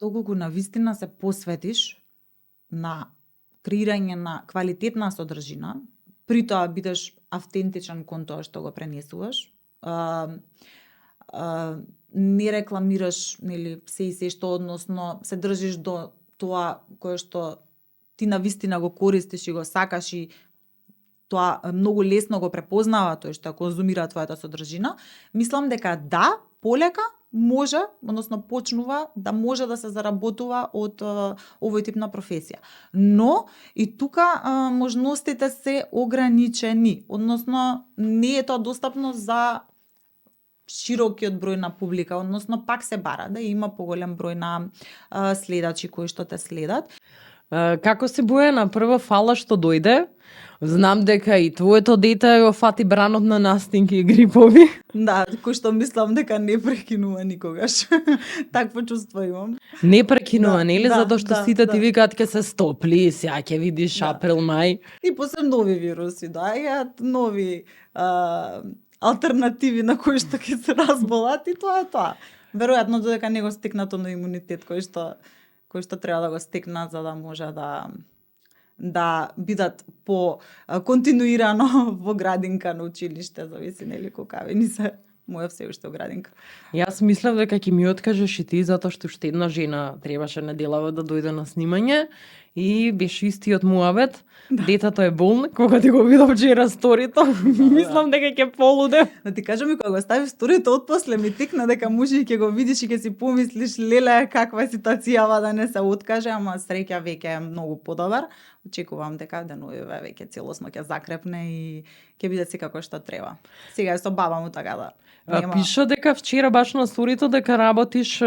Доколку навистина се посветиш на креирање на квалитетна содржина, при тоа бидеш автентичен кон тоа што го пренесуваш, не рекламираш нели се и се што, односно се држиш до тоа кое што ти навистина го користиш и го сакаш и тоа многу лесно го препознава тој што конзумира твојата содржина, мислам дека да, полека може, односно почнува да може да се заработува од овој тип на професија. Но и тука можностите се ограничени, односно не е тоа достапно за широкиот број на публика, односно пак се бара да има поголем број на следачи кои што те следат. Како се боја на прва фала што дојде, знам дека и твоето дете го фати бранот на настинки и грипови. Да, кој што мислам дека не прекинува никогаш. Такво чувство имам. Не прекинува, нели? да, Затоа што да, сите да. ти викаат ке се стопли, сега ќе видиш април, мај. И после нови вируси доаѓаат, нови алтернативи на кои што ќе се разболат и тоа е тоа. Веројатно додека не го стекнат оној имунитет кој што треба да го стекнат за да може да бидат по континуирано во градинка на училиште, зависи нели колкавени се. Моја все уште во градинка. Јас мислев дека ќе ми откажеш и ти затоа што уште една жена требаше неделава да дојде на снимање и беше истиот муабет. Да. Детето е болно, кога ти го видов вчера сторито, мислам дека ќе полуде. Да ти кажам и кога го ставив сторито, отпосле ми текна дека може и ќе го видиш и ќе си помислиш леле каква е ситуацијава да не се откаже, ама среќа веќе е многу подобар. Очекувам дека деновиве веќе целосно ќе закрепне и ќе биде секако што треба. Сега е со баба му така да. Пиша дека вчера баш на сторито дека работеше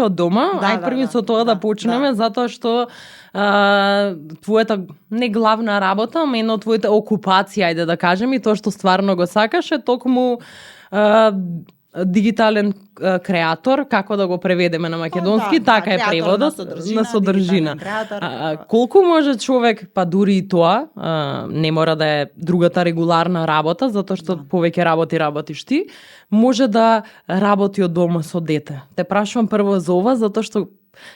од дома. Ај први со тоа да почнеме, затоа што твојата не главна работа, ама една од твоите окупации, ајде да кажем, и тоа што стварно го сакаш е токму дигитален креатор, како да го преведеме на македонски, така е преводот на содржина. Колку може човек, па дури и тоа, не мора да е другата регуларна работа, затоа што повеќе работиш ти, може да работи од дома со дете? Те прашувам прво за ова, затоа што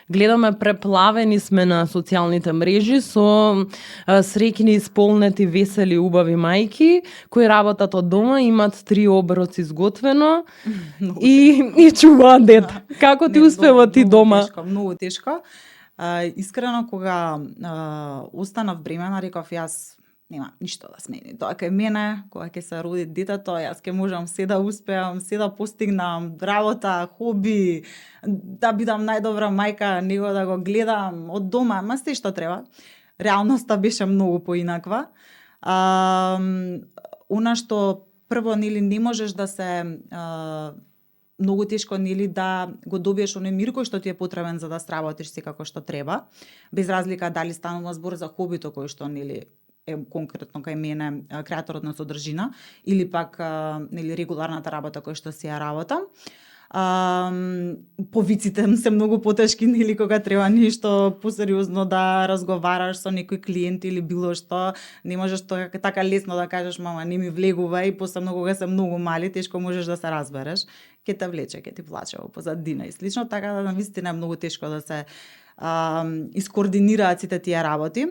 гледаме преплавени сме на социјалните мрежи со среќни, исполнети, весели, убави мајки кои работат од дома, имат 3 оброци изготвено и чуваат дете. Како ти успева ти дома? Многу тешко. Искрено, кога останав бремена, реков јас нема ништо да смени. Тоа кај мене, кога ќе се роди детето, јас ќе можам се да успеам, се да постигнам, работа, хоби, да бидам најдобра мајка, него да го гледам од дома, ма се што треба. Реалноста беше многу поинаква. Она што прво нели не можеш да се многу тешко нели да го добиеш оној мир кој што ти е потребен за да сработиш секако што треба, без разлика дали станува збор за хобито кој што нели е конкретно кај мене креаторот на содржина или пак нели регуларната работа која што си ја работам. Повиците се многу потешки нели кога треба нешто посериозно да разговараш со некој клиент или било што, не можеш така лесно да кажеш мама не ми влегува и посебно кога се многу мали, тешко можеш да се разбереш, ќе те влече, ќе ти плаче во позадина и слично, така да навистина е многу тешко да се искоординираат сите тие работи.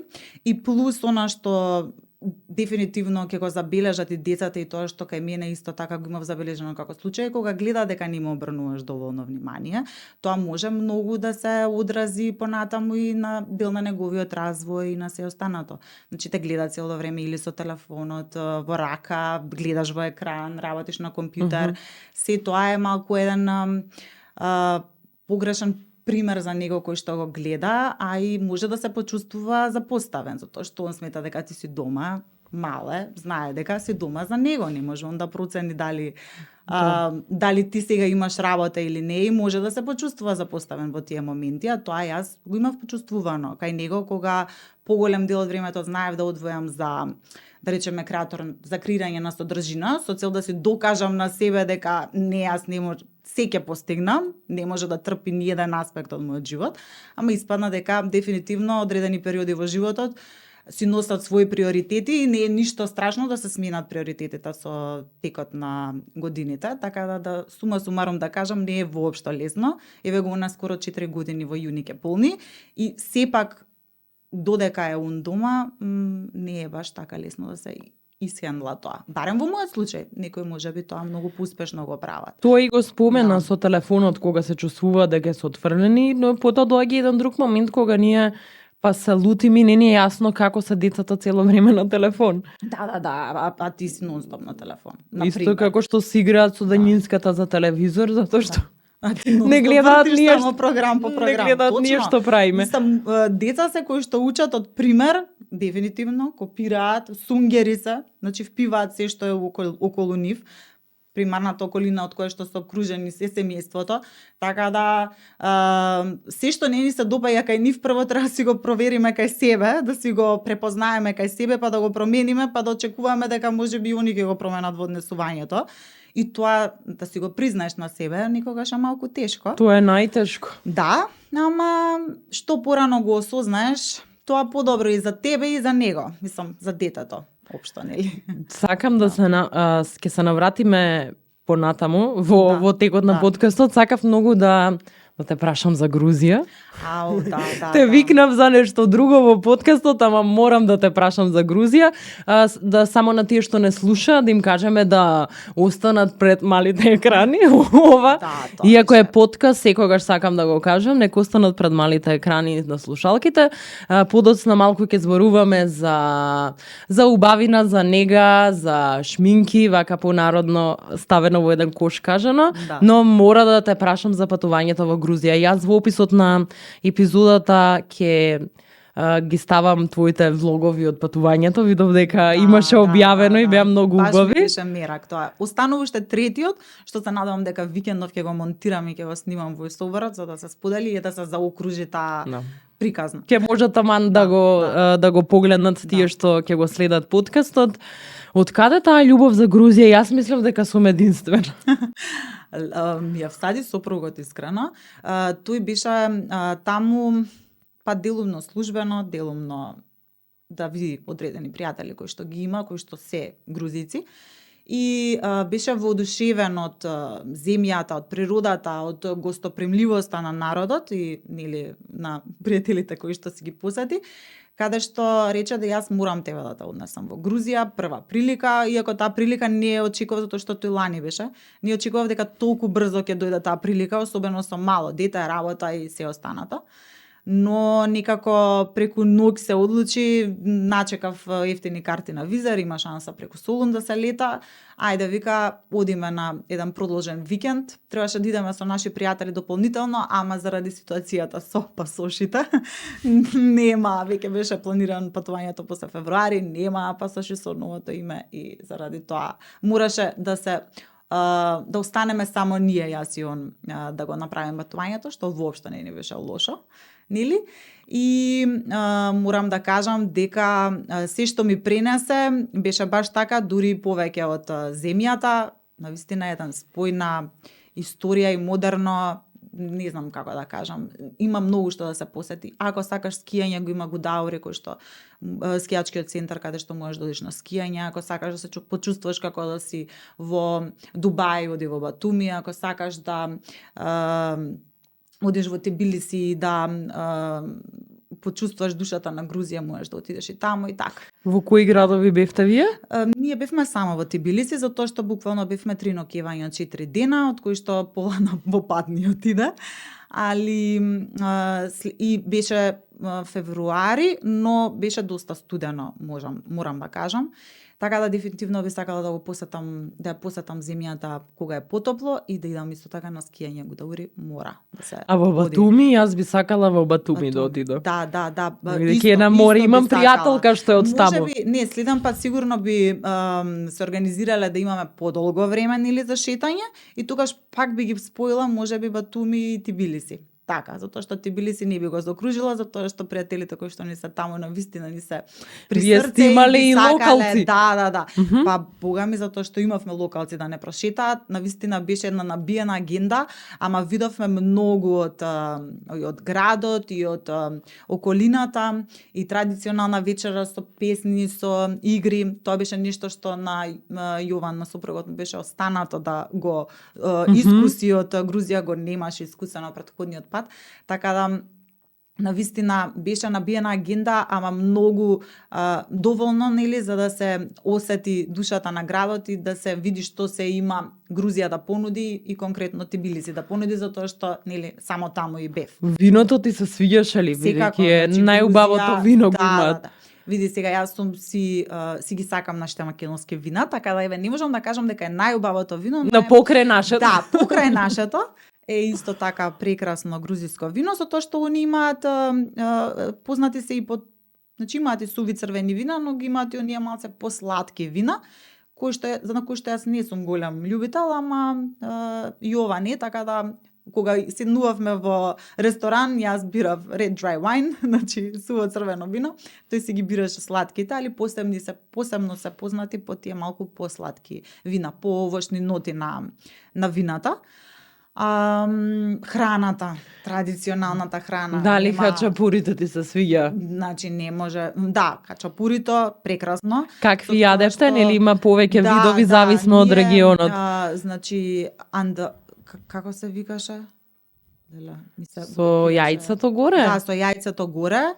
И плюс она што дефинитивно ќе го забележат и децата и тоа што кај мене исто така го имав забележано како случај, кога гледа дека не му обрнуваш доволно внимание, тоа може многу да се одрази понатаму и на дел на неговиот развој и на се останато. Значи те гледа цело време или со телефонот во рака, гледаш во екран, работиш на компјутер. Се тоа е малку еден погрешен пример за него кој што го гледа, а и може да се почувствува запоставен, затоа што он смета дека ти си дома, мале, знае дека си дома за него, не може он да процени дали ти сега имаш работа или не и може да се почувствува запоставен во тие моменти, а тоа јас го имав почувствувано кај него кога поголем дел од времето знаев да одвојам за да речеме креатор за креирање на содржина, со цел да си докажам на себе дека не јас не може се ќе постигнам, не може да трпи ни еден аспект од мојот живот, ама испадна дека дефинитивно одредени периоди во животот си носат своји приоритети и не е ништо страшно да се сменат приоритетите со текот на годините, така да сума сумарум да кажам не е воопшто лесно. Еве го на скоро 4 години во јуни ќе полни и сепак додека е он дома не е баш така лесно да се исхендла тоа. Барем во мојот случај, некој можеби тоа многу поуспешно го прават. Тоа и го спомена со телефонот кога се чувствува дека се отфрлени, но потоа доаѓа еден друг момент кога ние па се лутими, не ни е јасно како се децата цело време на телефон. Да, а ти си нонстоп на телефон. Исто како што си играат со денинската за телевизор, затоа што не гледаат ние само програм по програм. Не гледаат ние што правиме. Мислам, деца се кои што учат од пример, дефинитивно копираат, сунгери се, значи впиваат се што е околу нив, примарната околина од која што се обкружени се семејството, така да се што не ни се допаѓа кај нив, прво треба да си го провериме кај себе, да си го препознаеме кај себе, па да го промениме, па да очекуваме дека можеби и они ќе го променат во однесувањето. И тоа да си го признаеш на себе, никогаш е малку тешко. Тоа е најтешко. Да, ама што порано го осознаеш, тоа подобро и за тебе и за него, мислам, за детето. Општо, нели? Сакам да ќе се навратиме понатаму во текот на подкастот. Сакав многу да те прашам за Грузија. Те викнав за нешто друго во подкастот, ама морам да те прашам за Грузија. Да само на тие што не слушаат, да им кажеме да останат пред малите екрани. Ова. Иако е подкаст, секогаш сакам да го кажам, нека останат пред малите екрани на слушалките. Подоцна малку ќе зборуваме за убавина, за нега, за шминки, вака понародно ставено во еден кош кажано, но мора да те прашам за патувањето во Грузија. Јас во описот на епизодата ќе ги ставам твоите влогови од патувањето, видов дека имаше објавено и беа многу убави. Баш беше мерак тоа. Останува уште третиот, што се надевам дека викендов ќе го монтирам и ќе го снимам во voiceover за да се сподели и да се заокружи таа приказна. Ќе може таман да го погледнат тие што ќе го следат подкастот. Од каде таа љубов за Грузија? Јас мислев дека сум единствена. Ја всади сопругот искрено. Тој беше таму па делумно службено, делумно да види одредени пријатели кои што ги има, кои што се грузици. И беше воодушевен од земјата, од природата, од гостопримливоста на народот и нели на пријателите кои што си ги посети, каде што рече да јас морам тебе да те однесам во Грузија, прва прилика, иако таа прилика не очекував затоа што тој лани беше. Не очекував дека толку брзо ќе дојде таа прилика, особено со мало дете, работа и се останато. Но некако преку ноќ се одлучи, начекав ефтини карти на визер, има шанса преку Солун да се лета. Ајде, вика, одиме на еден продолжен викенд. Требаше да идеме со наши пријатели дополнително, ама заради ситуацијата со пасошите нема, веќе беше планиран патувањето после февруари, нема пасоши со новото име и заради тоа мораше да се да останеме само ние, јас и он, да го направиме патувањето, што воопшто не ни беше лошо. Нели? И морам да кажам дека се што ми пренесе беше баш така, дури повеќе од земјата, навистина еден спој на историја и модерно, не знам како да кажам, има многу што да се посети. Ако сакаш скијање, го има Гудаури, кој што скијачкиот центар каде што можеш да одиш на скијање, ако сакаш да се почувствуваш како да си во Дубај, оди во Батуми, ако сакаш да одиш во Тбилиси да почувствуваш душата на Грузија, можеш да отидеш и таму и така. Во кои градови бевте вие? Ние бевме само во Тбилиси, затоа што буквално бевме 3 ноќевања, 4 дена, од кои што пола во пат ни отиде. Али и беше февруари, но беше доста студено, морам да кажам. Така да дефинитивно би сакала да го посетам, да ја посетам земјата кога е потопло и да идам исто така на скијање Гудаури, мора да се. А во Батуми јас би сакала во Батуми да отидам. Да. Бидејќи е на море, имам пријателка што е од таму. Можеби, не, следен пат сигурно би се организирале да имаме подолго време нели за шетање и тогаш пак би ги споила можеби Батуми и Тбилиси. така, затоа што Тбилиси не би го заокружила, затоа што пријателите кои што ни се таму навистина ни се при срце. Вие сте имале и локалци. Да. Па бога ми, затоа што имавме локалци да не прошетаат, навистина беше една набиена агенда, ама видовме многу од градот и од околината и традиционална вечера со песни, со игри. Тоа беше нешто што на Јован, на супругот беше останато да го искуси од Грузија, го немаше искусено претходниот пат, така да навистина беше набиена агенда, ама многу доволно, нели, за да се осети душата на градот и да се види што се има Грузија да понуди и конкретно Тбилиси да понуди, затоа што, нели, само таму и бев. Виното ти се свиѓаше ли? Бидејќи е значи, најубавото вино го имаат. Да. Види сега, јас сум си ги сакам нашите македонски вина, така да еве не можам да кажам дека е најубавото вино, но покрај нашето. Да, покрај нашето е исто така прекрасно грузиско вино, затоа што они имаат познати се и под, значи имаат и суви црвени вина, но ги имаат и оние малце посладки вина, на кои што јас не сум голем љубител, ама Јова не, така да кога седнувавме во ресторан, јас бирав red dry wine, значи суво црвено вино, тој си ги бираше сладките, али посебно се познати по тие малку посладки вина, поовошни ноти на вината. Храната, традиционалната храна. Дали хачапурите ти се свиѓа? Значи не може, да, хачапурито прекрасно. Какви јадевте, нели има повеќе видови зависно од регионот? Значи како се викаше? Со јајцето горе? Да, со јајцето горе.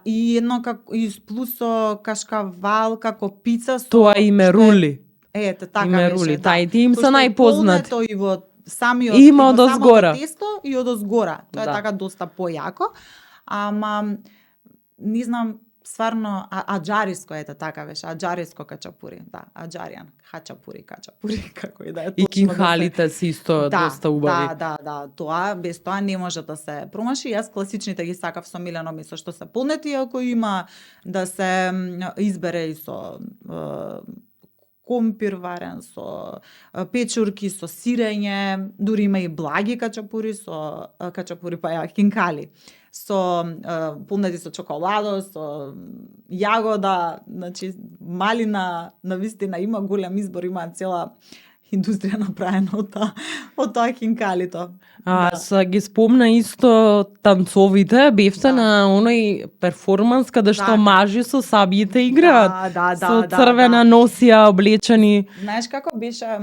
И едно и плюс со кашкавал како пица со тоа име рули. Ете, така име беше. Рули, да. тај ти им се најпознат. Тоа и во самиот има од озгора. Тесто и од озгора. Тоа е така доста појако. Ама не знам, стварно аџариско ете така беше, аџариско качапури, да, аџаријан, качапури, како и да е точно. И кинхалите си исто доста убави. Да, тоа без тоа не може да се промаши. Јас класичните ги сакав со милено месо што се полнети, ако има да се избере и со компир варен, со печурки, со сирење, дури има и благи качапури, па ја кинкали, со полнети со чоколадо, со јагода, значи малина, навистина има голем избор, има цела индустрија направена од тоа кинкалито. Са ги спомна исто танцовите, бевте на оној перформанс каде што мажи со сабиите играат. Со црвена носија облечени. Знаеш како беше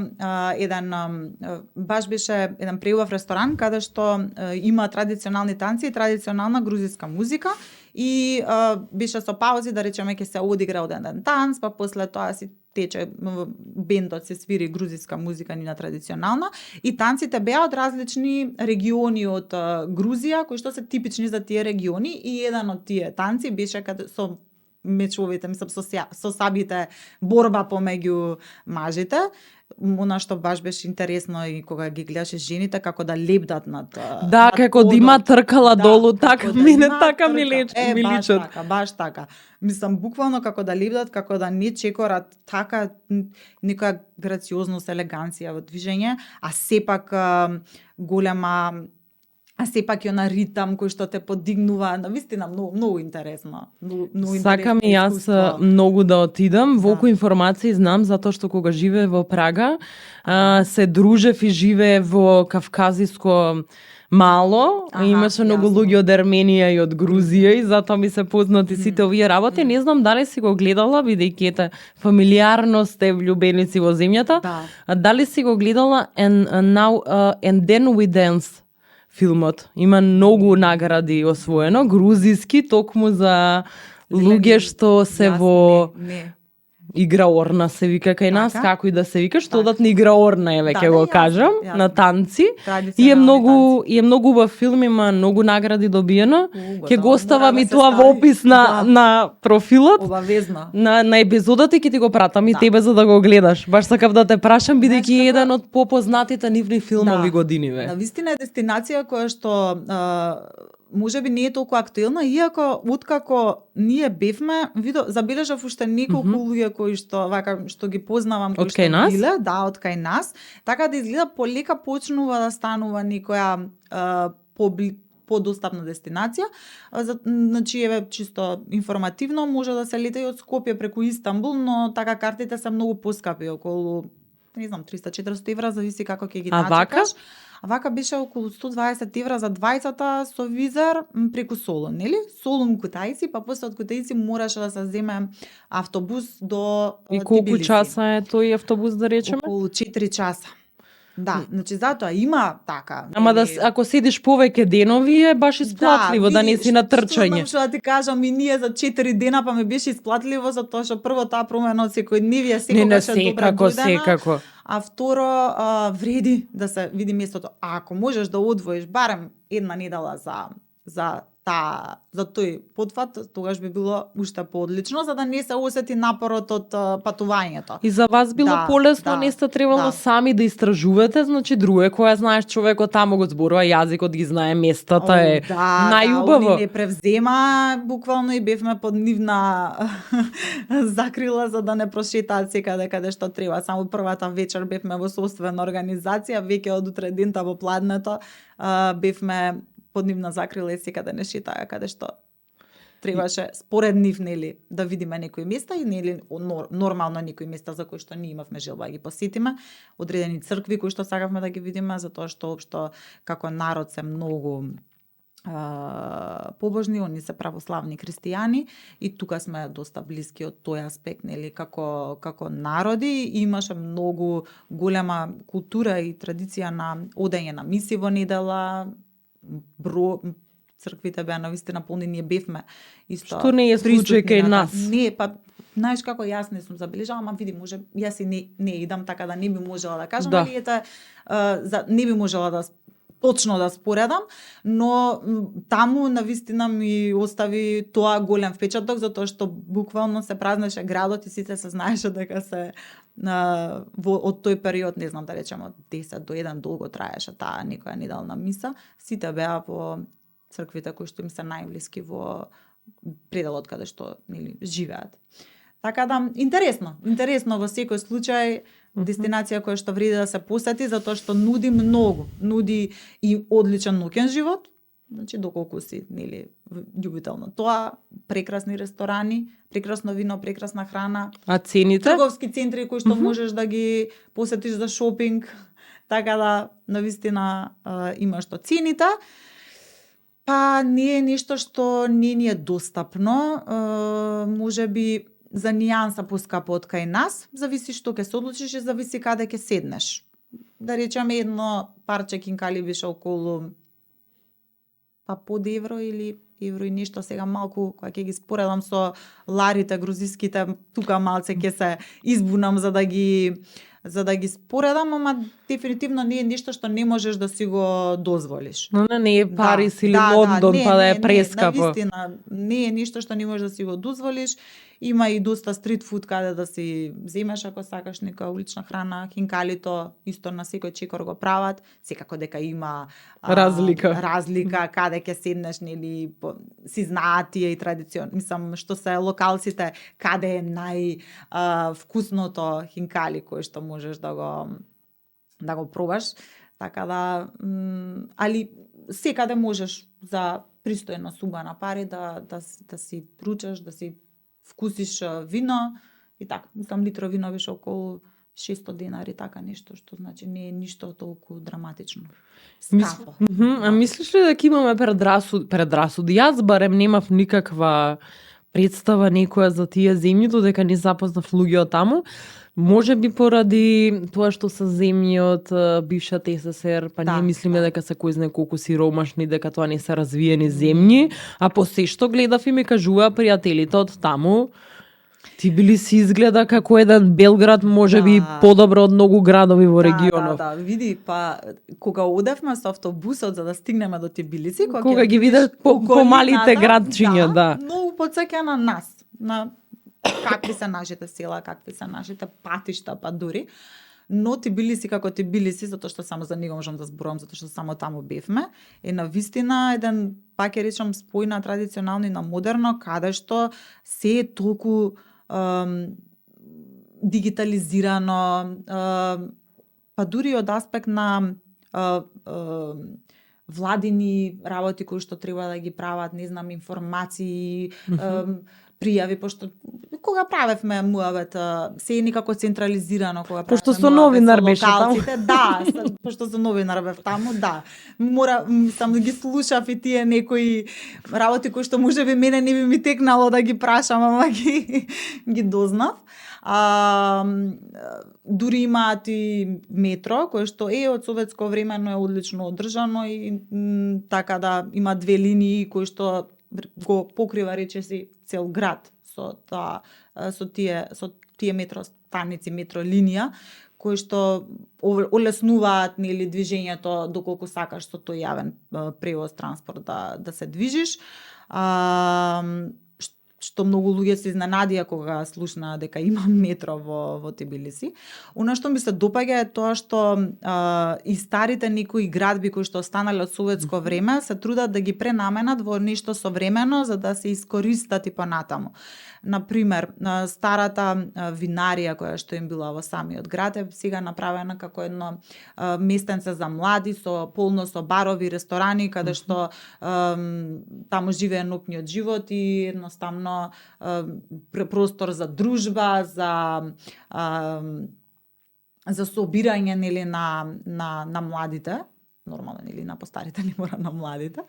баш беше еден преубав ресторан каде што има традиционални танци и традиционална грузиска музика и беше со паузи, да речеме ќе се одигра оден танц, па после тоа си тече бендот се свири грузиска музика нина традиционална и танците беа од различни региони од Грузија кои што се типични за тие региони и еден од тие танци беше каде со мечовите, мислам со сабите, борба помеѓу мажите. Она што баш беше интересно и кога ги гледаше жените како да лебдат над да, како да има тркала долу, така мине, така ми личат. Баш така. Мислам буквално како да лебдат, како да не чекорат, така некоја грациозност, елеганција во движење, а сепак голема сепак и на ритам кој што те подигнува, навистина многу интересно. Сакам и јас многу да отидам. Волку информации знам затоа што кога живее во Прага, се дружев и живее во кавказиско мало, имаше многу луѓе од Арменија и од Грузија и затоа ми се познати сите овие работи. Не знам дали си го гледала, бидејќи ете фамилиарност е влюбеници во земјата. Дали си го гледала And Then We Dance? Филмот има многу награди освоено, грузиски, токму за луѓе што се во играорна се вика кај нас, како и да се вика, што додатна играорна е веќе го кажам, на танци. И е многу убав филм, има многу награди добиено. Ќе го оставам и тоа во опис на профилот. Обавезно. На епизодата ќе ти го пратам и тебе за да го гледаш. Баш сакав да те прашам бидејќи е еден од попознатите нивни филмови годиниве. Навистина е дестинација која што можеби не е толку актуелна, иако откако ние бевме, забележав уште неколку луѓе кои што што ги познавам, кои што биле, од кај нас, така да изгледа полека почнува да станува некоја подостапна дестинација. Значи, еве, чисто информативно, може да се лета и од Скопје преку Истанбул, но така картите се многу поскапи, околу, не знам, 300-400 евра, зависи како ќе ги начекаш. А вака беше околу 120 евра за двајцата со визер преку Солун, нели? Солун Кутаиси, па после од Кутаиси мораше да се земе автобус до Тбилиси. И колку часа е тој автобус, да речеме? Околу 4 часа. Да, значи затоа има така. Ама да, ако седиш повеќе денови е баш исплатливо да не си на трчање. Што да ти кажам, и ние за 4 дена па ме беше исплатливо затоа што прво таа промена од секојдневие секогаш е добра дојдена. Секако. А второ, вреди да се види местото. А ако можеш да одвоиш барем една недела за тој потфат, тогаш би било уште поодлично, за да не се осети напорот од патувањето. И за вас било полесно, не сте требало сами да истражувате, значи друго е која знаеш човекот таму го зборува јазикот, ги знае местата, е најубаво. Да, не превзема, буквално и бевме под нивна закрила за да не прошетаат секаде каде што треба. Само првата вечер бевме во собствена организација, веќе од утре дента во пладнето бевме под нивна закрила и секаде не шетаа каде што требаше според нив, нели, да видиме некои места и нели нормално некои места за кои што ние имавме желба да ги посетиме, одредени цркви кои што сакавме да ги видиме, затоа што општо како народ се многу побожни, они се православни христијани и тука сме доста блиски од тој аспект, нели, како народи. Имаше многу голема култура и традиција на одење на миси во недела, црквите беа навистина полни, ние бевме исто. Што не е случај кај нас? Не, па знаеш како јас не сум забележала, ама види, може јас и не идам, така да не би можела да кажам, али ете не би можела да точно да споредам, но таму навистина ми остави тоа голем впечаток, затоа што буквално се празнеше градот и сите се знаеше дека се од тој период, не знам да речем, од 10 до 1 долго траеше таа некоја неделна миса, сите беа во црквите кои што им се најблиски во пределот каде што нели живеат. Така да, интересно во секој случај, дестинација која што вреди да се посети, затоа што нуди многу, нуди и одличен ноќен живот, значи доколку си, нели, љубител на тоа, прекрасни ресторани, прекрасно вино, прекрасна храна. А цените? Трговски центри кои што можеш да ги посетиш за шопинг, така да, навистина има што цените. Па не е нешто што не ни е достапно, можеби за нијанса поскапо од кај нас, зависи што ќе се одлучиш и зависи каде ќе седнеш. Да речеме едно парче кинкали беше околу па под евро или евро и нешто, сега малку кога ќе ги споредам со ларите грузиските, тука малце ќе се избунам за да ги споредам, ама дефинитивно не е нешто што не можеш да си го дозволиш. Но не е Париз или Лондон, па да е прескапо. Навистина, не е нешто што не можеш да си го дозволиш. Има и доста стрит фуд каде да си земеш ако сакаш нека улична храна, хинкалито исто на секој чекор го прават, секако дека има разлика каде ќе седнеш, нели, си знаат тие и традицион. Мислам што се локалците каде е вкусното хинкали кој што можеш да го пробаш, така да али секаде можеш за пристојна сума на пари да си ручаш, да си вкусиш вино и така. Мислам литро вино беше околу 600 денари, така нешто, што значи не е ништо толку драматично. Скапо. А мислиш ли дека имаме предрасуди? Јас барем немав никаква представа некоја за тие земји, додека не запознав луѓе од таму. Може би поради тоа што се земји од бившата СССР, па ние мислиме дека се кој знае колку сиромашни, дека тоа не се развиени земји, а по се што гледав и ми кажува пријателите од таму, Тбилиси изгледа како еден Белград, можеби подобро од многу градови во регионот. Да, види, па кога одевме со автобусот за да стигнеме до Тбилиси, кога ги видев помалите градчиња, многу потсеќа на нас, на какви се нашите села, какви се нашите патишта, па дури. Но Тбилиси како Тбилиси, затоа што само за него можам да зборувам, затоа што само таму бевме, е навистина еден, пак ќе речам, спој на традиционално и на модерно, каде што се е толку дигитализирано, па дури од аспект на владини работи кои што треба да ги прават, не знам, информации, пријави, пошто кога правевме муавет, се е некако централизирано кога правевме. Пошто со новинар беше таму. Да, пошто со новинар бев таму, да. Сам ги слушав и тие некои работи кои што можеби мене не би ми текнало да ги прашам, ама ги дознав. Дури имаат и метро, кое што од советско време е одлично одржано и така да има две линии кои што го покрива речиси цел град со тие метро станици, метро линија кои што олеснуваат нели движењето доколку сакаш со тој јавен превоз, транспорт да се движиш. Што многу луѓе се изненадија кога слушнаа дека има метро во Тбилиси. Она што ми се допаѓа е тоа што и старите некои градби кои што останале од советско време се трудат да ги пренаменат во нешто современо за да се искористат и понатаму. Например, старата винарија која што им била во самиот град е сега направена како едно местенце за млади полно со барови, ресторани каде што таму живее ноќниот живот и едноставно простор за дружба, за собирање нели на младите, нормално нели на постарите, не мора на младите.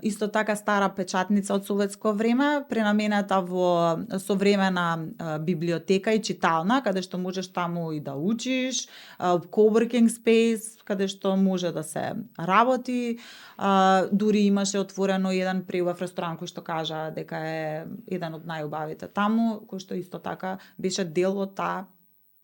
Исто така стара печатница од советско време, пренамената во современа библиотека и читална, каде што можеш таму и да учиш, coworking space, каде што може да се работи. Дури имаше отворено еден преубав ресторан кој што кажа дека е еден од најубавите таму, кој што исто така беше дел од таа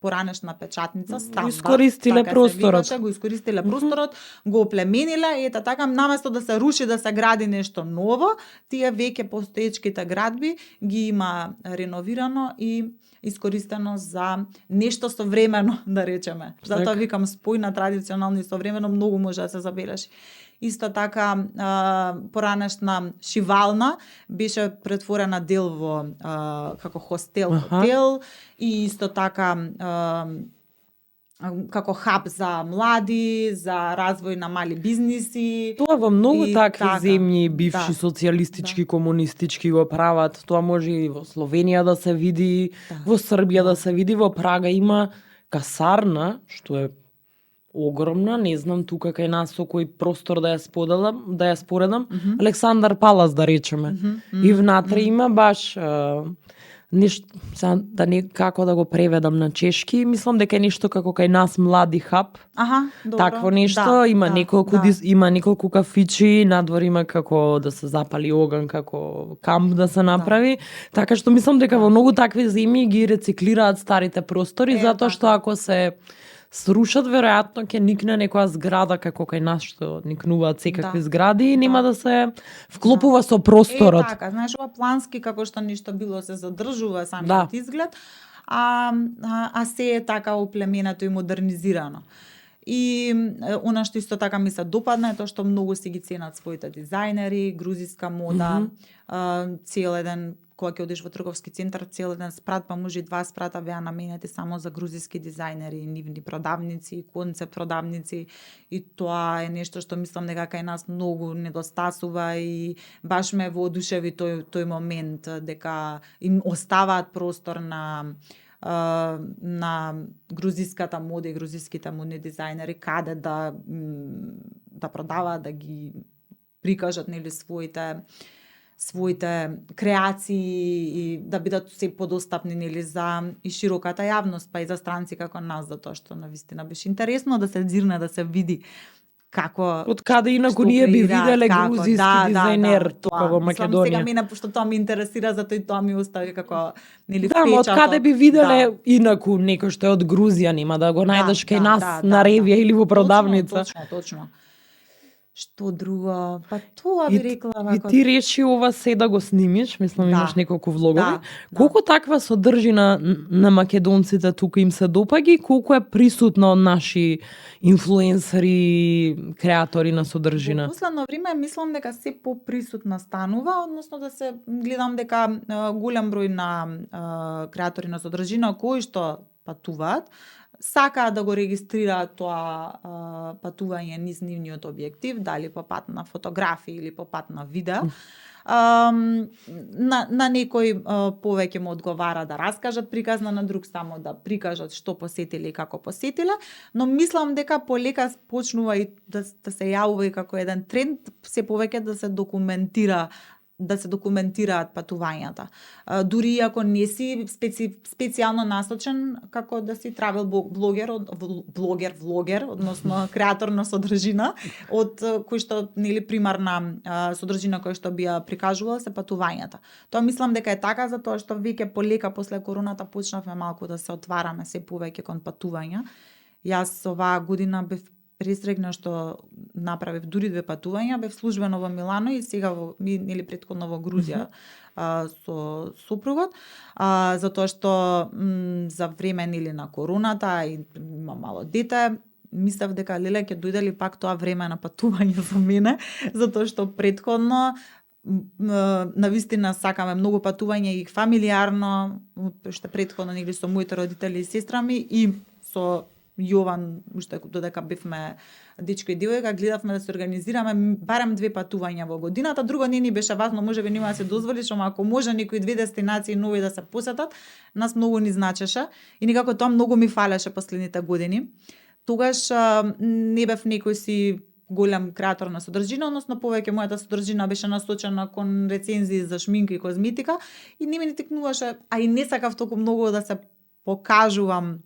поранешна печатница, стамба. Искористиле така просторот. Го искористиле просторот, го оплемениле и така наместо да се руши, да се гради нешто ново, тие веќе постоечките градби ги има реновирано и искористено за нешто современо, да речеме. Затоа викам спој на традиционално и современо многу може да се забележи. Исто така поранешна шивална беше претворена дел во како хостел, хотел и исто така како хаб за млади, за развој на мали бизниси. Тоа во многу такви земји, бивши социјалистички, комунистички го прават. Тоа може и во Словенија да се види, во Србија да се види, во Прага има касарна, што е огромна, не знам тука кај нас со кој простор да ја споредам, Александар Палас да речеме. И внатре има баш нешто, да не како да го преведам на чешки, мислам дека е нешто како кај нас млади хаб. Добро. Такво нешто, има неколку кафичи, надвор има како да се запали оган, како камп да се направи, така што мислам дека во многу такви земји ги рециклираат старите простори, затоа што ако се срушат, веројатно ќе никне некоја зграда како кај нас што никнуваат секакви згради и нема да се вклопува со просторот. Така, знаеш, ова плански како што ништо било се задржува самиот изглед, а се е така оплеменато и модернизирано. И она што исто така ми се допадна е тоа што многу си ги ценат своите дизајнери, грузиска мода, цел еден кога ќе одиш во трговски центар, цел еден спрат, па може и 2 спрата беа наменети само за грузиски дизајнери, нивни продавници, концепт продавници, и тоа е нешто што мислам дека кај нас многу недостасува и баш ме воодушеви тој момент дека им оставаат простор на грузиската мода и грузиските модни дизајнери каде да продаваат, да ги прикажат нели своите креации и да бидат се подостапни нели за и широката јавност, па и за странци како нас, затоа што навистина беше интересно да се зирне, да се види како од каде инаку ние би виделе грузиски дизајнер тука во Македонија. Сега мене пошто тоа ме интересира, затоа и тоа ми остави како нели печатот. Да, од каде би виделе инаку некој што е од Грузија, нема да го најдеш кај нас на ревија или во продавница. Точно. Што друго? Па тоа би рекла вака. И ти реши ова се да го снимиш, мислам имаш неколку влогови. Колку таква содржина на македонците тука им се допаѓа и колку е присутна од наши инфлуенсери, креатори на содржина? Во последно време мислам дека се поприсутна станува, односно да се гледам дека голем број на креатори на содржина кои што патуваат, сакаат да го регистрираат тоа патување низ нивниот објектив, дали по пат на фотографии или по пат на видео. На некој повеќе му одговара да раскажат приказна, на друг само да прикажат што посетиле и како посетиле, но мислам дека полека почнува и да се јавува и како еден тренд се повеќе да се документираат патувањата. Дури ако не си специјално насочен како да си травел влогер, односно креатор на содржина, од кој што нели примарна содржина која што би ја прикажувала се патувањата. Тоа мислам дека е така затоа што веќе полека после короната почнавме малку да се отвараме се повеќе кон патувања. Јас оваа година бев пресрекна што направив дури 2 патувања, бев службено во Милано и сега нели претходно во Грузија со супругот, затоа што за време нели на короната и има мало дете, мислев дека леле ќе дојде ли пак тоа време на патување за мене, затоа што претходно навистина сакаме многу патувања и фамилиарно, што претходно нели со моите родители и сестра ми и со Јован, уште додека бевме дечко и девојка, гледавме да се организираме барем 2 патувања во годината. Друго не ни беше важно, можеби нема да се дозволиш, ама ако може некои 2 дестинации нови да се посетат, нас многу ни значеше и некако тоа многу ми фалеше последните години. Тогаш не бев некој си голем креатор на содржина, односно повеќе мојата содржина беше насочена кон рецензии за шминка и козметика и не ми текнуваше, а и не сакав толку многу да се покажувам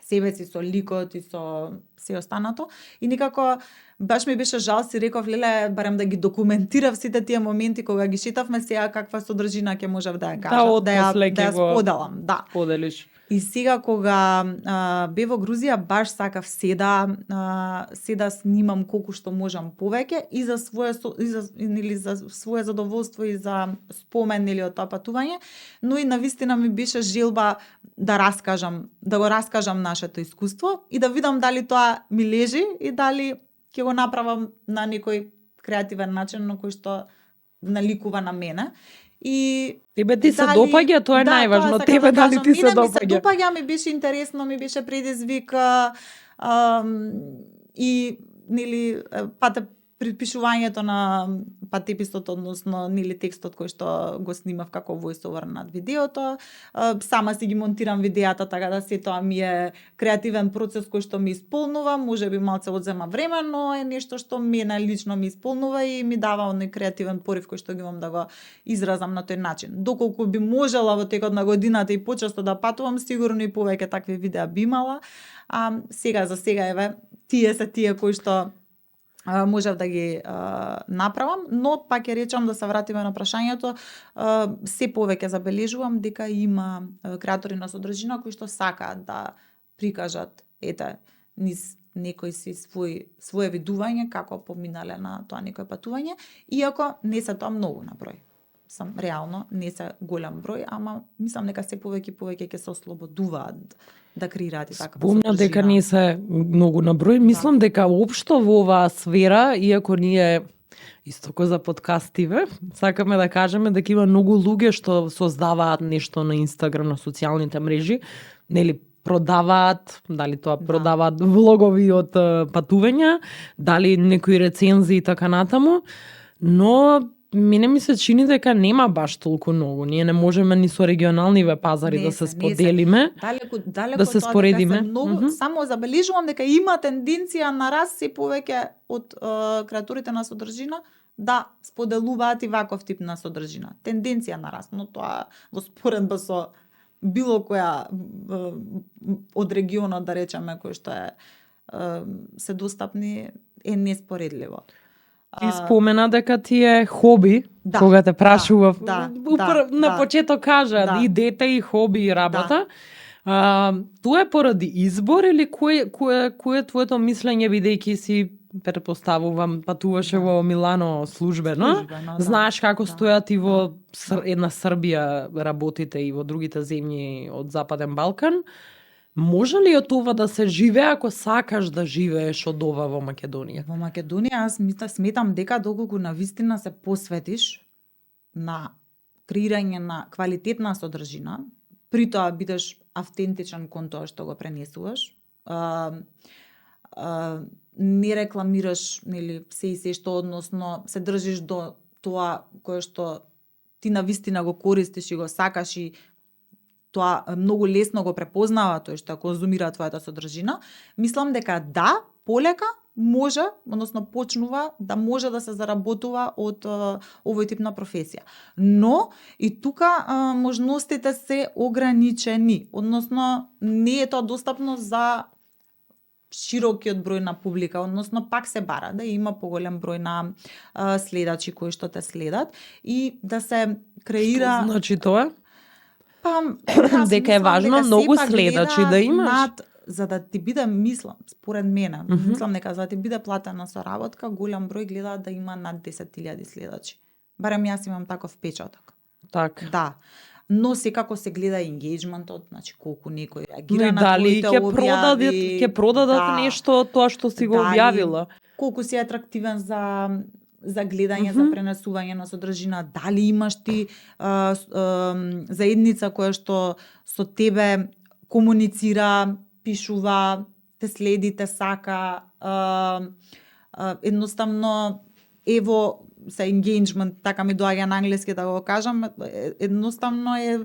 себе си со ликот и со се останато. И некако баш ми беше жал, си реков, леле, барем да ги документирав сите тие моменти кога ги шетавме, сега каква содржина ќе можев да ја кажам, да ја споделам. Да. Поделиш. И сега кога бе во Грузија, баш сакав се да снимам колку што можам повеќе и за свое задоволство и за спомен или од тоа патување, но и навистина ми беше желба да го раскажам нашето искуство и да видам дали тоа ми лежи и дали ќе го направам на некој креативен начин на кој што наликува на мене. И тебе ти се допаѓа, тоа е најважно, тебе дали ти се допаѓа. Ми се допаѓа, ми беше интересно, ми беше предизвик и нели припишувањето на патеписот, односно нели текстот кој што го снимав како voiceover над видеото, сама си ги монтирам видеата така да се тоа ми е креативен процес кој што ми исполнува, можеби малце одзема време, но е нешто што мене лично ми исполнува и ми дава оној креативен порив кој што ги имам да го изразам на тој начин. Доколку би можела во текот на годината и почесто да патувам, сигурно и повеќе такви видеа би имала. Сега за сега еве тие се тие кои што можев да ги направам, но пак ќе речам да се вратиме на прашањето, се повеќе забележувам дека има креатори на содржина кои што сакаат да прикажат низ некој си свое видување како поминале на тоа некој патување, иако не се тоа многу на број. Реално не се голем број, ама мислам дека се повеќе ќе се ослободуваат да креираат и така. Спомна дека не се многу на број. Мислам дека општо во оваа сфера, иако ние исто кој за подкастиве, сакаме да кажеме дека има многу луѓе што создаваат нешто на Инстаграм, на социјалните мрежи, нели продаваат, дали тоа продаваат влогови од патувања, дали некои рецензии и така натаму, но мене ми се чини дека нема баш толку многу. Ние не можеме ни со регионални пазари да се споделиме, далеку да се споредиме. Само забележувам дека има тенденција на раст се повеќе од креаторите на содржина да споделуваат и ваков тип на содржина. Тенденција на раст, но тоа во споредба со било која од регионот, да речеме, кој што се достапни, е неспоредливо. Ти спомена дека ти е хоби, кога те прашував, на почеток кажа, и дете, и хоби, и работа. Тоа е поради избор или кој е твоето мислење, бидејќи си, претпоставувам, патуваше во Милано службено, знаеш како стојат и во една Србија работите и во другите земји од Западен Балкан. Може ли од ова да се живее ако сакаш да живееш од ова во Македонија? Во Македонија јас сметам дека доколку навистина се посветиш на креирање на квалитетна содржина, при тоа бидеш автентичен кон тоа што го пренесуваш, не рекламираш, нели, се и се што, односно се држиш до тоа кое што ти навистина го користиш и го сакаш и тоа многу лесно го препознава тој што конзумира твојата содржина, мислам дека да, полека може, односно почнува да може да се заработува од овој тип на професија. Но и тука можностите се ограничени, односно не е тоа достапно за широкиот број на публика, односно пак се бара да има поголем број на следачи кои што те следат и да се креира... Што значи тоа? Па, дека е важно многу следачи да имаш. За да ти биде, мислам, според мене, мислам дека за да ти биде платена соработка, голем број гледа да има над 10.000 следачи. Барем јас имам таков впечаток. Так. Да. Но секако се гледа енгејџментот, значи колку некој реагира на дали твоите објави. ќе продадат нешто тоа што си го објавила. Колку си атрактивен за гледање, за пренесување на содржина, дали имаш ти заедница која што со тебе комуницира, пишува, те следи, те сака, едноставно, ево, се engagement, така ми доаѓа на англиски да го кажам, едноставно е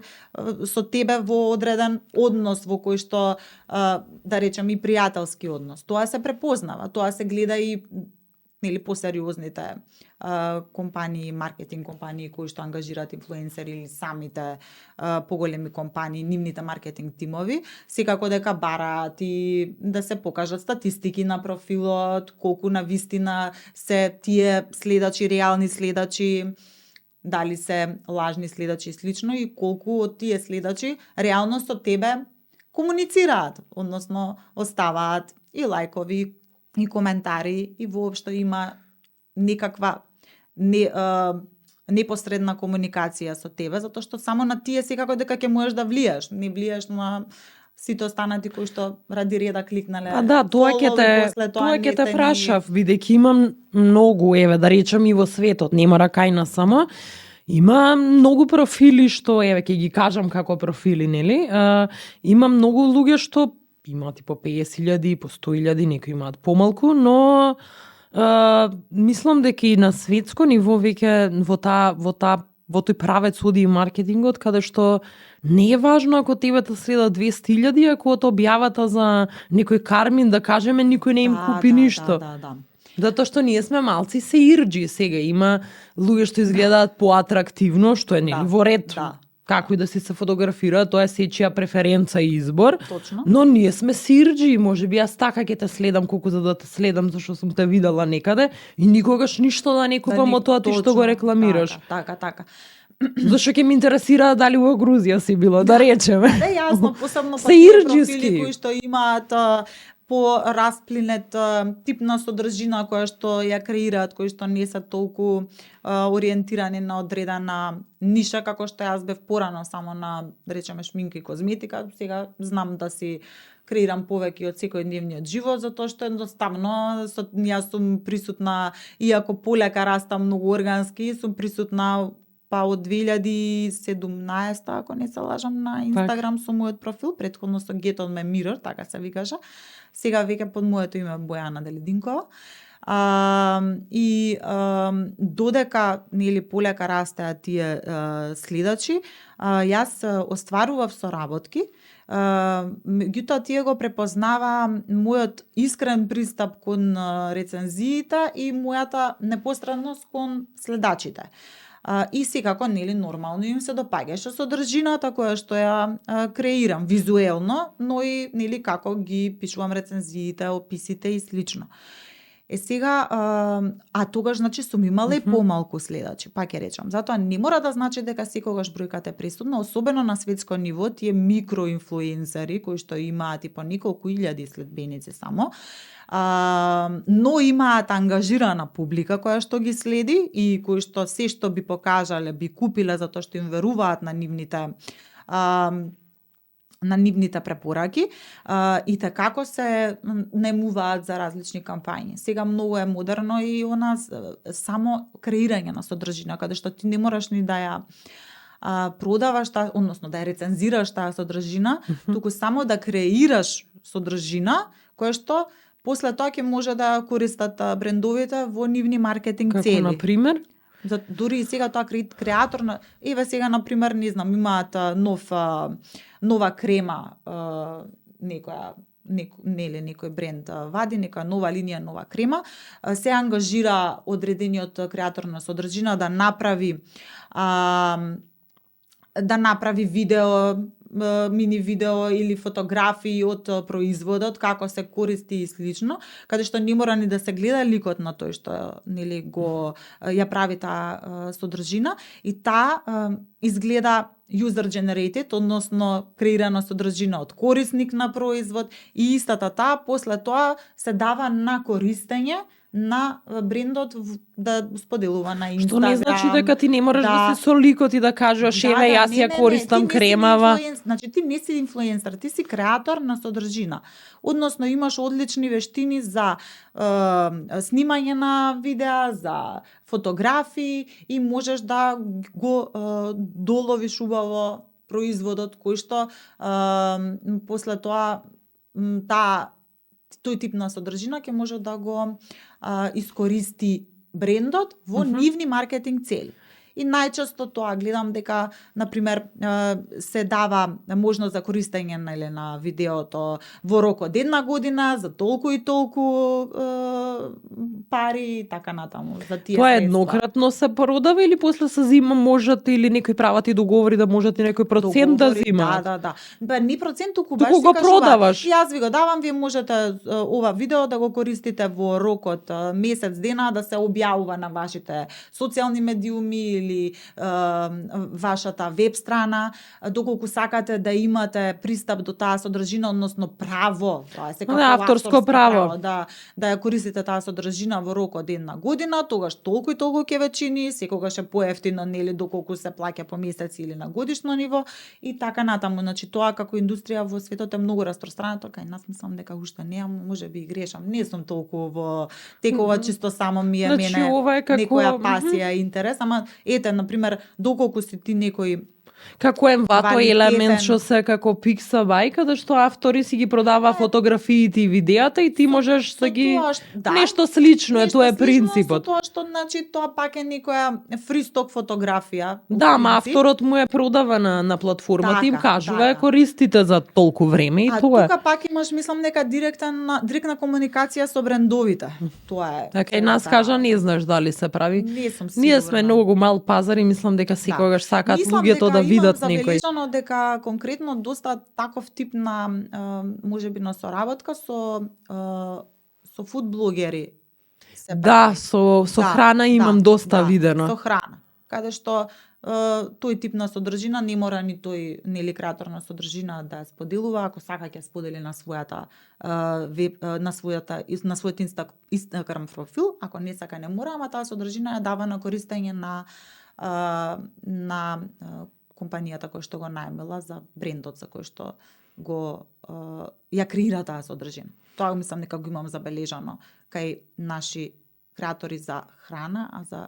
со тебе во одреден однос во кој што, да речем, и пријателски однос. Тоа се препознава, тоа се гледа и нели посериозните компании, маркетинг компании кои што ангажираат инфлуенсери или самите поголеми компании, нивните маркетинг тимови, секако дека бараат и да се покажат статистики на профилот, колку навистина се тие следачи, реални следачи, дали се лажни следачи и слично и колку од тие следачи реално со тебе комуницираат, односно оставаат и лајкови, и коментари и воопшто има некаква непосредна комуникација со тебе, затоа што само на тие секако дека ќе можеш да влијаш, не влијаш на сите останати кои што ради реда кликнале. А да, тоа ќе те прашав, бидејќи имам многу, еве да речем и во светот, не мора кај нас само, има многу профили што, еве ќе ги кажам како профили, нели? Има многу луѓе што имаат и по 50.000, по 100.000, некои имаат помалку, но мислам дека и на светско ниво веќе во тој правец оди и маркетингот, каде што не е важно ако тебе те следат 200.000, ако од објавата за некој кармин, да кажеме, никој не им купи ништо. Да. Затоа што ние сме малци се ирџи сега, има луѓе што изгледаат поатрактивно, што е нели во ред. Како и да си се фотографира, тоа е сечија преференца и избор. Точно. Но ние сме сирџи, можеби јас така ќе те следам колку за да те следам зашто сум те видела некаде и никогаш ништо да не купам од тоа ти што го рекламираш. Така. Зашто ќе ме интересира дали во Грузија си била, да речеме. Да, јасно, посебно се ирџиски кои што имаат по расплинет тип на содржина која што ја креираат, кои што не се толку ориентирани на одредена ниша, како што јас бев порано само на, да речеме, шминка и козметика. Сега знам да си креирам повеќе од секојдневниот живот, затоа што едноставно јас сум присутна, иако полека растам многу органски, сум присутна па од 2017, ако не се лажам, на Инстаграм со мојот профил, претходно со Get on my mirror, така се викаше. Сега веќе под моето име Бојана Делединкова. Додека нели полека растеа тие следачи, јас остварував соработки, меѓутоа тие го препознава мојот искрен пристап кон рецензиите и мојата непосредност кон следачите. И секако, нели, нормално им се допаѓаше содржината која што ја креирам визуелно, но и нели како ги пишувам рецензиите, описите и слично. Сега, тогаш значи сум имала и помалку следачи, пак ќе речам. Затоа не мора да значи дека секогаш бројката е пресудна, особено на светско ниво, тие микроинфлуенсери кои што имаат и по неколку илјади следбеници само, но имаат ангажирана публика која што ги следи и кои што се што би покажале, би купиле затоа што им веруваат на нивните препораки и како се наемуваат за различни кампањи. Сега многу е модерно и само креирање на содржина, каде што ти не мораш ни да ја продаваш односно да ја рецензираш таа содржина, туку само да креираш содржина која што после тоа ќе може да користат брендовите во нивни маркетинг цели. Како на пример? Дури и сега тоа креатор на еве сега на пример не знам имаат нова крема некоја некој бренд вади некоја нова линија, нова крема, се ангажира одредениот креатор на содржина да направи видео, мини видео или фотографии од производот, како се користи и слично, каде што не мора ни да се гледа ликот на тој што нели го ја прави таа содржина и таа изгледа user generated, односно креирана содржина од корисник на производ и истата таа после тоа се дава на користење на брендот да споделува на Инстаграм. Што не значи дека ти не можеш да се со ликот и да кажеш еве јас ја користам кремава. Значи ти не си инфлуенсер, ти си креатор на содржина. Односно имаш одлични вештини за снимање на видеа, за фотографии и можеш да го доловиш убаво производот кој што после тоа тој тип на содржина ќе може да го искористи брендот во нивни маркетинг цели. И најчесто тоа гледам дека на пример се дава можност за користење на видеото во рок од 1 година за толку и толку пари и така натаму за тие тоа средства. еднократно се продава или после се зима можете или некој прават и договори да можете некој процент да зимаат? Да. Ба не процент, туку баш го продаваш. Јас ви го давам, вие можете ова видео да го користите во рок од месец дена, да се објавува на вашите социјални медиуми или вашата веб страна, доколку сакате да имате пристап до таа содржина, односно право, тоа е секако авторско право, да ја користите таа содржина во рок од 1 година, тогаш толку и толку ќе ве чини, секогаш е поевтино нели доколку се плаќа по месеци или на годишно ниво и така натаму. Значи тоа како индустрија во светот е многу распространето, кај нас мислам дека уште не, можеби и грешам. Не сум толку во текова чисто само ми е мене некоја пасија и интерес, ама ете на пример доколку си ти некој како Envato елемент што се како Pixabay, каде што автори си ги продава фотографиите и видеата и ти можеш да ги нешто слично е, тоа е принципот. Тоа што значи тоа пак е некоја фристок фотографија. Да, ама авторот му е продава на платформата, им кажува користите за толку време и тоа е. А тука пак имаш мислам нека директна комуникација со брендовите. Тоа е. Така и нас кажа не знаеш дали се прави. Не сум сигурна. Ние сме многу мал пазар и мислам дека секогаш сакаат луѓето да видат некој. Забележано дека конкретно доста таков тип на можеби на соработка со фуд блогери. Да, со храна имам доста видено. Со храна. Каде што тој тип на содржина не мора ни тој нели креатор на содржина да споделува, ако сака ќе сподели на својата на својот Инстаграм профил, ако не сака не мора, ама таа содржина ја дава на користење на компанијата која што го најмила за брендот за кој што го ја креира таа содржина. Тоа мислам дека го имам забележано кај наши креатори за храна, а за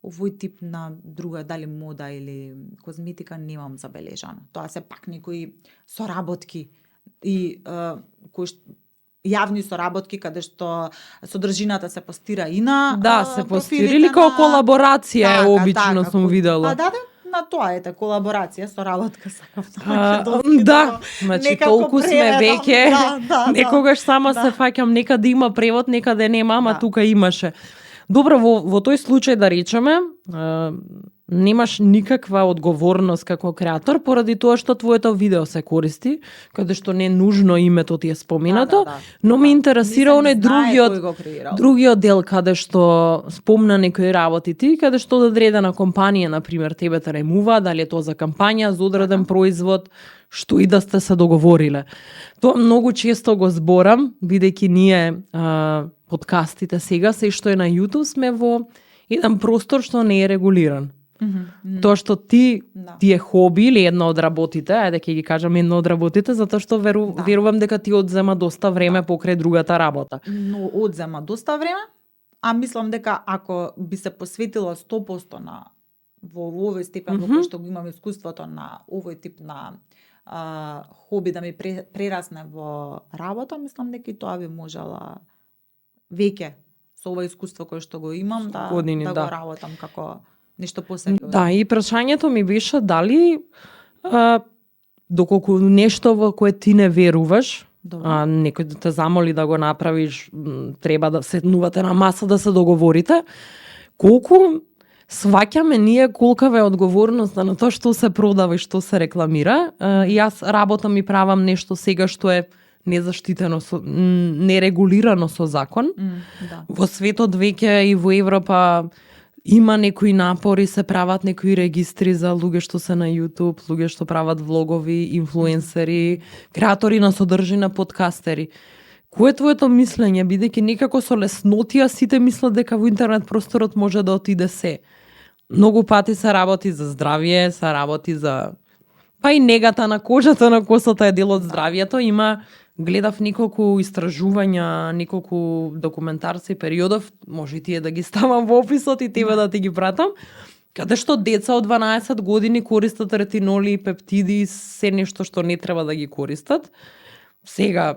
овој тип на друга, дали мода или козметика, немам забележано. Тоа се пак некои соработки и кои јавни соработки каде што содржината се постира и на се постира или како колаборација обично сум видела. На тоа ете колаборација, соработка сакав да, значи толку сме веќе. Некогаш сама се фаќам некаде има превод, некаде нема, ама тука имаше. Добро, во тој случај да речеме, немаш никаква одговорност како креатор поради тоа што твоето видео се користи, каде што не нужно името ти е споменато, но ме интересира оној другиот дел каде што спомна некои работи ти, каде што одредена компанија на пример тебе те ремува, дали е тоа за кампања, за одреден производ, што и да сте се договориле. Тоа многу често го зборам, бидејќи ние подкастите сега, се што е на YouTube, сме во еден простор што не е регулиран. Тоа што ти е хоби или една од работите, ајде ќе ги кажам една од работите, затоа што верувам дека ти одзема доста време покрај другата работа. Но одзема доста време, а мислам дека ако би се посветила 100% на во овој степен во кој што го имам искуството на овој тип на хоби да ми прерасне во работа, мислам дека и тоа би можела веќе со ова искуство кое што го имам години, да го работам како нешто посериозно. Да, и прашањето ми беше дали доколку нешто во кое ти не веруваш, некој да те замоли да го направиш, треба да седнувате на маса да се договорите, колку сваќаме ние колка е одговорноста на тоа што се продава и што се рекламира. И јас работам и правам нешто сега што е незаштитено, нерегулирано со закон. Да. Во светот веќе и во Европа има некои напори, се прават некои регистри за луѓе што се на YouTube, луѓе што прават влогови, инфлуенсери, креатори на содржина, подкастери. Кој е твоето мислење, бидејќи некако со леснотија сите мислат дека во интернет просторот може да отиде се. Многу пати се работи за здравје, се работи за па и негата на кожата на косата е дел од здравјето. Има, гледав неколку истражувања, неколку документарци, периодов, може и тие да ги ставам во описот и тебе да ти ги пратам, каде што деца од 12 години користат ретиноли и пептиди, се нешто што не треба да ги користат. Сега,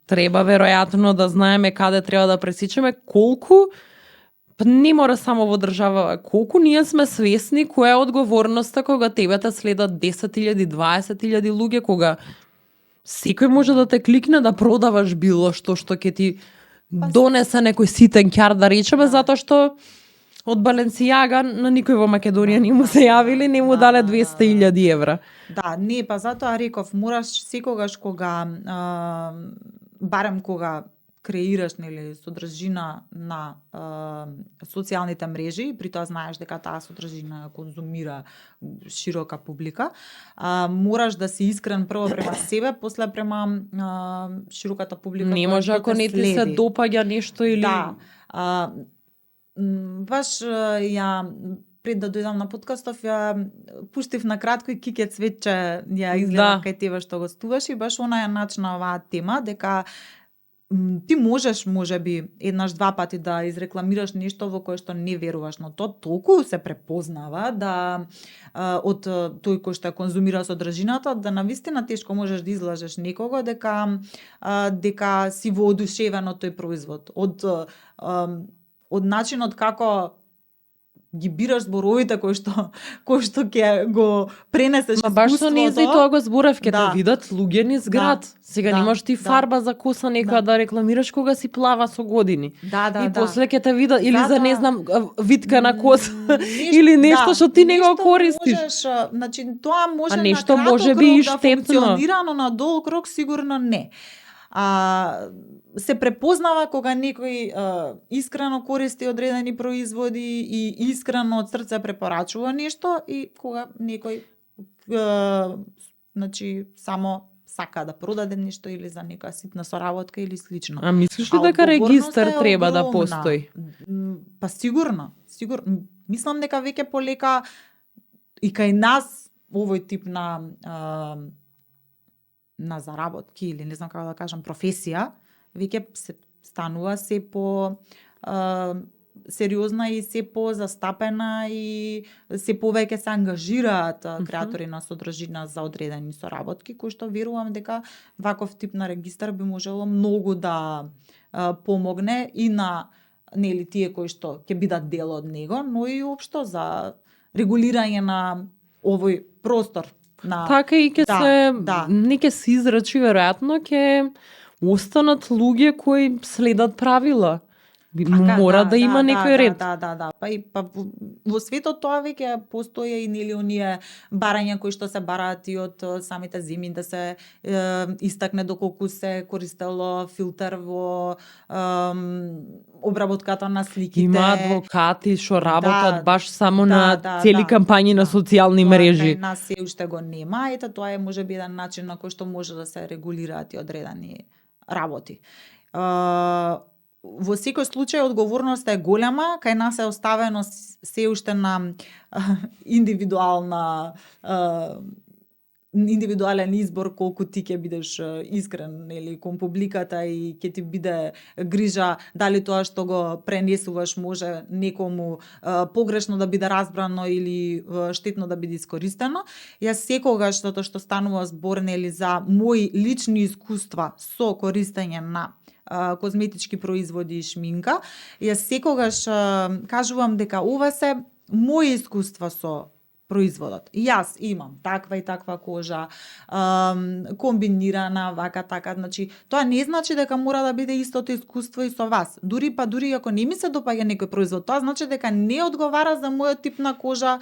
треба веројатно да знаеме каде треба да пресичаме, колку не мора само во држава, колку ние сме свесни која е одговорноста кога тебе те следат 10.000, 20.000 луѓе, кога секој може да те кликне да продаваш било што ќе ти донесе некој ситен ќар, да речеме, затоа што од Баленсијага на никој во Македонија не му се јавили, не му дале 200.000 евра. Да, не, па затоа реков, мораш секогаш кога, барем кога креираш нели содржина на социјалните мрежи, при тоа знаеш дека таа содржина конзумира широка публика, мораш да си искрен прво према себе, после према широката публика. Не може ако не ти се допаѓа нешто или баш ја пред да дојдам на подкастов ја пуштив на кратко и Кике Цветче ја изгледав кај тебе што гостуваш и баш она ја начна оваа тема дека ти можеш можеби еднаш два пати да изрекламираш нешто во кое што не веруваш, но тоа толку се препознава да од тој кој што конзумира содржината да навистина тешко можеш да излажеш некого дека си воодушевен од тој производ, од начинот како ги бираш зборовите кои што ќе го пренесеш искуството. Баш со нези тоа го зборев, ќе те видат луѓе низ град. Сега немаш ти фарба за коса некоја да рекламираш кога си плава со години. И после ќе те видат или за не знам витка на коса или нешто што ти не го користиш. Значи тоа може на краток рок да функционира, но на долг рок сигурно не. Се препознава кога некој искрено користи одредени производи и искрено од срце препорачува нешто и кога некој значи само сака да продаде нешто или за некоја ситна соработка или слично. А мислиш ли дека регистар треба да постои? Па сигурно. Мислам дека веќе полека и кај нас овој тип на заработки или не знам како да кажам професија, веќе се станува се по сериозна и се по застапена и се повеќе се ангажираат креатори на содржина за одредени соработки, кои што верувам дека ваков тип на регистар би можело многу да помогне и на нели тие кои што ќе бидат дел од него, но и општо за регулирање на овој простор. Така и ќе не ќе се израчи веројатно ќе останат луѓе кои следат правила. Мора да има некој ред. Да. Па во светот тоа веќе постои и нели оние барања кои што се бараат и од самите земји да се истакне доколку се користело филтер во обработката на сликите. Има адвокати што работат баш само на цели кампањи на социјални мрежи. Нас се уште го нема, ето тоа е можеби еден начин на кој што може да се регулираат и одредени работи. Во секој случај одговорноста е голема, кај нас е оставено се уште на индивидуална индивидуален избор колку ти ќе бидеш искрен или кон публиката и ќе ти биде грижа дали тоа што го пренесуваш може некому погрешно да биде разбрано или штетно да биде искористено. Јас секогаш затоа што станува збор нели за мои лични искуства со користење на козметички производи и шминка, јас секогаш кажувам дека ова се мои искуства со производот. Јас имам таква и таква кожа, комбинирана, вака, така, значи, тоа не значи дека мора да биде истото искуство и со вас. Дури ако не ми се допаѓа некој производ, тоа значи дека не одговара за мојот тип на кожа,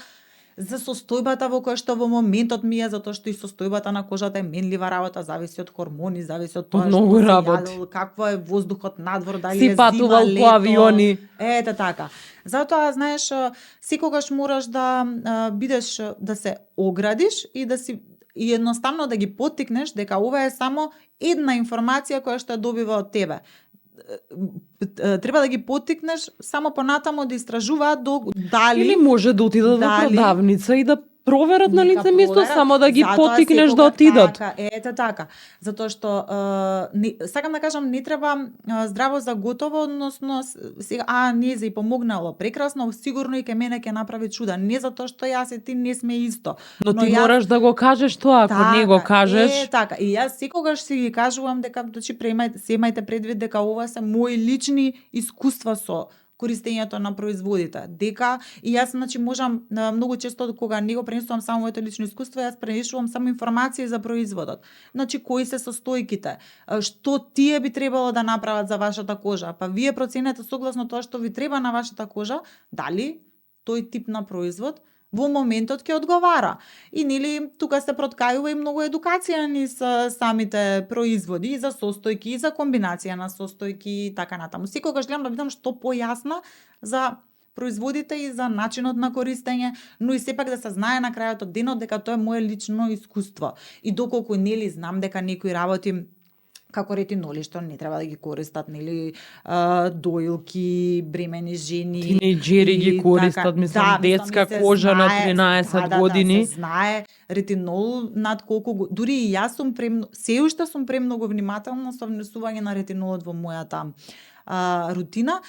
за состојбата во која што во моментот ми е, затоа што и состојбата на кожата е менлива работа, зависи од хормони, зависи од тоа што се јадел, какво е воздухот надвор, дали си е патувал зима, по авиони. Ете така. Затоа, знаеш, секогаш мораш да бидеш, да се оградиш и да си и едноставно да ги поттикнеш дека ова е само една информација која што ја добива од тебе. Треба да ги поттикнеш само понатамо да истражуваат дали или може да отидат во продавница и да проверат на лице место, само да ги поттикнеш да отидат. Така, ете така. Затоа што сакам да кажам, не треба здраво за готово, односно сега не се и помогнало прекрасно, сигурно и ке мене ќе направи чуда, не затоа што јас и ти не сме исто. Но ти мораш да го кажеш тоа, ако така, не го кажеш. Така, и јас секогаш си ги кажувам дека имајте предвид дека ова се мои лични искуства со користењето на производите. Дека и јас значи можам многу често кога не го пренесувам само моето лично искуство, јас пренесувам само информации за производот. Значи кои се состојките, што тие би требало да направат за вашата кожа, па вие проценете согласно тоа што ви треба на вашата кожа, дали тој тип на производ во моментот ќе одговара. И нели тука се проткајува и многу едукација низ самите производи и за состојки и за комбинација на состојки и така натаму. Секогаш гледам да бидам што појасна за производите и за начинот на користење, но и сепак да се знае на крајот од денот дека тоа е мое лично искуство. И доколку нели знам дека некои работи како ретиноли што не треба да ги користат, нели, доилки, бремени жени, тинејџери ги користат, детска кожа на 13 години. Да, се знае ретинол над колку дури и јас сум се уште сум премногу внимателна со внесување на ретинолот во мојата рутина.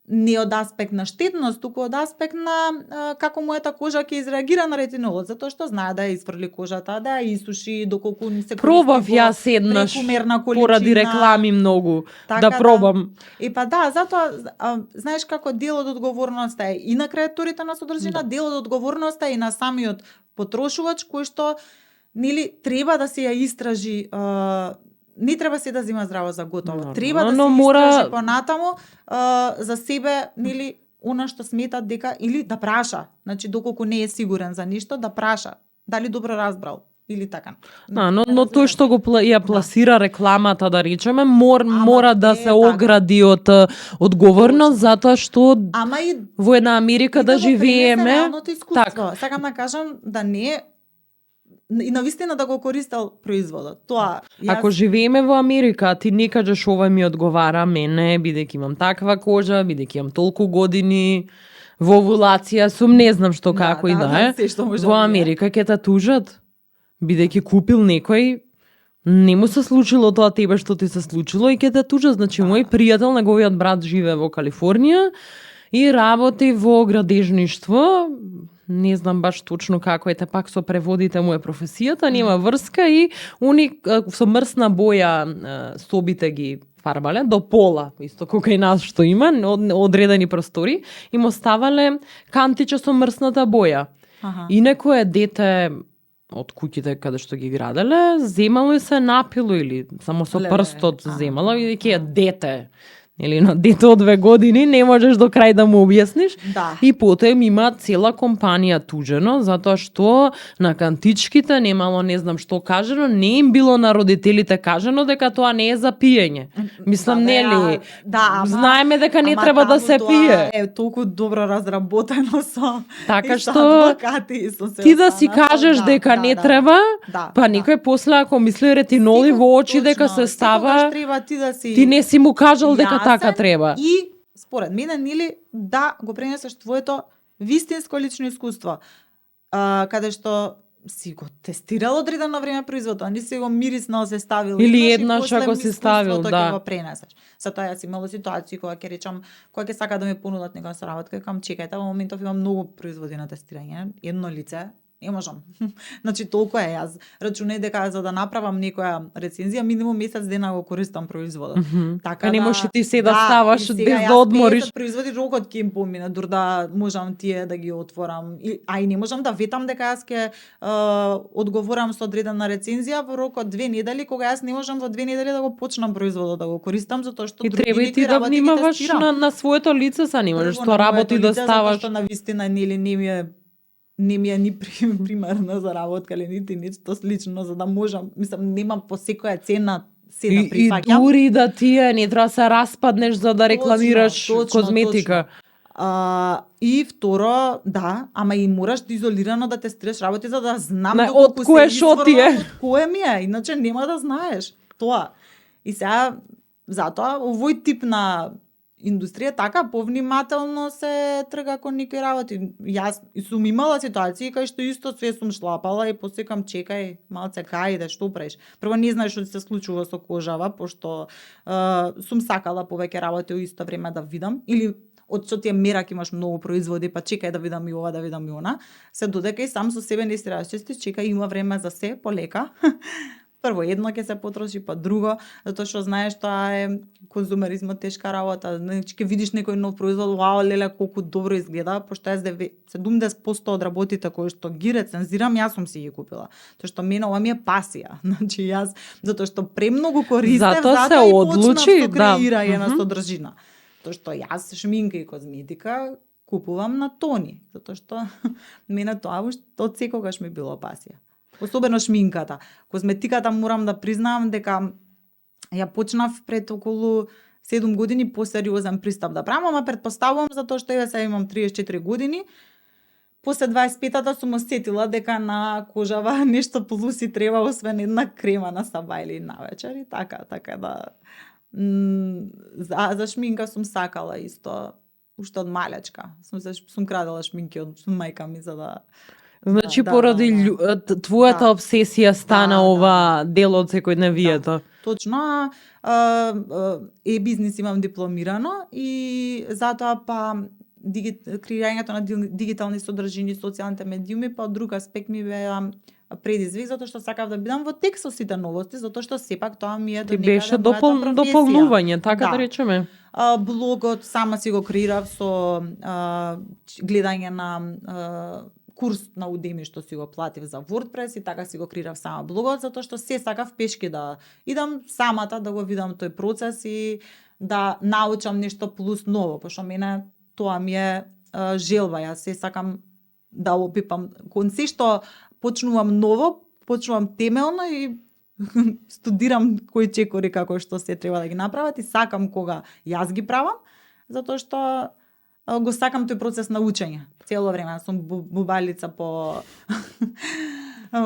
Не од аспект на штетност, туку од аспект на како мојата кожа ќе изреагира на ретинолот, затоа што знае да ја изфрли кожата, да ја исуши доколку не се пробав јас еднаш поради реклами многу така, да пробам. И па да, затоа знаеш како дел од одговорноста е и на креаторите на содржина, дел од одговорноста и на самиот потрошувач кој што нели треба да се ја истражи. Не треба се да зима здраво за готово. Треба да се истражи понатаму за себе, нели, она што смета дека или да праша. Значи доколку не е сигурен за ништо, да праша. Дали добро разбрал или така. Но тој што го ја пласира рекламата, да речеме, мора да се огради од одговорност затоа што во една Америка да живееме. Така. Сакам да кажам да не и навистина да го користел производот. Тоа Ако живееме во Америка, ти не кажеш ова ми одговара мене, бидејќи имам таква кожа, бидејќи имам толку години во овулација сум, не знам што како и да е. Во Америка ќе те тужат, бидејќи купил некој, не му се случило тоа тебе што ти се случило и ќе те тужат. Значи, мој пријател, неговиот брат живее во Калифорнија и работи во градежништво. Не знам баш точно како е, пак со преводите му е професијата, нема врска и они со мрсна боја собите ги фарбале до пола, исто како и нас што има, одредени простори, им оставале кантиче со мрсната боја. И некое дете од куќите каде што ги граделе, земало и се напило или само со прстот земало, бидејќи е дете. Или на дете од 2 години не можеш до крај да му објасниш. Да. И потоа има цела компанија тужено затоа што на кантичките немало не знам што кажано, не им било на родителите кажано дека тоа не е за пиење. Мислам нели? Знаеме дека не треба да се пие. Е толку добро разработено со така што ти да си кажеш дека не треба, па некој после ако мисли ретиноли во очи дека се става, ти не си му кажал дека така треба. И според мене нели да го пренесеш твоето вистинско лично искуство, каде што си го тестирал одредено време производот, а не си го мирисно се ставил или еднаш ако си ставил, да. Ќе го пренесеш. Затоа јас имала ситуации кога ќе речам, кога ќе сака да ми понудат некоја соработка, кам чекајте, во моментов имам многу производи на тестирање, едно лице, не можам. Значи толку е, јас рачунај дека за да направам некоја рецензија минимум месец дена го користам производот. Така не можеш ти се да ставаш без да одмориш. Производи рокот ќе им помине, дур да можам тие да ги отворам, а и не можам да ветам дека јас ќе одговорам со одредена рецензија во рок од 2 недели, кога јас не можам во 2 недели да го почнам производот да го користам затоа што и треба и ти да внимаваш на своето лице, са не можеш што работи да ставаш. Затоа што навистина нели не ми е ни примерна за работка или нити ништо слично, за да можам, мислам, немам по секоја цена се да прифаќам. И дури да тие не треба се распаднеш за да рекламираш козметика. И второ, да, ама и мораш да изолирано да тестираш работи за да знам од кое шо ти е. Од кое ми е, иначе нема да знаеш тоа. И сега, затоа, овој тип на индустрија така повнимателно се трга кон некои работи. Јас сум имала ситуации кај што исто све сум шлапала и посекам чекај малце кај да што правиш. Прво не знаеш што се случува со кожава, пошто сум сакала повеќе работи во исто време да видам или од што ти е мерак имаш многу производи, па чекај да видам и ова, да видам и она. Се додека и сам со себе не си расчисти, чекај има време за се, полека. Прво едно ќе се потроши, па друго, затоа што знаеш тоа е конзумеризмот тешка работа. Значи ќе видиш некој нов производ, вау, леле колку добро изгледа, пошто јас 70% од работите кои што ги рецензирам, јас сум си ги купила. Тоа што мене ова ми е пасија. Значи јас затоа што премногу користев, затоа се одлучи да креирање на содржина. Тоа што јас шминка и козметика купувам на тони, затоа што мене тоа уште од секогаш ми било пасија. Особено шминката. Козметиката морам да признаам дека ја почнав пред околу 7 години посериозен пристап да правам, ама претпоставувам затоа што ја сега имам 34 години. После 25-та сум осетила дека на кожава нешто плюси треба освен една крема на саба или навечер и така да за шминка сум сакала исто уште од малечка. Сум крадела шминки од мајка ми за да Значи поради твојата обсесија стана ова дел од секојдневието. Точно. Бизнис имам дипломирано и затоа па креирањето на дигитални содржини, социјалните медиуми, па од друг аспект ми беа предизвик, затоа што сакав да бидам во тек со сите новости, затоа што сепак тоа ми е до некаде беше дополнување, така да речеме. Блогот сама си го креирав со гледање на курс на Udemy што си го платив за WordPress и така си го креирав сама блогот, затоа што се сакав пешки да идам самата да го видам тој процес и да научам нешто плюс ново, пошто мене тоа ми е желба, јас се сакам да опипам кон се што почнувам ново, почнувам темелно и студирам кои чекори како што се треба да ги направат и сакам кога јас ги правам, затоа што го сакам тој процес на учење. Цело време сум бубалица по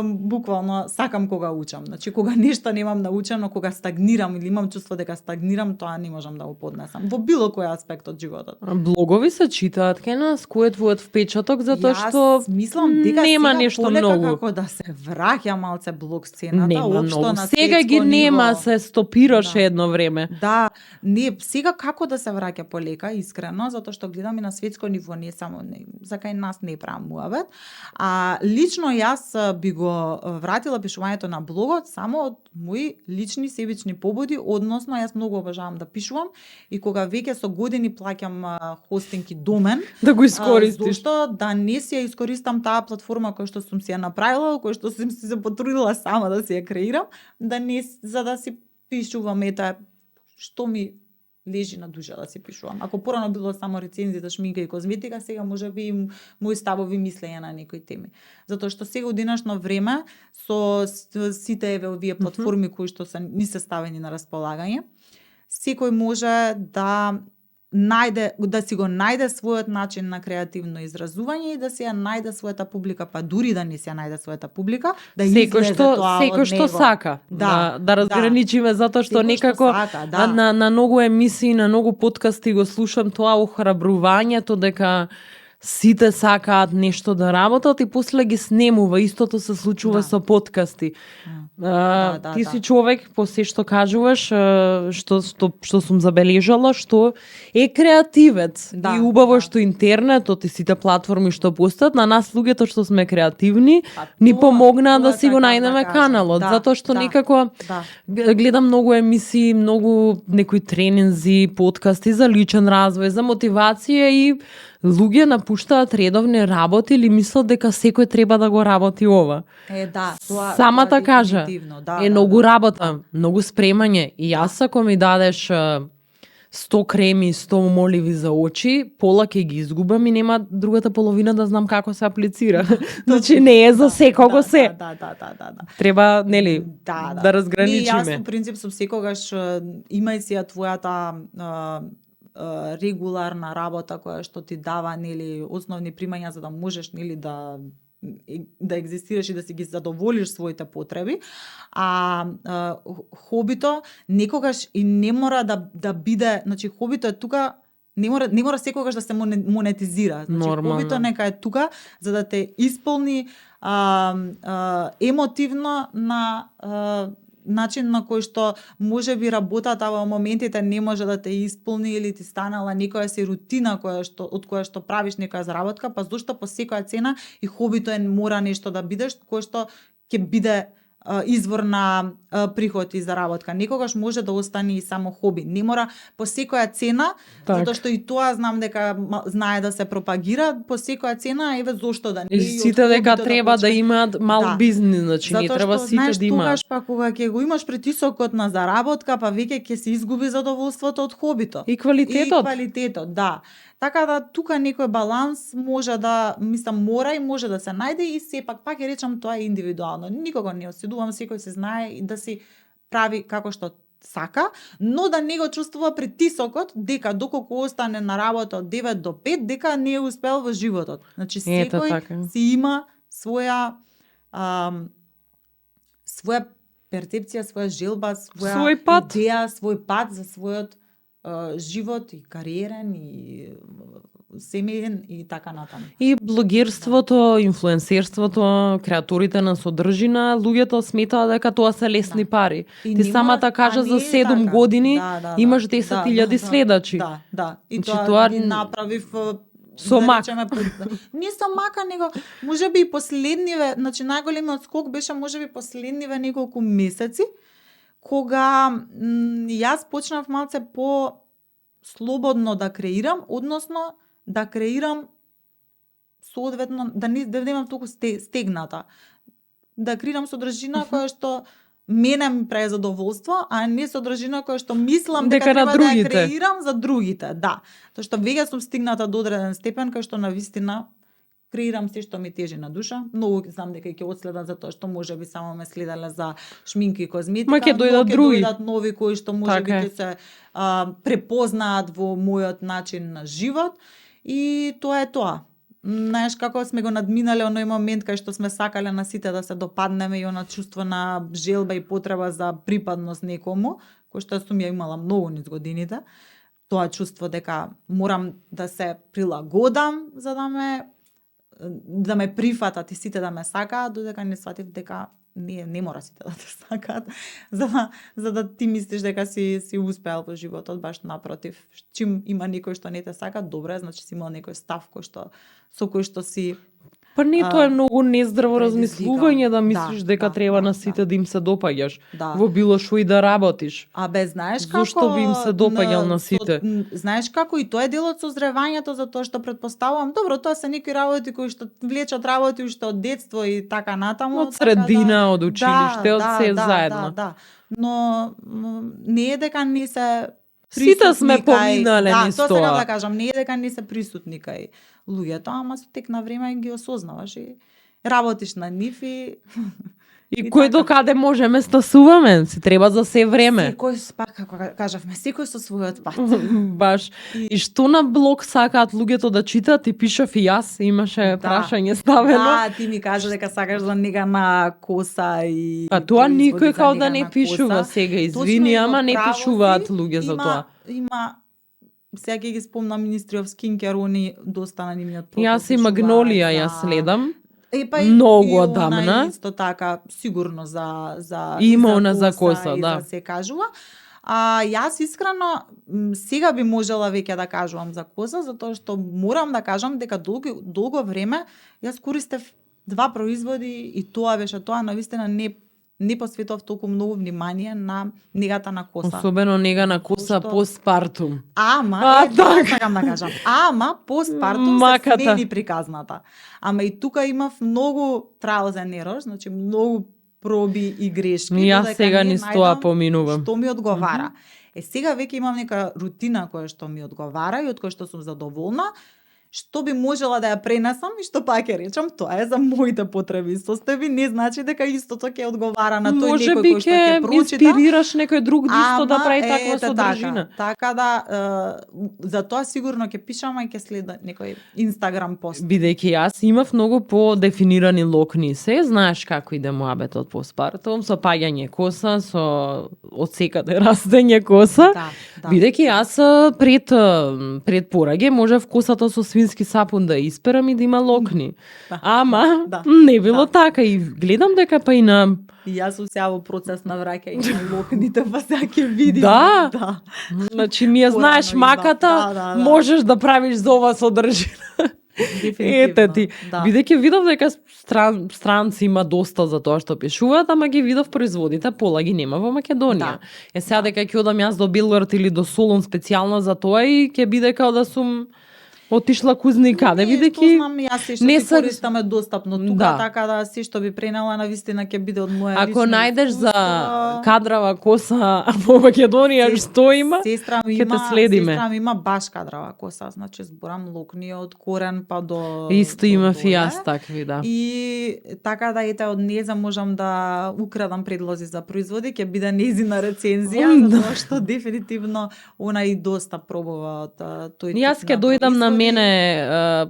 буквално сакам кога учам. Значи кога нешто немам научено, кога стагнирам или имам чувство дека стагнирам, тоа не можам да го поднесам во било кој аспект од животот. Блогови се читаат кај нас, кој е твојот впечаток затоа што мислам дека нема нешто многу како да се враќа малце блог сцената, нема општо многу. На сега ги нема, ниво. се стопираше едно време. Да, не сега како да се враќа полека, искрено, затоа што гледам и на светско ниво, не само за кај нас не правам муавет. А лично јас би го вратила пишувањето на блогот само од мои лични себични побуди, односно јас многу обожавам да пишувам и кога веќе со години плаќам хостинг и домен, да го искористиш. Зошто да не си ја искористам таа платформа која што сум си ја направила, која што сум се потрудила сама да си ја креирам, да не за да си пишувам ета што ми лежи на душа да си пишувам. Ако порано било само рецензии за шминка и козметика, сега можеби и мои ставови мислење на некои теми. Затоа што сега одинашно време со сите овие платформи кои што се не се ставени на располагање, секој може да си го најде својот начин на креативно изразување и да си ја најде својата публика, па дури да не си ја најде својата публика, да излезе тоа од секој што сака. Да разграничиме затоа што некако на многу емисии, на многу подкасти го слушам тоа охрабрувањето дека сите сакаат нешто да работат и после ги снемува. Истото се случува со подкасти. Ти си човек, по се што кажуваш, што сум забележала, што е креативец. И убаво што интернетот и сите платформи што постојат, на нас луѓето што сме креативни, ни помогнаа да си го најдеме каналот. Затоа што некако гледам многу емисии, многу некои тренинзи, подкасти за личен развој, за мотивација и луѓе напуштаат редовни работи или мислат дека секој треба да го работи ова. Тоа самата кажа, многу работа, многу спремање. И јас ако ми дадеш 100 креми, 100 моливи за очи, пола ќе ги изгубам и нема другата половина да знам како се аплицира. Значи не е за секого се. Треба, нели, да разграничиме. Јас, по принцип, сум секогаш, имај си ја твојата регуларна работа која што ти дава, нели, основни примања за да можеш, нели, да екзистираш и да си ги задоволиш своите потреби, хобито некогаш и не мора да биде, значи хобито е тука, не мора секогаш да се монетизира. Значи хобито нека е тука за да те исполни емотивно на начин на кој што може би работата во моментите не може да те исполни или ти станала некоја си рутина од која што правиш некоја заработка, па зошто по секоја цена и хобито мора нешто да бидеш кој што ќе биде извор на приход и заработка. Некогаш може да остане и само хоби. Не мора по секоја цена, затоа што и тоа знам дека знае да се пропагира по секоја цена, еве зошто да не. И сите дека треба да имаат мал бизнис, значи не треба сите да имаат. Затоа што па кога ќе го имаш притисокот на заработка, па веќе ќе се изгуби задоволството од хобито. И квалитетот. Да. Така да тука некој баланс може да, мислам, мора и може да се најде и сепак пак ќе речам тоа е индивидуално. Никого не осудувам, секој се знае и да си прави како што сака, но да не го чувствува притисокот дека доколку остане на работа од 9 до 5 дека не е успел во животот. Значи секој си има своја перцепција, своја желба, своја идеја, свој пат за својот живот и кариерен и семеен и така натаму. И блогерството, инфлуенсерството, креаторите на содржина, луѓето сметаат дека тоа се лесни пари. Ти самата кажа за 7 години имаш 10.000 следачи. И тоа ги направив со мак. Не со мака, него можеби и последниве, значи најголемиот скок беше можеби последниве неколку месеци, кога јас почнав малце по слободно да креирам, односно да креирам соодветно, да немам толку стегната. Да креирам содржина која што мене ми прави задоволство, а не содржина која што мислам дека треба да ја креирам за другите. Да, тоа што веќе сум стигната до одреден степен кај што навистина креирам се што ми тежи на душа. Многу знам дека ќе одследат за тоа што можеби само ме следале за шминка и козметика. Ма ќе дојдат нови кои што можеби ќе се препознаат во мојот начин на живот и тоа е тоа. Знаеш како сме го надминале оној момент кај што сме сакале на сите да се допаднеме и она чувство на желба и потреба за припадност некому, кој што сум ја имала многу низ годините. Тоа чувство дека морам да се прилагодам за да ме прифатат и сите да ме сакаат, додека не сватив дека не мора сите да те сакаат, за да ти мислиш дека си успеал во животот, баш напротив. Чим има некој што не те сака, добре, значи си имал некој став со кој што си. Па не, тоа е многу нездраво размислување да мислиш дека треба на сите да им се допаѓаш во било што и да работиш. Знаеш како зошто би им се допаѓал на сите? Знаеш како и тоа е дел од созревањето, затоа што претпоставувам, добро, тоа се некои работи кои што влечат работи уште од детство и така натаму. Од средина, од училиште, од се заедно. Но не е дека не се сите сме поминале низ тоа. Тоа сакам да кажам, не е дека не се присутни кај луѓето, ама со тек на време ги осознаваш и работиш на нив и кој до каде можеме стасуваме, си треба за се време. Секој, пак како кажавме, секој со својот пат. Баш. И што на блог сакаат луѓето да читат, и пишав и јас, имаше прашање ставено. Да, ти ми кажа дека сакаш за негана коса и а тоа никој као да не пишува сега, извини, ама не пишуваат луѓе за тоа. Има сега ќе ги спомнам Ministry of Skincare, они доста на нивниот профил. Јас и Магнолија ја следам. Епа многу и одамна. Исто така, сигурно за има она за коса, и да. за се кажува. Јас искрено сега би можела веќе да кажувам за коса, затоа што морам да кажам дека долго време јас користев 2 производи и тоа беше тоа, навистина не посветов толку многу внимание на негата на коса. Особено нега на коса постпартум. Така сакам да кажам. Постпартум се смени приказната. Ама и тука имав многу trials and errors, значи многу проби и грешки. Јас сега низ тоа поминувам. Што ми одговара. Сега веќе имам нека рутина која што ми одговара и од која што сум задоволна, што би можела да ја пренесам и што пак ќе речам, тоа е за моите потреби и состојби, не значи дека истото ќе одговара на тој некој кој што ќе прочита. Може би ќе инспирираш некој друг исто да прави таква содржина. Така да, за тоа сигурно ќе пишам и ќе следам некој Инстаграм пост. Бидејќи јас имав многу по-дефинирани локни се, знаеш како иде муабетот постпартум, со паѓање коса, со одсекаде растење коса. Бидејќи јас пред пораѓај можев косата со свински сапун да исперам и да има локни. Ама не било така и гледам дека па и на јас сум сега во процес на враќање на локните, па сега ќе видим. Да. Значи ние знаеш маката, можеш да правиш за ова содржина. Ете ти. Бидејќи видов дека странци има доста за тоа што пишуваат, ама ги видов производите, пола ги нема во Македонија. Сега дека ќе одам јас до Билгард или до Солун специјално за тоа и ќе биде као да сум отишла кузни каде, бидејќи јас се што користаме достапно тука, така да се што би пренела на вистина ќе биде од моја лична. Ако најдеш за кадрава коса во Македонија што има, ќе те следиме. Сестра ми има баш кадрава коса, значи зборам локни од корен па до исто имав и јас такви, да. И така да ете од неја можам да украдам предлози за производи, ќе биде нејзина рецензија, затоа што дефинитивно она и доста пробува од тој. Јас ќе дојдам на мене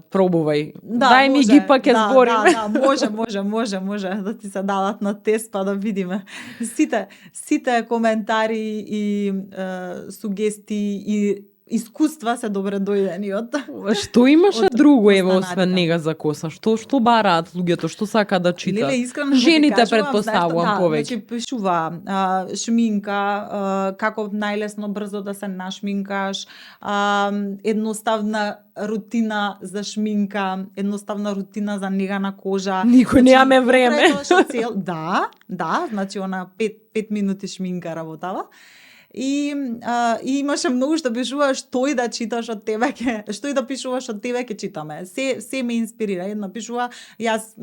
пробувај. Дај ми ги па ќе збориме. Може да ти се дадат на тест па да видиме. Сите коментари и сугестии и искуства се добре дојдени од. Што имаше друго ево освен нега за коса? Што бараат луѓето, што сака да читаат? Жените претпоставувам повеќе. Значи пишува шминка, како најлесно брзо да се нашминкаш, едноставна рутина за шминка, едноставна рутина за нега на кожа. Никој немаме време. Да, значи она 5 минути шминка работава. И имаше многу што пишува што и да читаш од тебе што и да пишуваш од тебе ќе читаме. Се ме инспирира. Една пишува јас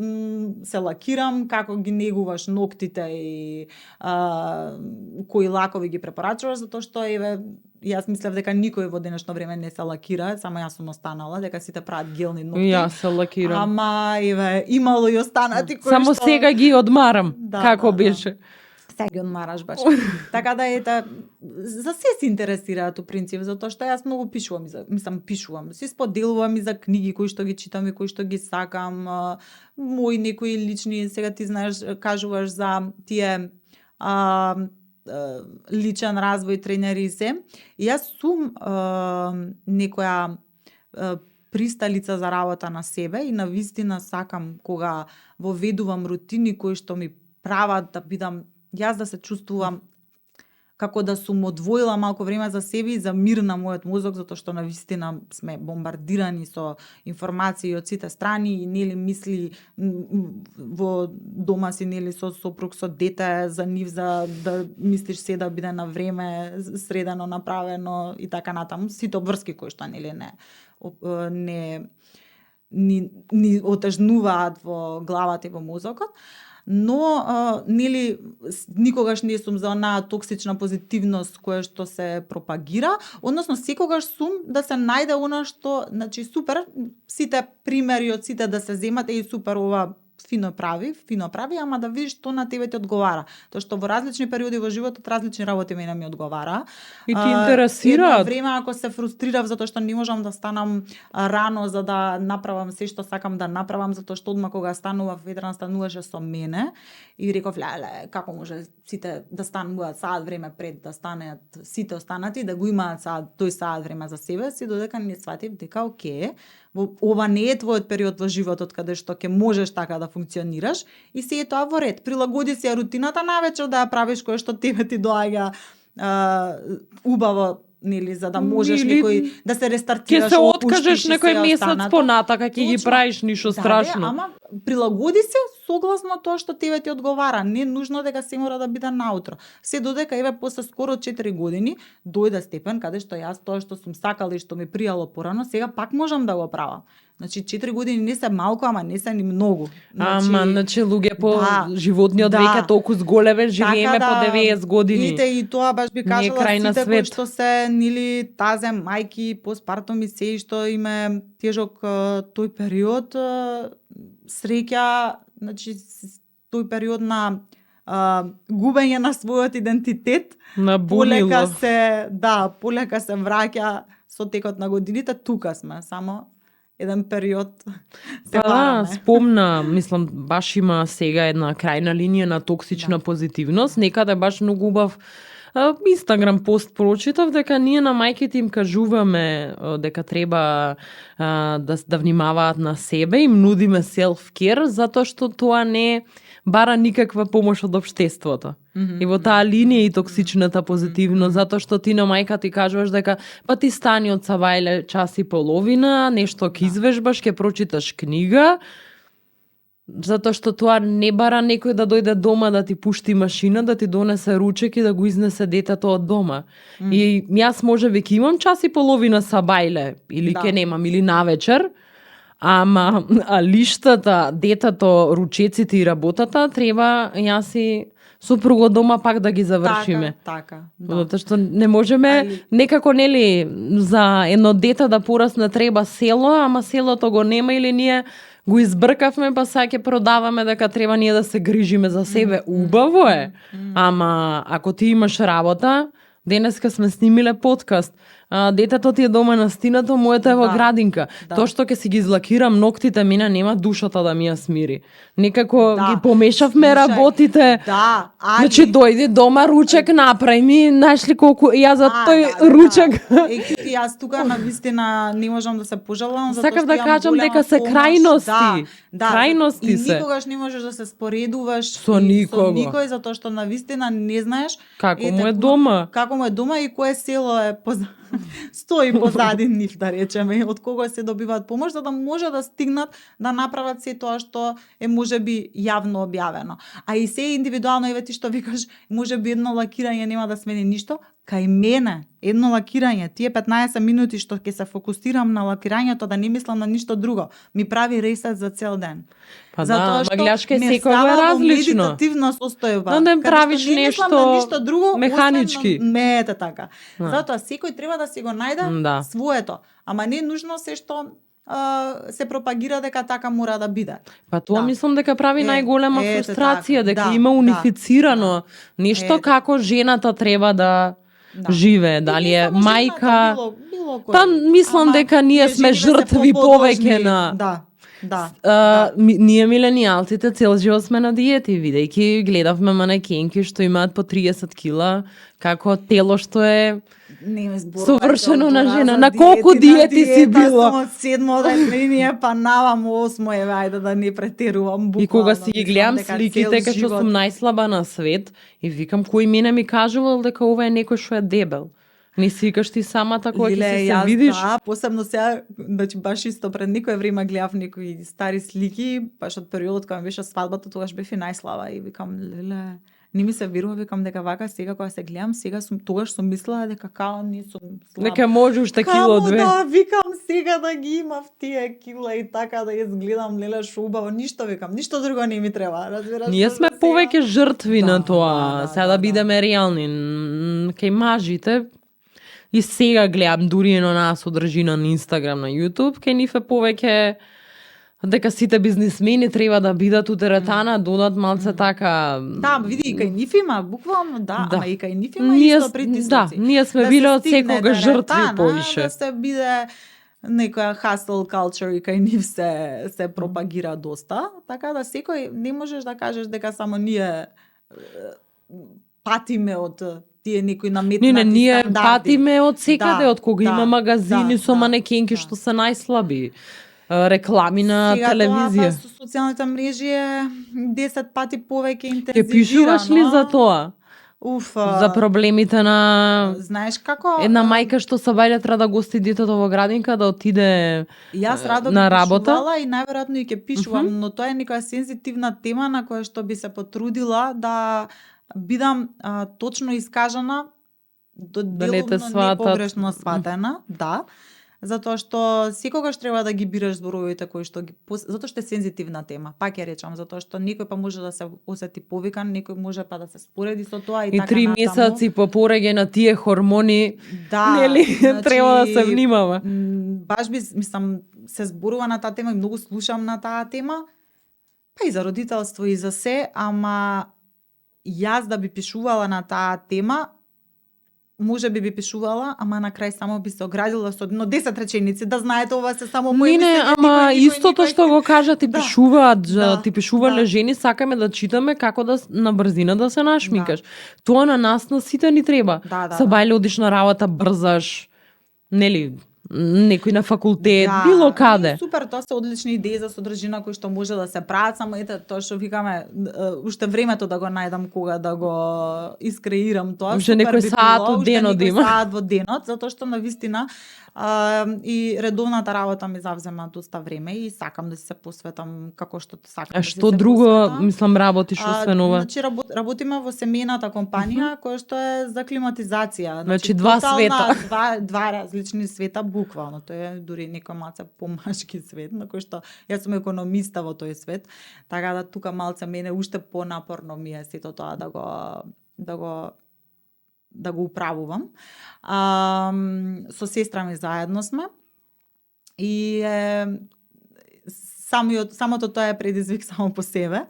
се лакирам, како ги негуваш ноктите и кои лакови ги препорачуваш, затоа што јас мислев дека никој во денешно време не се лакира, само јас сум останала дека сите прават гелни нокти. Јас се лакирам. Ама имало и останати кои само што сега ги одмарам. Како беше? Сега ги одмараш баш. Така да за се интересираат у принцип, затоа што јас многу пишувам, се споделувам и за книги кои што ги читам и кои што ги сакам, мои некои лични, сега ти знаеш, кажуваш за тие личен развој, тренери и се. И јас сум некоја присталица за работа на себе и на вистина сакам кога воведувам рутини кои што ми прават да бидам јас да се чувствувам како да сум одвоила малку време за себе и за мир на мојот мозок, затоа што навистина сме бомбардирани со информации од сите страни и нели мисли во дома си, нели со сопруг, со дете, за нив, за да мислиш се да биде на време, средено, направено и така натаму. Сите обврски кои што нели ни отежнуваат во главата и во мозокот. Но нели никогаш не сум за онаа токсична позитивност која што се пропагира, односно секогаш сум да се најде она што, значи супер, сите примери од сите да се земат и супер ова фино прави, ама да видиш што на тебе ти одговара. Тоа што во различни периоди во животот различни работи мене ми одговара. И ти интересираат. Едно време ако се фрустрирав затоа што не можам да станам рано за да направам се што сакам да направам, затоа што одма кога станував, Ведран стануваше со мене и реков леле, како може сите да стануваат саат време пред да станеат сите останати, да го имаат тој саат време за себе си, додека не сватив дека оке, ова не е твојот период во животот каде што ќе можеш така да функционираш и се е тоа во ред. Прилагоди си ја рутината навечер да ја правиш кој што тебе ти доаѓа убаво, нели, за да можеш некој да се рестартираш. Ќе се откажеш некој месец понатака, ќе ги правиш ништо страшно. Да, ама прилагоди се согласно тоа што тебе ти одговара. Не нужно дека се мора да биде наутро. Се додека еве после скоро 4 години дојде степен каде што јас тоа што сум сакала и што ми пријало порано, сега пак можам да го правам. Значи 4 години не се малку, ама не се ни многу. Значи луѓе по животниот век е толку зголеме, живееме по 90 години. Видите, и тоа баш би кажала сите кои што се нели тазе мајки постпартум и се што им е тежок тој период, среќа, значи тој период на губење на својот идентитет, полека се враќа со текот на годините. Тука сме, само еден период се бараме. Спомна, мислам, баш има сега една крајна линија на токсична позитивност. Некаде баш многу убав Инстаграм пост прочитав дека ние на мајките им кажуваме дека треба да внимаваат на себе, им нудиме self-care затоа што тоа не бара никаква помош од општеството. И во таа линија и токсичната позитивност, затоа што ти на мајка ти кажуваш дека па ти стани од сабајле час и половина, нешто ќе извежбаш, ќе прочиташ книга, затоа што тоа не бара некој да дојде дома да ти пушти машина, да ти донесе ручек и да го изнесе детето од дома. И јас можеби ќе имам час и половина сабајле, или ќе немам, или навечер, ама лиштата, детето, ручеците и работата треба јас и супругот дома пак да ги завршиме. Така. Затоа што не можеме некако, нели, за едно дете да порасне треба село, ама селото го нема или ние го избркавме, па сега ќе продаваме дека треба ние да се грижиме за себе. Убаво е, ама ако ти имаш работа, денеска сме снимиле подкаст, детето ти е дома на стината, моето е во градинка. Тоа што ќе си ги излакирам ноктите, мене нема душата да ми ја смири. Некако ги помешавме работите. Значи дојди дома, ручек направи ми, знаеш ли колку ја за тој ручек. Јас тука на вистина не можам да се пожалам, затоа сакав да кажам дека се крајности. Крајности се. И никогаш не можеш да се споредуваш со никој, затоа што на вистина не знаеш како му е дома. Како му е дома и кое село е стои позади нив, да речеме, од кого се добиваат помош, за да може да стигнат да направат се тоа што е можеби јавно објавено. А и се индивидуално, еве ти што викаш, можеби едно лакирање нема да смени ништо, кај мене едно лакирање, тие 15 минути што ќе се фокусирам на лакирањето, да не мислам на ништо друго, ми прави ресет за цел ден. Па затоа што не става во медитативна состојба. Да не правиш нешто друго, механички. Мете така. Затоа секој треба да си го најде своето, ама не нужно се што се пропагира дека така мора да биде. Па тоа мислам дека прави најголема фрустрација, дека има унифицирано нешто како жената треба да живее, дали е мајка. Па мислам дека ние сме жртви повеќе на ние миленијалците цел живот сме на диети, видејќи гледавме манекенки што имаат по 30 кила, како тело што е совршено на жена. На колку диети си било? Од 7 дејнија па навам 8, ајде да не претерувам. И кога си ги гледам сликите кај што сум најслаба на свет и викам кој мене ми кажувал дека ова е некој што е дебел. Не си викаш ти самата која ќе се видиш? Да, посебно сега, значи баш исто пред некое време гледав некои стари слики, баш од периодот кога беше свадбата, тогаш бев и најслаба и викам леле, не ми се верува, викам дека вака сега кога се гледам, сега сум тогаш сум мислела дека као не сум слаба. Дека може уште кило две. Да, викам сега да ги имав тие кила и така да изгледам леле шо убаво, ништо викам, ништо друго не ми треба, разбираш? Ние сме повеќе жртви на тоа, сега да бидеме реални. Кај мажите и сега гледам дури на нас содржина на Инстаграм, на Јутуб, кај нив е повеќе дека сите бизнисмени треба да бидат у теретана, додат малце така. Да, види и кај нив има, буквално да, ама и кај нив има Ние исто притисоци. Да, ние сме да биле се од стигне секогаш жртви поише. Да се биде некоја hustle culture и кај нив се пропагира доста, така да секој не можеш да кажеш дека само ние патиме од тие некои наметнати Не, ние стандарди. патиме од секаде, од кога има магазини со манекенки што се најслаби. Реклами на телевизија. Сега тоа со социјалните мрежи е 10 пати повеќе интензивирано. Ќе пишуваш ли за тоа? За проблемите на знаеш како една мајка што Сабајле треба да гости детето во градинка да отиде јас радо на работа и најверојатно и ќе пишувам, но тоа е некоја сензитивна тема на која што би се потрудила да бидам точно искажана, делумно не погрешно сватена, да. Затоа што секогаш треба да ги бираш зборовите кои што ги затоа што е сензитивна тема. Пак ја речам, затоа што некој па може да се осети повикан, некој може па да се спореди со тоа и така натаму. И 3 месеци по пореѓај на тие хормони, нели, значи, треба да се внимава. Баш мислам се зборува на таа тема и многу слушам на таа тема. Па и за родителство и за се, ама јас да би пишувала на таа тема, може би пишувала, ама на крај само би се оградила со 10 реченици, да знаете ова се само мои мислења. Не, ама истото што го кажа ти пишуваат, ти пишувале жени, сакаме да читаме како да на брзина да се нашмикаш. Тоа на нас на сите ни треба. Сабајле одиш на работа, брзаш, нели, некој на факултет, било каде. Супер, тоа се одлични идеи за содржина кои што може да се прават, само ете тоа што викаме, уште времето да го најдам кога да го искреирам тоа. Уште некој саат од денот има. Саат во денот, затоа што навистина и редовната работа ми завзема доста време и сакам да се посветам како што сакам. А што друго, мислам, работиш освен ова? Значи работиме во семејната компанија која што е за климатизација. Значи два света. Два различни света буквално. Тоа е дури некој малце помашки свет, на кој што јас сум економиста во тој свет, така да тука малце мене уште понапорно ми е сето тоа да го управувам. Со сестра ми заедно сме и самото тоа е предизвик само по себе.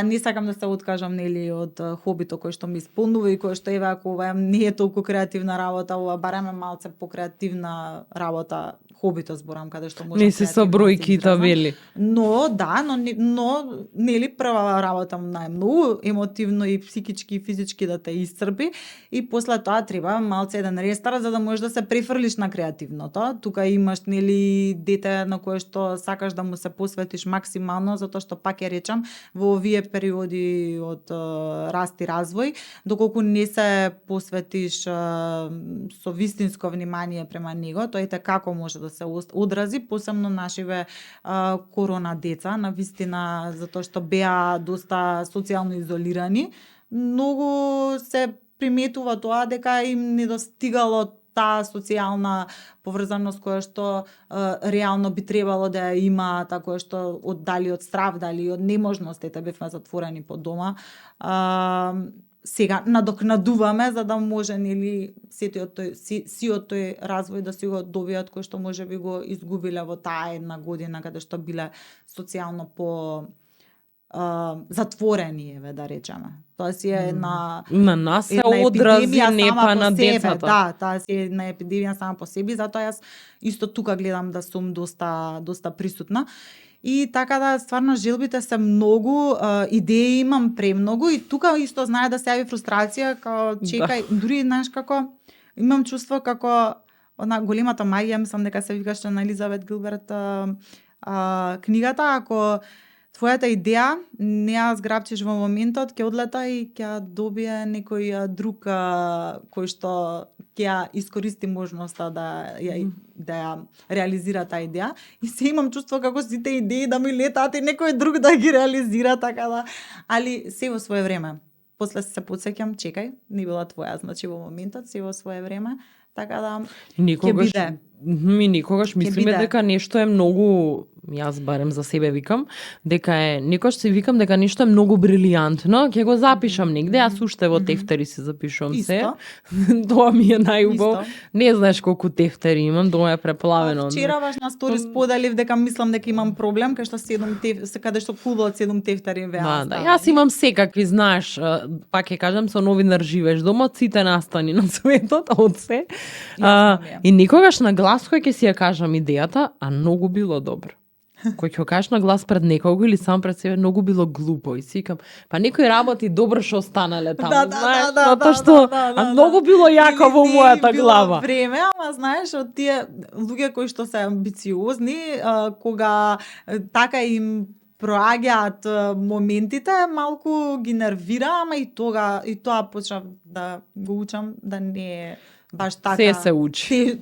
Не сакам да се откажам нели од хобито кој што ми исполнува и кој што еве ако ова не е толку креативна работа, ова барем е малце по креативна работа, хобито зборам каде што може. Не се со бројки и табели. Но нели прва работа најмногу емотивно и психички и физички да те исцрпи и после тоа треба малце еден рестарт за да можеш да се префрлиш на креативното. Тука имаш нели дете на кое што сакаш да му се посветиш максимално затоа што пак ја речам во овие периоди од раст и развој, доколку не се посветиш со вистинско внимание према него, тој како може да се одрази, посебно нашиве корона деца, на вистина затоа што беа доста социјално изолирани. Многу се приметува тоа дека им недостигало таа социјална поврзаност која што реално би требало да ја има, која што дали од страв, дали од неможност, бевме затворени по дома. Сега надокнадуваме за да може нели сиот тој развој да си го добијат кој што може би го изгубиле во таа една година каде што биле социјално по затворени, да речеме. Тоа си е на нас се одрази, не па на децата. Да, таа си е на епидемија сама по себе, затоа јас исто тука гледам да сум доста присутна. И така да стварно желбите се многу, идеи имам премногу и тука исто знае да се јави фрустрација, као чекај, дури знаеш како имам чувство како она големата магија, мислам дека се викаше на Елизабет Гилберт книгата, ако твојата идеја не ја зграбчиш во моментот, ќе одлета и ќе добие некој друг кој што ќе ја искористи можноста да ја реализира таа идеја. И се имам чувство како сите идеи да ми летаат и некој друг да ги реализира, така да, али се во свое време. После се потсеќам, чекај, не била твоја, значи во моментот се во свое време. Така да Никогаш, ќе биде. ми никогаш мислиме биде. дека нешто е многу, јас барем за себе викам, дека е, некош си викам дека нешто е многу брилијантно, ќе го запишам негде, јас уште во тефтери си запишувам се. Исто. Тоа ми е најубаво. Исто. Не знаеш колку тефтери имам, дома е преплавено. Вчера баш на стори споделив дека мислам дека имам проблем кај што каде што клубот од 7 тефтери веа. Да, јас имам секакви, знаеш, пак ќе кажам, со новинар живееш дома, од сите настани на светот, од се. И никогаш на глас кој ќе си ја кажам идејата, а многу било добро. Кој ќе кажеш на глас пред некого или сам пред себе, многу било глупо и си викам, па некој работи добро што останале таму, знаеш, затоа што многу било јако во мојата глава. Време, ама знаеш, од тие луѓе кои што се амбициозни, кога така им проаѓаат моментите, малку ги нервира, ама и тоа почнав да го учам да не е баш така. Се учи.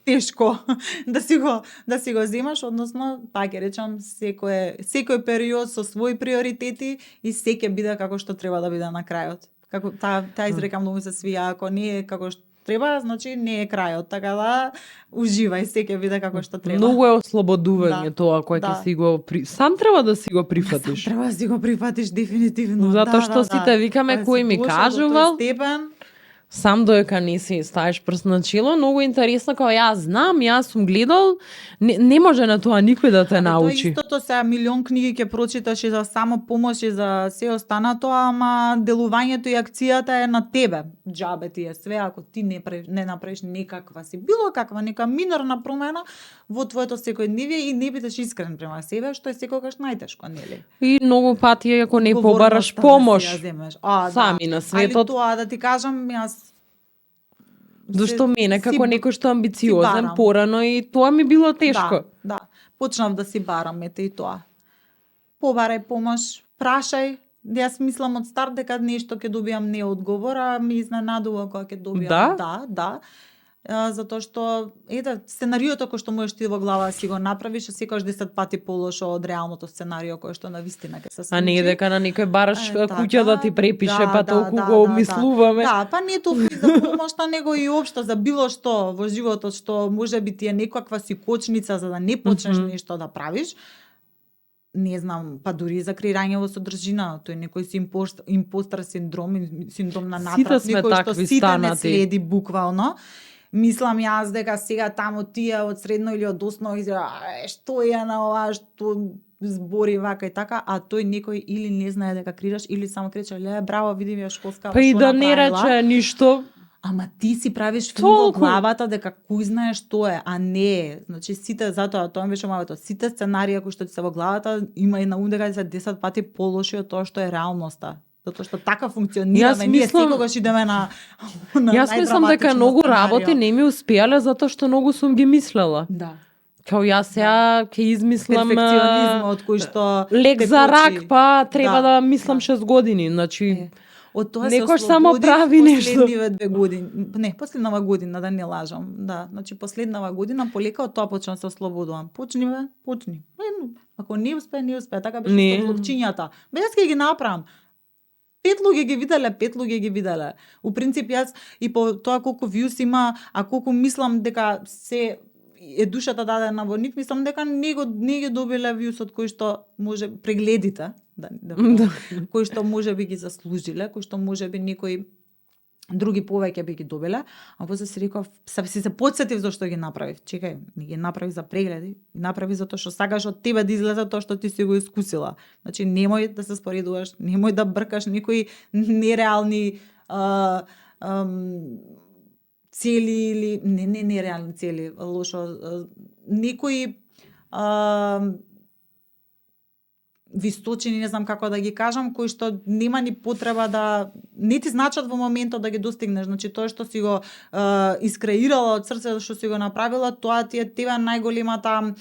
Тешко да си го земаш, односно, пак ќе речам, секој период со своји приоритети и се ќе биде како што треба да биде на крајот. Како таа изрека многу се свија, ако не е како што треба, значи не е крајот, така да уживај, се ќе биде како што треба. Многу е ослободување тоа кој ќе си го сам треба да си го прифатиш. Сам треба да си го прифатиш дефинитивно. Затоа што сите викаме кој ми кажувал. Сам доека не си ставиш прст на чело, многу интересно, као јас знам, јас сум гледал, не може на тоа никој да те научи. Тоа истото се милион книги ќе прочиташ и за самопомош и за се останато, ама делувањето и акцијата е на тебе. Џабе ти е све, ако ти не направиш некаква си, било каква, нека минорна промена во твоето секојдневие и не бидеш искрен према себе, што е секогаш најтешко, нели? И многу пати ако не побараш помош, сами на светот. Али тоа да ти кажам, јас зашто мене како некој што амбициозен порано и тоа ми било тешко. Да. Почнав да си барам ете и тоа. Побарај помош, прашај. Јас мислам од старт дека нешто ќе добијам не одговор, а ми изненадува кога ќе добијам да. Затоа што сценариото кој што можеш ти во глава си го направиш, е секогаш 10 пати полошо од реалното сценарио кое што навистина ќе се случи. А не е дека на некој бараш куќа да ти препише, па толку го обмислуваме. Да, па не толку и за помошта, него и општо за било што во животот што можеби ти е некаква си кочница за да не почнеш нешто да правиш. Не знам, па дури за креирање во содржина, тој некој си импостер синдром на натрап, некој што сите не следи буквално. Мислам јас дека сега таму тие од средно или од основно што е на ова, што збори вака и така, а тој некој или не знае дека креираш, или само крече, браво, види ја школска, па и да не рече ништо. Ама ти си правиш филм во главата дека кој знае што е, а не. Значи сите, затоа тоа беше моето, сите сценарии кои што ти се во главата има и на ум дека се 10 пати полоши од тоа што е реалноста. Затоа што така функционираме, ние секогаш идеме на Јас мислам дека многу работи не ми успеале затоа што многу сум ги мислела. Да. Као јас сега ќе измислам перфекционизмот кој што лек за рак, па треба да мислам 6 години, значи од тоа некош само прави нешто. Последниве 2 години, не, последнава година, да не лажам, да, значи последнава година полека од тоа почнам се ослободувам. Почни. Ако не успе, така беше со влогчињата. Јас ќе ги направам. 5 луѓе ги виделе. У принцип јас и по тоа колку вјус има, а колку мислам дека се е душата дадена во нив, мислам дека не ги добиле вјусот кој што може прегледите, кој што може би ги заслужиле, кој што може би некои други повеќе би ги добиле, а после си реков, се потсетив зашто ги направив. Чекај, не ги направив за прегледи, ги направив затоа што сакаш од тебе да излезе тоа што ти си го искусила. Значи немој да се споредуваш, немој да бркаш некои нереални цели или не нереални цели, лошо, некои висточини, не знам како да ги кажам, кои што нема ни потреба да не ти значат во моментот да ги достигнеш. Значи тоа што си го искреирала од срце, што си го направила, тоа ти е тебе најголемата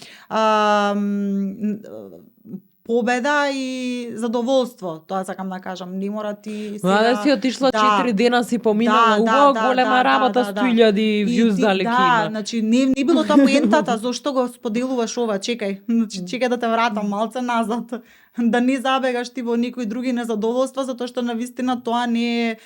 победа и задоволство, тоа сакам да кажам. Не мора ти сега... Да си отишла 4 дена си поминала, голема работа, 100.000 views дали ќе има. Значи не било тоа поентата, зошто го споделуваш ова, чекај. Значи чекај да те вратам малце назад. Да не забегаш ти во некои други незадоволства, затоа што навистина тоа не е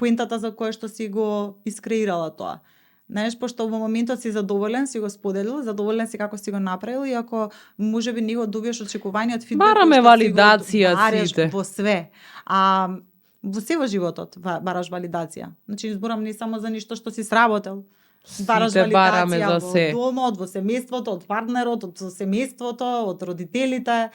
поентата за која што си го искреирала тоа. Знаеш, пошто во моментот си задоволен, си го споделил, задоволен си како си го направил и ако можеби не го добиеш очекуваниот фидбек, бараме валидација сите во све. Во се во животот бараш валидација. Значи зборам не само за ништо што си сработел. Бараш валидација во домот, во семејството, од партнерот, од семејството, од родителите.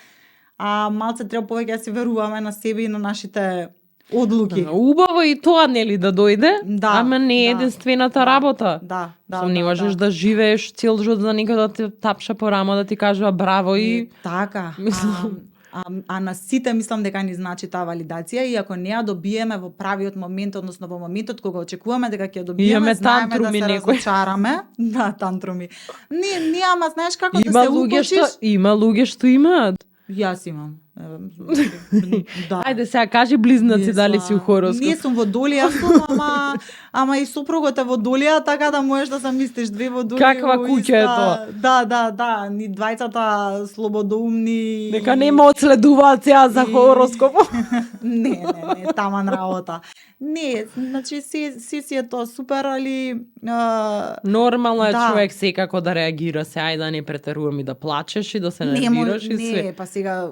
Малце треба повеќе да си веруваме на себе и на нашите одлуки. Убаво и тоа нели да дојде, ама не е единствената работа. Не можеш да живееш цел живот за некој да те тапша по рамо, да ти кажува браво и така. А на сите мислам дека ни значи таа валидација и ако не ја добиеме во правиот момент, односно во моментот кога очекуваме дека ќе ја добиеме, знаеме да се разочараме. Да, тантруми. Не, ама знаеш како да се упочиш? Има луѓе што имаат. Јас имам. Да. Ајде сега кажи близнаци дали си у хороскоп. Не сум водолија сум, ама и сопругот е водолија, така да можеш да се мислиш две водолии. Каква куќа е тоа? Да, ни двајцата слободоумни. Нека нема одследуваат сега за хороскоп. Не, таман работа. Не, значи си е тоа супер, али нормално е човек секако да реагира, се ајде да не претерувам и да плачеш и да се нервираш и све. Не, па сега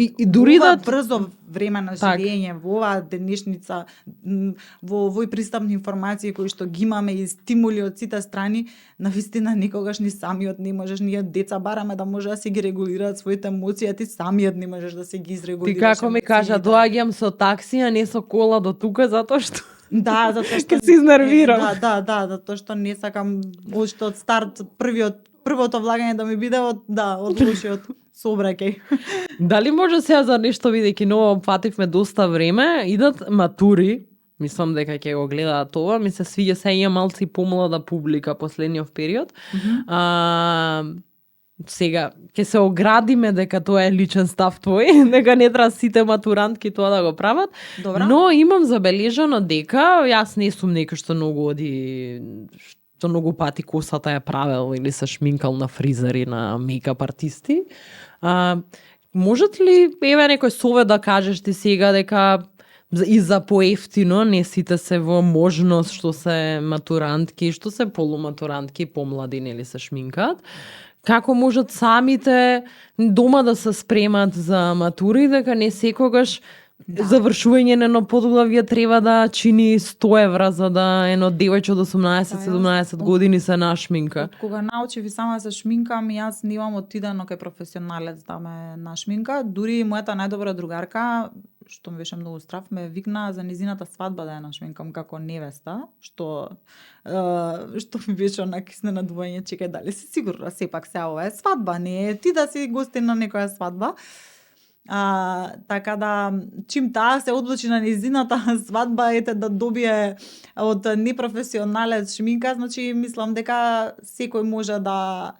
и дури да брзо време на живење, во оваа денешница, во овој пристап на информации кои што ги имаме и стимули од сите страни, навистина никогаш ни самиот не можеш, ние деца бараме да може да се ги регулираат своите емоции, а ти самиот не можеш да се ги изрегулираш. Ти како ми кажа, доаѓам со такси, а не со кола до тука, затоа што затоа што се изнервирам. Затоа што не сакам уште од старт првото влагање да ми биде од лошиот сообраќај. Дали може сега за нешто, бидејќи ново пативме доста време, идат матури, мислам дека ќе го гледаат тоа, ми се свиѓа, се има малци помлада публика последниот период. Сега ќе се оградиме дека тоа е личен став твој, дека не треба сите матурантки тоа да го прават. Добра. Но имам забележано дека јас не сум некој што многу оди што многу пати косата ја правел или се шминкал на фризери, на мејкап артисти. Можат ли некој совет да кажеш ти сега дека и за поевтино не сите се во можност што се матурантки, што се полуматурантки, помлади нели се шминкаат? Како можат самите дома да се спремат за матури, дека не секогаш завршување на едно подглавје треба да чини 100 евра за да едно девојче од 18-17 години се нашминка. Кога научив и сама се шминкам, јас немам отидено кај професионалец да ме нашминка. Дури мојата најдобра другарка, што ми беше многу страв, ме викна за низината свадба да ја нашминкам како невеста, што ми беше онак изненадување, чекај дали си сигурна, сепак сега ова е свадба, не е ти да си гостин на некоја свадба. Така да, чим таа се одлучи на низината свадба, да добие од непрофесионалец шминка, значи мислам дека секој може да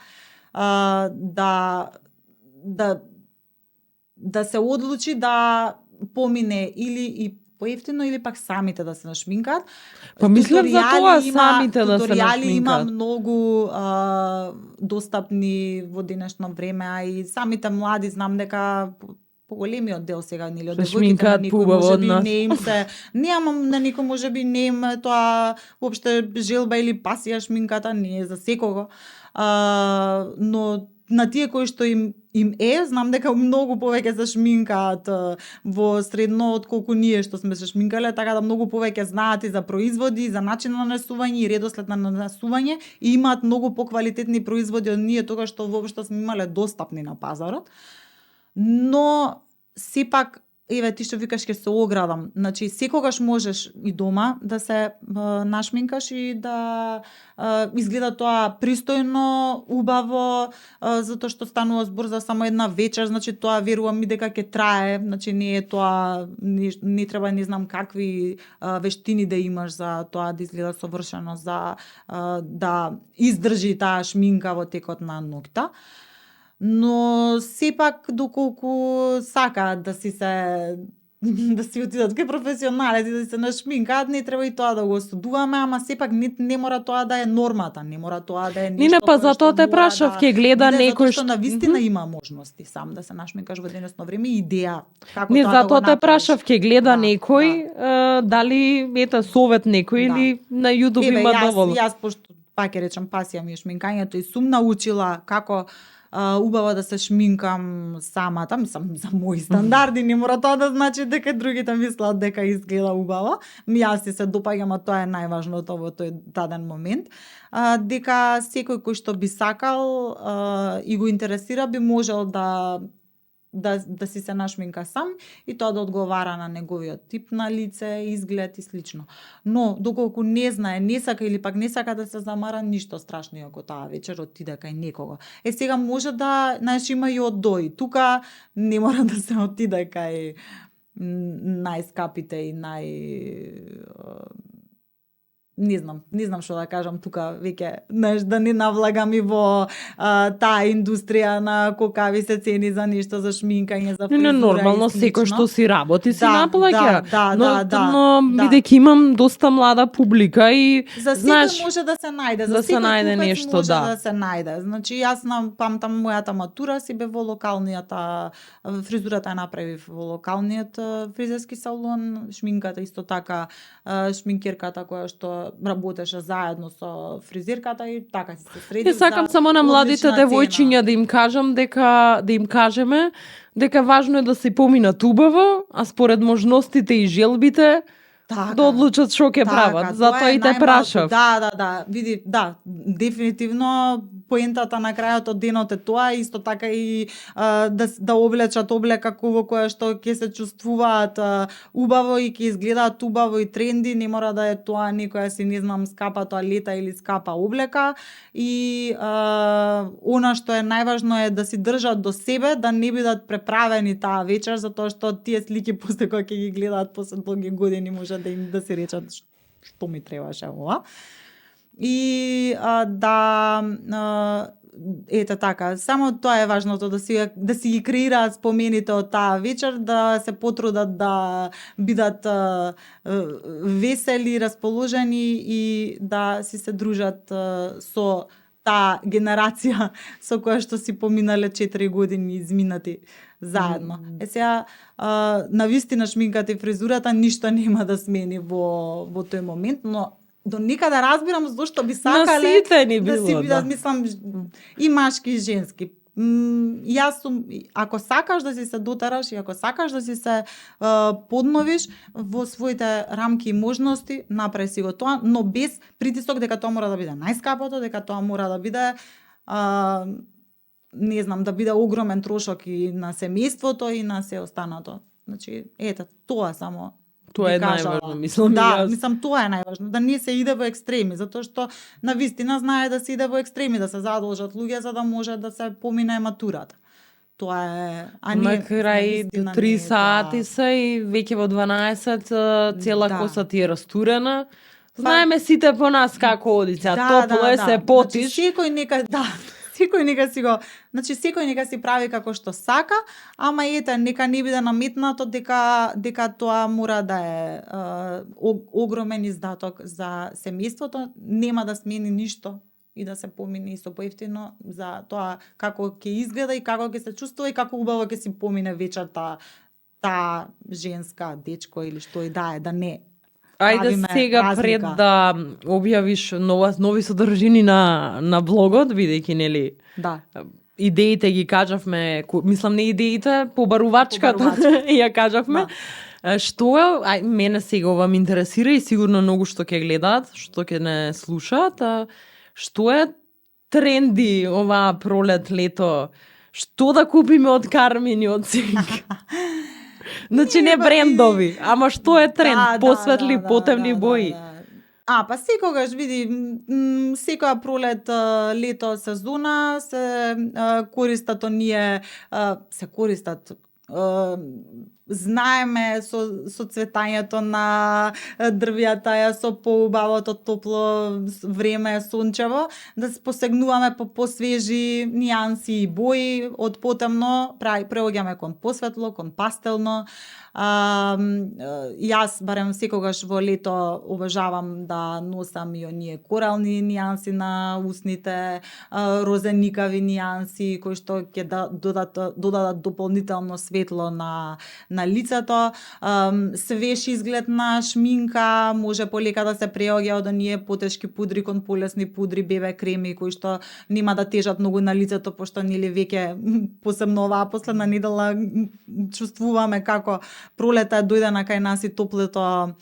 се одлучи да помине или и поевтино или пак самите да се нашминкаат. Па мислам за тоа самите да се нашминкаат. Туторијали има многу достапни во денешно време, а и самите млади знам дека поголемиот дел сега нели од девојките на никој можеби не им се на никој можеби не им тоа воопште желба или пасија шминката, не е за секого. Но на тие кои што им знам дека многу повеќе се шминкаат во средно отколку ние што сме се шминкале, така да многу повеќе знаат и за производи, и за начин на нанесување и редослед на нанесување и имаат многу поквалитетни производи од ние тогаш што воопшто сме имале достапни на пазарот. Но сепак, еве ти што викаш ќе се оградам, значи секогаш можеш и дома да се нашминкаш и да изгледа тоа пристојно, убаво, затоа што станува збор за само една вечер, значи тоа верувам и дека ќе трае, значи не е тоа, не треба не знам какви вештини да имаш за тоа да изгледа совршено, за да издржи таа шминка во текот на ноќта. Но сепак доколку сакаат да си се да си отидат кај професионалец и да се нашминкаат, не треба и тоа да го студуваме, ама сепак не мора тоа да е нормата, не мора тоа да е нешто. Не, па затоа те прашав, ќе гледа некој што навистина има можности сам да се нашминкаш во денесно време, идеја како не, тоа да го затоа те направиш. прашав, ќе гледа некој, дали ета совет некој или на YouTube има доволно. Јас пошто пак ќе речам пасија ми е шминкањето и сум научила како убаво да се шминкам самата, мислам за мои стандарди, не мора тоа да значи дека другите мислат дека изгледа убаво. Јас си се допаѓам, а тоа е најважното во тој даден момент. Дека секој кој што би сакал и го интересира би можел да си се нашминка сам и тоа да одговара на неговиот тип на лице, изглед и слично. Но доколку не знае, не сака или пак не сака да се замара, ништо страшно ако таа вечер отиде кај некого. Сега може да, знаеш, има и од дои. Тука не мора да се отиде кај најскапите и не знам што да кажам тука, веќе, знаеш, да не навлагам и во таа индустрија на колкави се цени за нешто, за шминкање, за фризура. Не, нормално, секој што си работи си наплаќа. Но бидејќи имам доста млада публика и за секој може да се најде, за се најде нешто, може да се најде. Значи јас памтам мојата матура си бе во локалниот, фризурата ја направив во локалниот фризерски салон, шминката исто така, шминкерката која што работеше заедно со фризерката и така си се средив. Ја сакам само на младите девојчиња да им кажам да им кажеме дека важно е да се поминат убаво, а според можностите и желбите да одлучат што ќе прават. Затоа и те прашав. Да, види, дефинитивно поентата на крајот од денот е тоа, исто така и да облечат облека во која што ќе се чувствуваат убаво и ќе изгледаат убаво и тренди, не мора да е тоа некоја си не знам скапа тоалета или скапа облека и она што е најважно е да си држат до себе, да не бидат преправени таа вечер, затоа што тие слики после кога ќе ги гледаат после долги години може да се речат што ми требаше ова. И ете така, само тоа е важното да си ги креираат спомените од таа вечер, да се потрудат да бидат весели, расположени и да си се дружат со таа генерација со која што си поминале 4 години изминати заедно. Сега навистина шминката и фризурата ништо нема да смени во тој момент, но до некада разбирам зошто би сакале да си бидат, мислам, и машки и женски. Јас сум, ако сакаш да си се дотераш и ако сакаш да си се подновиш во своите рамки и можности, направи си го тоа, но без притисок дека тоа мора да биде најскапото, дека тоа мора да биде не знам, да биде огромен трошок и на семејството и на се останато. Значи, ете, тоа само тоа е најважно, мислам. Мислам тоа е најважно, да не се иде во екстреми, затоа што навистина знае да се иде во екстреми, да се задолжат луѓе за да може да се помине матурата. Тоа е, на крај 3 сати се и веќе во 12 цела коса ти е растурена. Знаеме сите по нас како оди, топло е, се потиш. Секој нека си прави како што сака, ама ете, нека не биде наметнато дека тоа мора да е огромен издаток за семејството, нема да смени ништо и да се помине исто поевтино за тоа како ќе изгледа и како ќе се чувствува и како убаво ќе си помине вечерта таа женска, дечко или што и да е, да не. Ајде сега разлика. Пред да објавиш нови содржини на блогот, бидејќи нели идеите ги кажавме, мислам не идеите, побарувачката ја кажавме. Што е, мене сега ова ме интересира и сигурно многу што ќе гледаат, што ќе не слушаат, што е тренди оваа пролет, лето, што да купиме од Кармин и од Синк? Значи не брендови, ама што е тренд? Посветли, потемни бои. Па секогаш, види, секоја пролет, лето, сезона се користат оние, се користат знаеме со цветањето на дрвјата, со поубавото топло време сончево, да се посегнуваме по посвежи нијанси и бои, од потемно преоѓаме кон посветло, кон пастелно. Јас барем секогаш во лето обожавам да носам и оние корални нијанси на усните, розеникави нијанси кои што ќе додадат дополнително светло на лицето, свеж изглед на шминка, може полека да се преоѓа од оние потешки пудри кон полесни пудри, бебе креми кои што нема да тежат многу на лицето, пошто нели веќе посебно оваа последна недела чувствуваме како пролета дојде на кај нас и топлото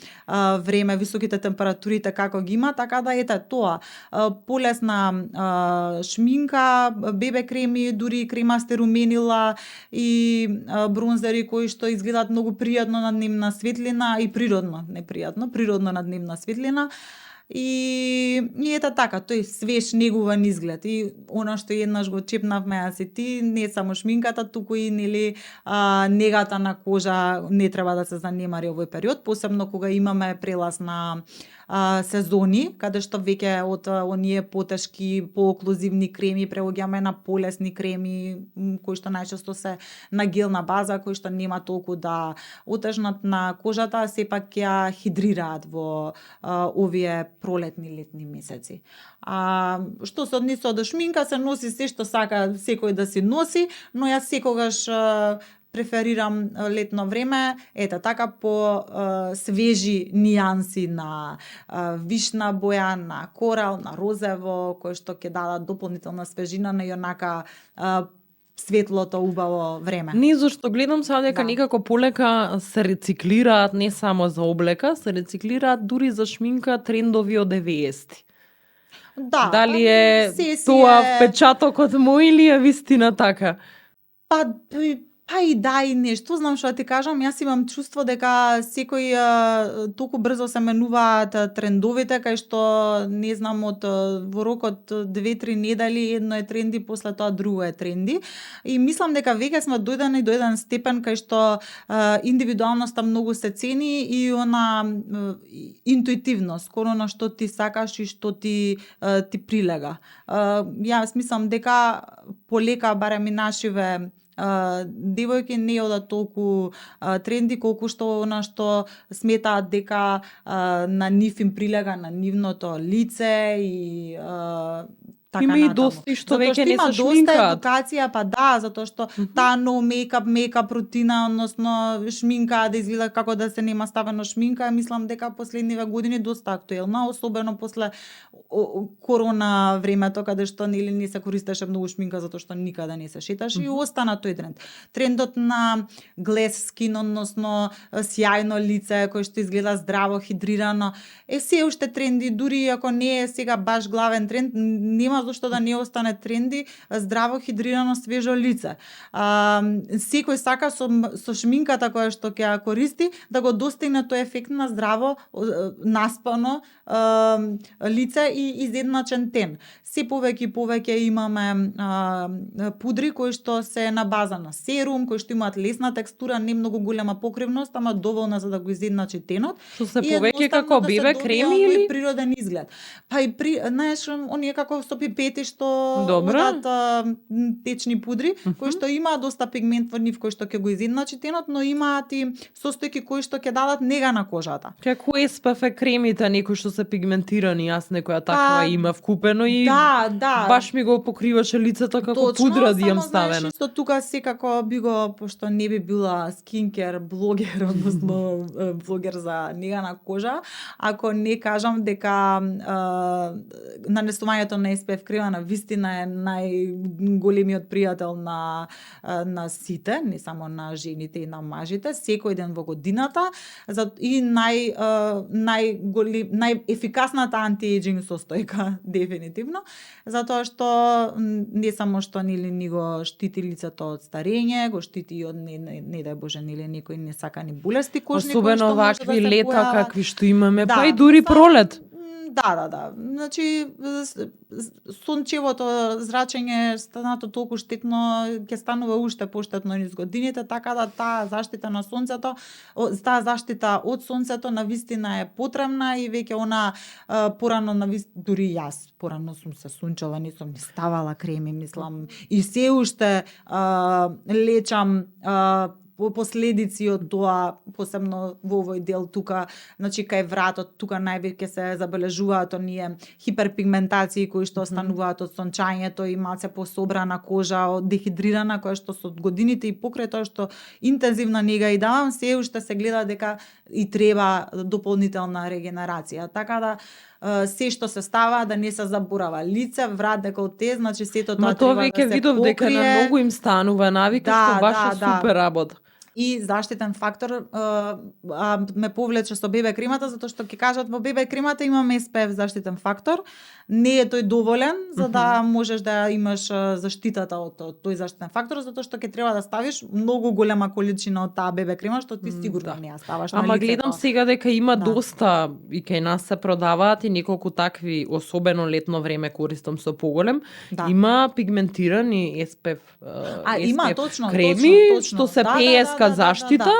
време, високите температурите како ги има, така да ете тоа. Полесна шминка, бебе креми, дури кремасти руменила и бронзери кои што изгледаат многу пријатно на дневна светлина и природно, не пријатно, природно на дневна светлина. И ете така, тој свеж негуван изглед. И она што еднаш го чепнавме јас и ти, не само шминката, туку и нели негата на кожа не треба да се занемари овој период, посебно кога имаме прелаз на сезони, каде што веќе од оние потешки, пооклузивни креми преоѓаме на полесни креми, кои што најчесто се на гелна база, кои што нема толку да отежнат на кожата, а сепак ја хидрираат во овие пролетни летни месеци. Што се однесува до шминка, се носи се што сака секој да си носи, но јас секогаш преферирам летно време, ете така по свежи нијанси на вишна боја, на корал, на розево, кои што ќе дадат дополнителна свежина на јонака светлото убаво време. Не, зашто гледам сега дека некако полека се рециклираат не само за облека, се рециклираат дури за шминка трендови од 90-ти. Да. Дали е тоа впечатокот мој или е вистина така? Па и да и нешто, знам што да ти кажам, јас имам чувство дека секој толку брзо се менуваат трендовите, кај што не знам од во рокот 2-3 недели едно е тренди, после тоа друго е тренди. И мислам дека веќе сме дојдени до еден степен кај што индивидуалноста многу се цени и она интуитивно, скоро на што ти сакаш и што ти прилега. Јас мислам дека полека барем и нашиве девојки не одат толку тренди колку што она што сметаат дека на нив им прилега на нивното лице и така има и доста што веќе не се шминкаат. Доста едукација, па да, затоа што таа no мејкап рутина, односно шминка да изгледа како да се нема ставено шминка, мислам дека последниве години доста актуелна, особено после корона времето каде што нели не се користеше многу шминка затоа што никаде не се шеташе и остана тој тренд. Трендот на глес скин, односно сјајно лице кој што изгледа здраво, хидрирано, е се уште тренди, дури ако не е сега баш главен тренд, нема зашто да не остане тренди здраво, хидрирано, свежо лице. Секој сака со шминката која што ќе ја користи да го достигне тој ефект на здраво, наспано лице и изедначен тен. Се повеќе имаме пудри кои што се на база на серум, кои што имаат лесна текстура, не многу голема покривност, ама доволна за да го изедначи тенот. Што се повеќе како бебе креми или природен изглед. Па и знаеш, оние како со пипети што одат течни пудри, кои што имаат доста пигмент во нив, кои што ќе го изедначи тенот, но имаат и состојки кои што ќе дадат нега на кожата. Како SPF кремите, некои што се пигментирани, јас некоја таква има вкупено и баш ми го покриваше лицето како пудра да јам ставено. Исто тука секако би го, пошто не би била скинкер блогер, односно блогер за нега на кожа, ако не кажам дека нанесувањето на SPF крема на вистина е најголемиот пријател на сите, не само на жените и на мажите, секој ден во годината и најефикасната антиејџинг состојка дефинитивно, затоа што не само што ни го штити лицето од старење, го штити и од не дај Боже некои несакани болести кожни, особено вакви лета какви што имаме, па и дури пролет. Да. Значи сончевото зрачење станато толку штетно ќе станува уште поштетно низ годините, така да таа заштита на сонцето, таа заштита од сонцето навистина е потребна и веќе она порано дури јас порано сум се сончела, не сум ни ставала креми, мислам, и се уште лечам последици од тоа, посебно во овој дел тука, значи кај вратот, тука највеќе се забележуваат оние хиперпигментации кои што стануваат од сончањето и малце пособрана кожа, од дехидрирана, која што со годините и покрај тоа што интензивна нега и давам, се уште се гледа дека и треба дополнителна регенерација. Така да се што се става да не се заборава лице, врат, деколте, значи сето тоа треба да се покрие. Ма тоа веќе видов дека на многу им станува навика што баш е супер работа. И заштитен фактор ме повлече со бебе кремата, затоа што ќе кажат во бебе кремата имаме SPF заштитен фактор. Не е тој доволен за да можеш да имаш заштитата од тој заштитен фактор, затоа што ќе треба да ставиш многу голема количина од таа бебе крема што ти сигурно не ја ставаш на лицето. Ама гледам сега дека има доста и кај нас се продаваат и неколку такви, особено летно време користам со поголем. Има пигментирани SPF има точно креми што се пееска заштита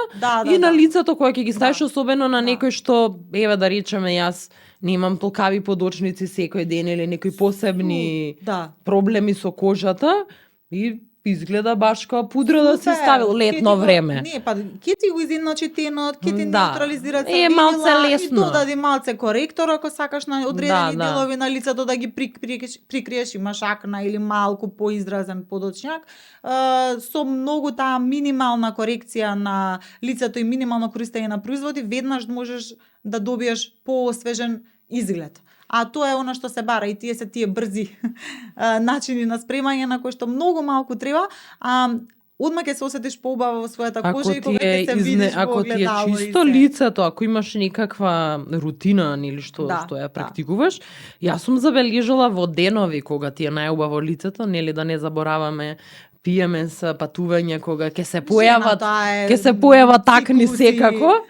и на лицето кое ќе ги ставиш, особено на некој што, еве да речеме, јас немам толкави подочници секој ден или некои посебни проблеми со кожата и изгледа баш како пудра да си ставил летно време. Не, па ќе ти го изедначи тенот, ќе ти неутрализира малце лесно. И додади малце коректор ако сакаш на одредени делови на лицето да ги прикриеш, имаш акна или малку поизразен подочњак. Со многу таа минимална корекција на лицето и минимално користење на производи, веднаш можеш да добиеш поосвежен изглед. А тоа е она што се бара и тие се тие брзи начини на спремање на кои што многу малку треба, одма ќе се осетиш поубаво во својата кожа и кога ќе се видиш ако ти е чисто лицето, ако имаш некаква рутина или што ја практикуваш, јас сум забележала во денови кога ти е најубаво лицето, нели да не забораваме PMS патување кога ќе се појават акни секако.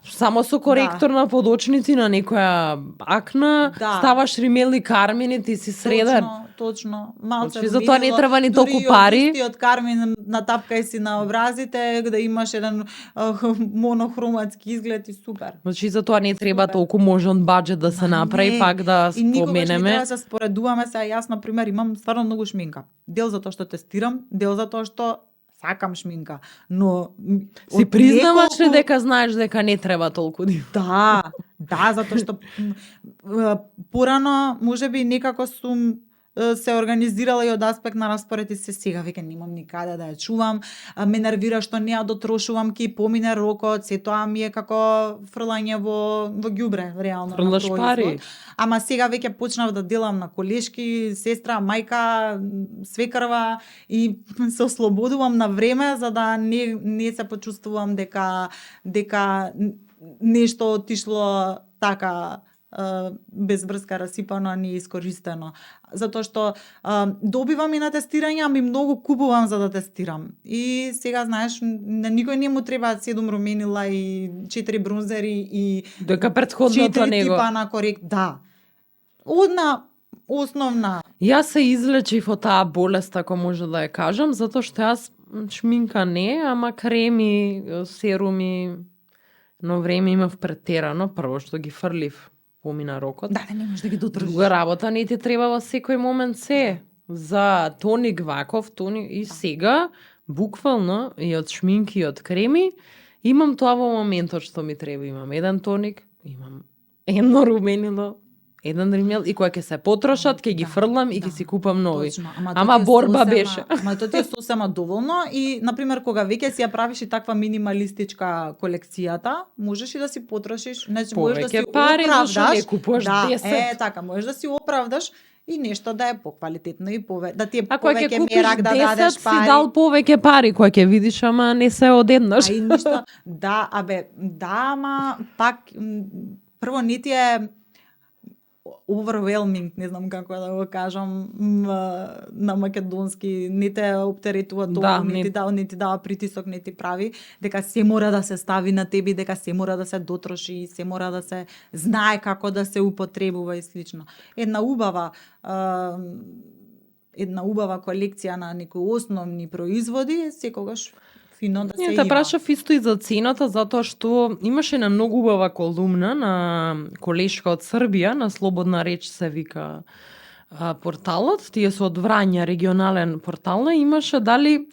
Само со коректор на подочници на некоја акна, ставаш римели кармини, ти си среден. Точно. Малце затоа не треба ни толку пари. Дури од кармин натапкај си на образите, да имаш еден монохроматски изглед и супер. Значи затоа не треба толку можен баџет да се направи, пак да споменеме. И никогаш не треба да се споредуваме. Сега јас, например, имам стварно многу шминка. Дел затоа што тестирам, дел затоа што сакам шминка, но си признаваш ли дека знаеш дека не треба толку? Да, затоа што порано можеби некако сум се организирала и од аспект на распоред и сега веќе немам никаде да ја чувам, ме нервира што не ја дотрошувам, ки помине рокот, се тоа ми е како фрлање во ѓубре, реално. Фрлаш пари. Ама сега веќе почнав да делам на колешки, сестра, мајка, свекрва и се ослободувам на време за да не се почувствувам дека нешто отишло така без врска расипано, а не искористено. Затоа што добивам и на тестирање, ами многу купувам за да тестирам. И сега, знаеш, на никој не му требаат 7 руменила и 4 бронзери и дека претходното 4 типа на корект. Да. Одна основна. Јас се излечив од таа болест, ако може да ја кажам, затоа што јас шминка не, ама креми, серуми, но време имав претерано, прво што ги фрлив помина рокот. Да, не можеш да ги дотржиш. Друга работа не ти треба во секој момент се. За тоник ваков, и сега, буквално, и од шминки, и од креми, имам тоа во моментот што ми треба. Имам еден тоник, имам едно руменило, еден римел, и кога ќе се потрошат, ќе ги фрлам и ќе си купам нови. Точно. Ама борба беше. Ама тоа ти е сосема доволно и, например, кога веќе си ја правиш и таква минималистичка колекцијата, можеш и да си потрошиш, значи можеш да си пари, оправдаш. Не купуваш 10. Така, можеш да си оправдаш и нешто да е поквалитетно и да ти е повеќе мерак да дадеш пари. Си дал повеќе пари, кој ќе видиш, ама не се одеднаш. А и ништо, ама пак прво не ти е overwhelming, не знам како да го кажам на македонски, не те оптеретува толку, не ти дава притисок, не ти прави дека се мора да се стави на тебе, дека се мора да се дотроши, се мора да се знае како да се употребува и слично. Една убава колекција на некои основни производи, секогаш фино да се има. Те прашав исто и за цената, затоа што имаше една многу убава колумна на колешка од Србија, на Слободна реч се вика порталот, тие се од Врања, регионален портал, имаше дали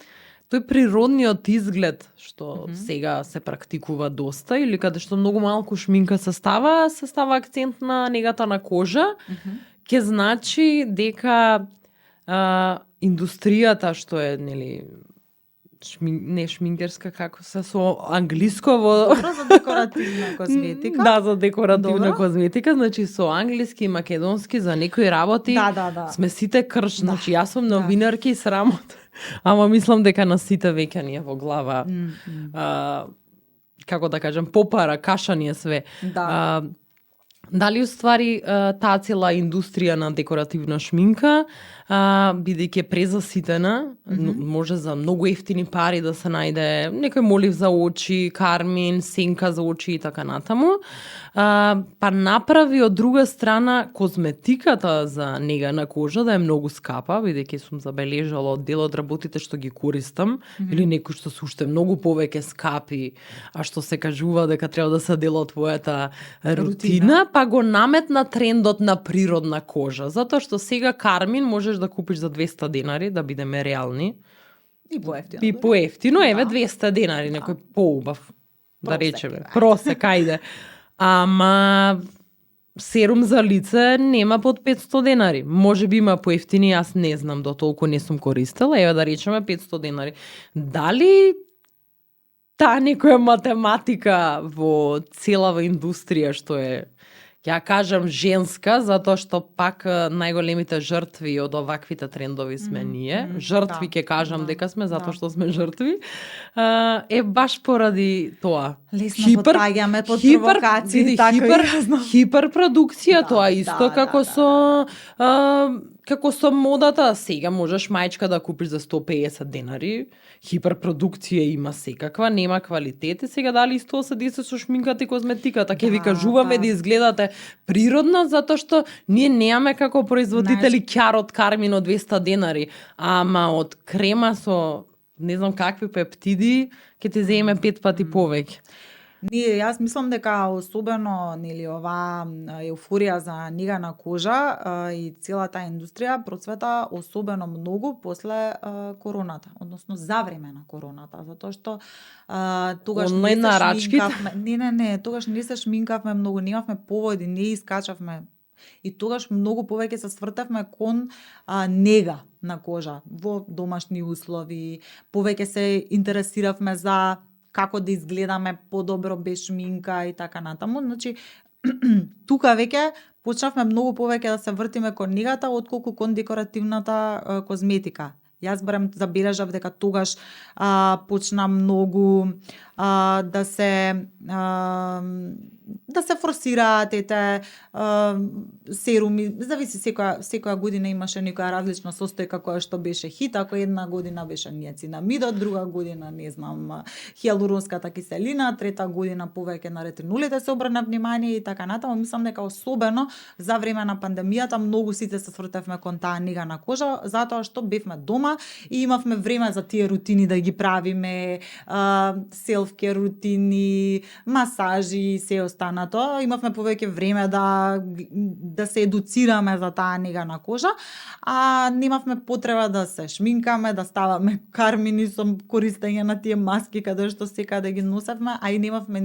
тој природниот изглед што сега се практикува доста или каде што многу малку шминка се става акцент на негата на кожа, ќе значи дека индустријата што е, нели, не шминкерска, како се со англиско во... За декоративна козметика. Да, за декоративна козметика, значи со англиски и македонски за некои работи сме сите крш, значи јас сум новинарки и срамот. Ама мислам дека на сите веќе ни е во глава како да кажем, попара, каша ни е све. Дали уствари таа цела индустрија на декоративна шминка, бидејќи е презаситена, може за многу ефтини пари да се најде некој молив за очи, кармин, сенка за очи и така натаму, па направи од друга страна козметиката за нега на кожа да е многу скапа, бидејќи сум забележала од дел од работите што ги користам, или некои што се уште многу повеќе скапи, а што се кажува дека треба да се дел од твојата рутина, па го наметна трендот на природна кожа, затоа што сега кармин можеш да купиш за 200 денари, да бидеме реални. И поевтино, еве 200 денари, некој поубав, да речеме. Просек, ајде. Ама серум за лице нема под 500 денари. Може би има поевтини, јас не знам, до толку не сум користела, еве да речеме 500 денари. Дали таа некоја математика во целава индустрија што е, ја кажам женска, затоа што пак најголемите жртви од оваквите трендови сме ние. Жртви ќе кажам дека сме, затоа што сме жртви. Е баш поради тоа. Лесно потаѓаме под провокации, хиперпродукција, тоа исто како со модата. Сега можеш мајчка да купиш за 150 денари. Хиперпродукција има секаква, нема квалитет. И сега дали исто се деси со шминката и козметиката. Ќе ви кажуваме да изгледате природно, затоа што ние немаме како производители ќар од кармин од 200 денари, ама од крема со не знам какви пептиди ќе ти земе 5 пати повеќе. Јас мислам дека особено оваа еуфорија за нега на кожа и целата индустрија процвета особено многу после короната, односно за време на короната, затоа што тогаш онлайн нарачките. Тогаш не се шминкавме многу, немавме поводи, не искачавме. И тогаш многу повеќе се свртевме кон нега на кожа во домашни услови, повеќе се интересиравме за како да изгледаме подобро без шминка и така натаму. Значи, тука веќе почнавме многу повеќе да се вртиме кон негата, отколку кон декоративната козметика. Јас барем забележав дека тогаш почна многу да се форсираат ете серуми, зависи секоја година имаше некоја различна состојка која што беше хит, ако една година беше ниацинамидот, друга година не знам хиалуронската киселина, трета година повеќе на ретинулите се обрна внимание и така натаму. Мислам дека особено за време на пандемијата многу сите се свртевме кон таа нега на кожа, затоа што бевме дома и имавме време за тие рутини да ги правиме, селф-кер рутини, масажи и се останато. Имавме повеќе време да се едуцираме за таа нега на кожа, а немавме потреба да се шминкаме, да ставаме кармини со користење на тие маски каде што секаде ги носевме, а и немавме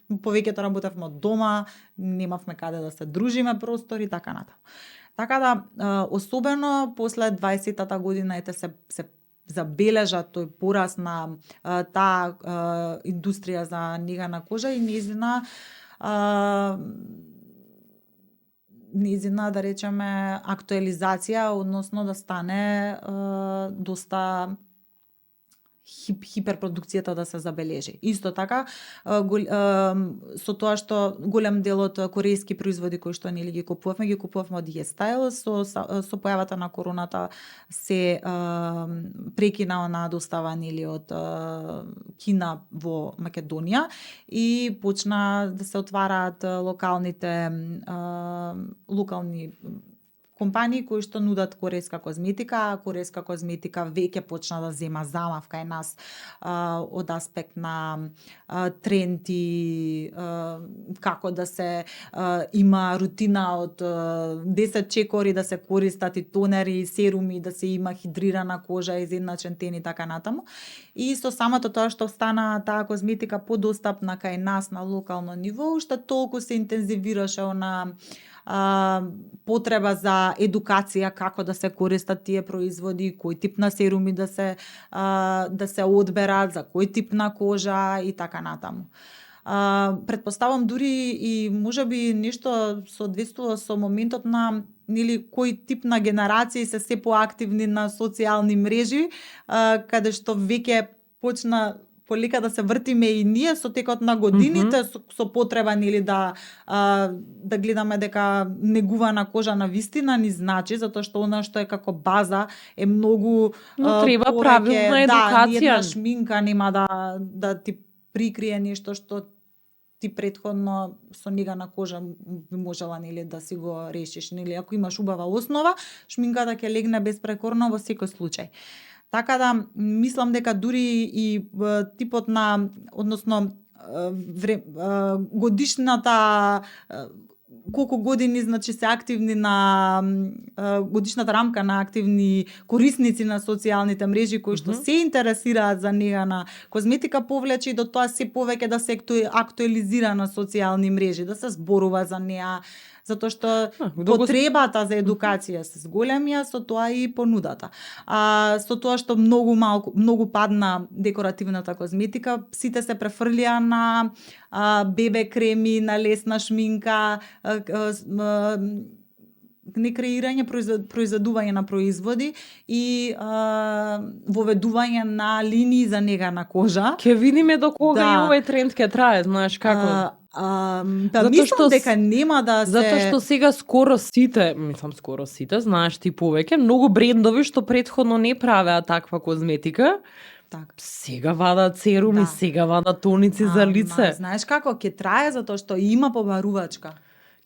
повеќето работевме од дома, немавме каде да се дружиме простори, така натаму. Така да, особено после 20-та година се забележа тој порас на таа индустрија за нега на кожа и нејзина да речеме актуализација, односно да стане доста хиперпродукцијата да се забележи. Исто така со тоа што голем дел од корејски производи кои што нели ги купувавме од YesStyle, со појавата на короната се прекина на достава нели од Кина во Македонија и почна да се отвараат локални компании кои што нудат корејска козметика, а корејска козметика веќе почна да зема замав кај нас од аспект на тренди, како да се има рутина од 10 чекори да се користат и тонери и серуми, да се има хидрирана кожа, изедначен тен и така натаму. И со самото тоа што стана таа козметика подостапна кај нас на локално ниво, уште толку се интензивираше на потреба за едукација како да се користат тие производи, кој тип на серуми да се одберат, за кој тип на кожа и така натаму. Предпоставам дури и можеби нешто соодветствува со моментот на нели кој тип на генерации се поактивни на социјални мрежи, каде што веќе почна полека да се вртиме и ние со текот на годините, со потреба нели да гледаме дека негувана кожа на вистина ни значи, затоа што она што е како база е многу треба правилна едукација. Да, една шминка нема да ти прикрие нешто што ти претходно со негана кожа би можела нели да си го решиш, нели ако имаш убава основа, шминката ќе легне безпрекорно во секој случај. Така да мислам дека дури и типот на, односно годишната колку години значи се активни на годишната рамка на активни корисници на социјалните мрежи кои што се интересираат за негана козметика повлече до тоа се повеќе да се актуализира на социјални мрежи, да се зборува за неа, затоа што потребата за едукација се зголемија, со тоа и понудата. Со тоа што многу падна декоративната козметика, сите се префрлија на бебе креми, на лесна шминка, не креирање, произведување на производи и воведување на линии за негана кожа. Ке видиме до кога и овој тренд ке трае, знаеш како. Мислам дека нема да се... Затоа што сега скоро сите, знаеш ти повеќе, многу брендови што претходно не правеа таква козметика, сега вадат серуми, сега вадат тоници за лице. Знаеш како ќе трае, затоа што има побарувачка.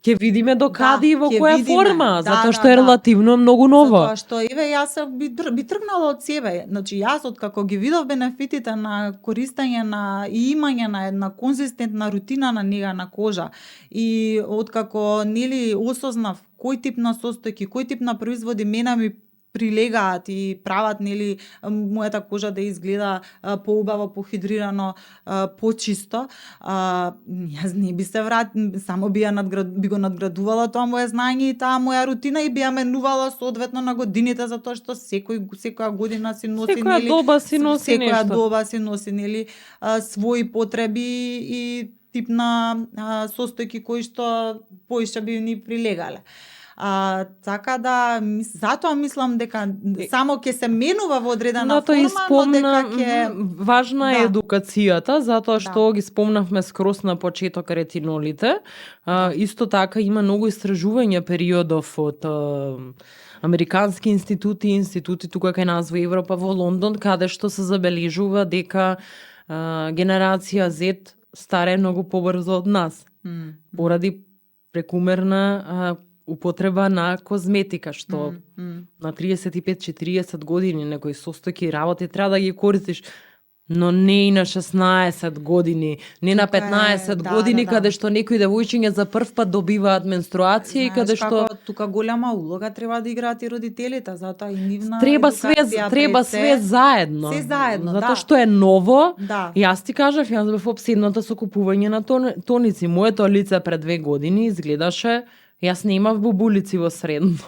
Ќе видиме до каде и во која форма, затоа што е релативно многу ново. Затоа што јас би тргнала од себе. Значи јас откако ги видов бенефитите на користење на и имање на една конзистентна рутина на негана кожа и откако нели осознав кој тип на состојки, кој тип на производи мене ми прилегаат и прават нели мојата кожа да изгледа поубаво, похидрирано, почисто, јас не би се само би го надградувала тоа моје знаење и таа моја рутина и би ја менувала соодветно на годините, затоа што секоја година си носи нели секоја доба си носи нели своји потреби и тип на состојки кои што поише би ни прилегале. Така да, затоа мислам дека само ќе се менува во одредена форма, но дека ќе... Важна е едукацијата, затоа што ги спомнавме скрос на почеток ретинолите. Исто така има многу истражувања периодов од американски институти тука кај нас во Европа, во Лондон, каде што се забележува дека генерација Z старе многу побрзо од нас. Поради прекумерна употреба на козметика, што на 35-40 години некои состојки и работи треба да ги користиш, но не и на 16 години, не на 15 години, каде што некои девојчиња за прв пат добиваат менструација и каде што тука голема улога треба да играат и родителите, затоа и нивна треба све заедно. Се заедно, затоа што е ново. Јас ти кажав, јас бев опседната со купување на тоници. Моето лице пред 2 години изгледаше Јас не имав бубулици во средно.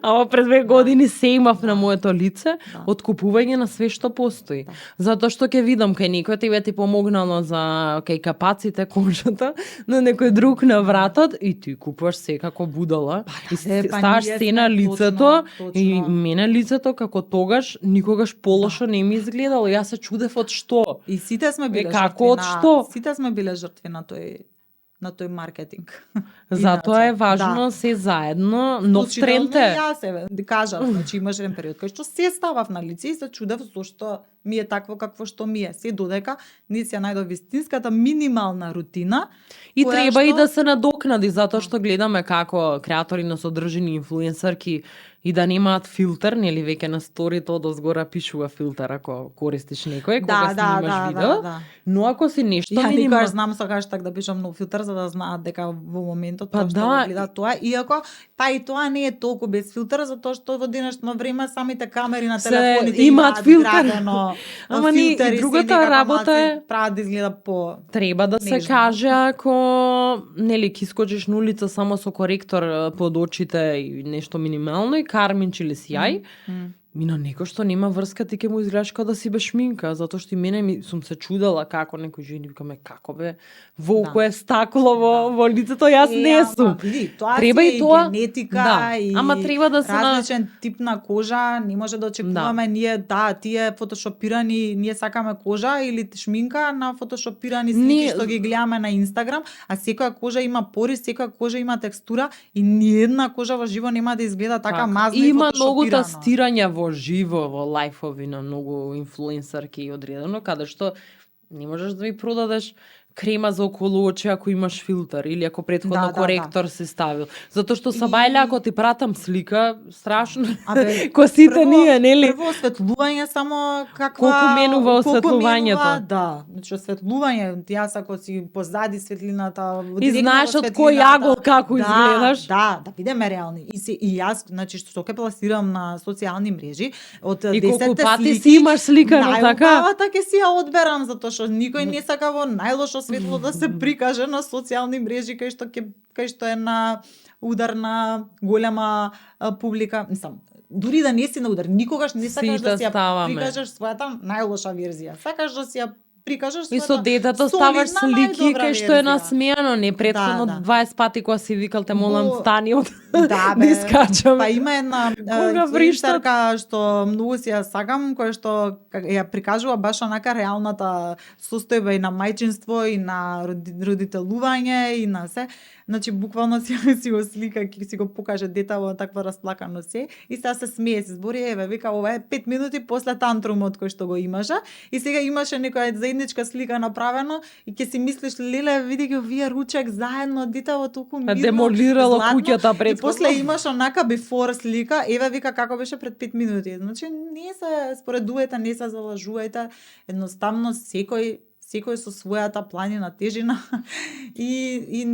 Ама пред 2 години се имав на моето лице од купување на све што постои. Затоа што ќе видам кај некој тебе ти помогнало за кај капаците кожата, на некој друг на вратот и ти купуваш секако будала и ставаш се на лицето и мене лицето како тогаш никогаш полошо не ми изгледало. Јас се чудев од што. И сите сме биле како од што? Сите сме биле жртви на тој маркетинг. Затоа е важно се заедно, нов тренд е. Јас кажав, значи имаш еден период кај што се ставав на лице и се чудев зошто ми е такво какво што ми е. Се додека не си ја најдов вистинската минимална рутина. И треба и да се надокнади, затоа што гледаме како креатори на содржини, инфлуенсерки и да немаат филтер, нели веќе на сторито дозгора пишува филтер ако користиш некој, кога снимаш видео. Но ако си нешто ја никогаш знам со хаштаг да пишам нов филтер за да знаат дека во моментот тоа што го гледаат тоа, иако и тоа не е толку без филтер, затоа што во денешно време самите камери на телефоните имаат филтер. Ама ни другата работа е прават да изгледа по треба да се каже ако нели ки скочиш на улица само со коректор под очите и нешто минимално и карминч или сјај. Мина некој што нема врска ти ќе му изгледаш како да си без шминка, затоа што и мене сум се чудела како некој жени викаме како бе волко е стакло во лицето, јас не сум. Треба и тоа генетика и ама треба да се различен тип на кожа, не може да очекуваме ние тие фотошопирани, ние сакаме кожа или шминка на фотошопирани слики што ги гледаме на Инстаграм, а секоја кожа има пори, секоја кожа има текстура и ниедна кожа во живо нема да изгледа така мазна и фотошопирано. Има многу тестирања во живо во лајфови на многу инфлуенсерки одредено, каде што не можеш да ми продадеш крема за околу очи ако имаш филтер или ако претходно коректор си ставил. Затоа што са бајле ако ти пратам слика, страшно. Косите ние, нели? Прво осветлување само каква колку менува осветлувањето. Да, значи осветлување, јас ако си позади светлината, и знаеш од кој јагол како изгледаш. Да, бидеме реални. И јас, значи што ќе пласирам на социјални мрежи, од 10 слики си имаш сликано така. Најубавата ќе си ја одберам затоа што никој не сака во најлошо светло да се прикаже на социјални мрежи кај што е на удар на голема публика. Мислам, дури да не си на удар, никогаш не сакаш да си ја прикажеш својата најлоша верзија. Сакаш да си ја прикажеш својата. И со детето ставаш слики кај што е насмеано, не претходно 20 пати кога си викал те молам стани од да искачам. Па има една инфлуенсерка што многу си ја сакам, која што ја прикажува баш онака реалната состојба и на мајчинство и на родителување и на се. Значи буквално си го слика, ќе си го покаже детево таква расплакано се и сега се смее, се збори еве вика ова е 5 минути после тантрумот кој што го имаше и сега имаше некоја заедничка слика направено и ќе си мислиш леле види ги овие ручек заедно детево толку мирно демолирало куќата пред. И после имаш онака бефор слика, еве вика како беше пред 5 минути. Значи не се споредувајте, не се залажувајте, едноставно секој со својата планина тежина и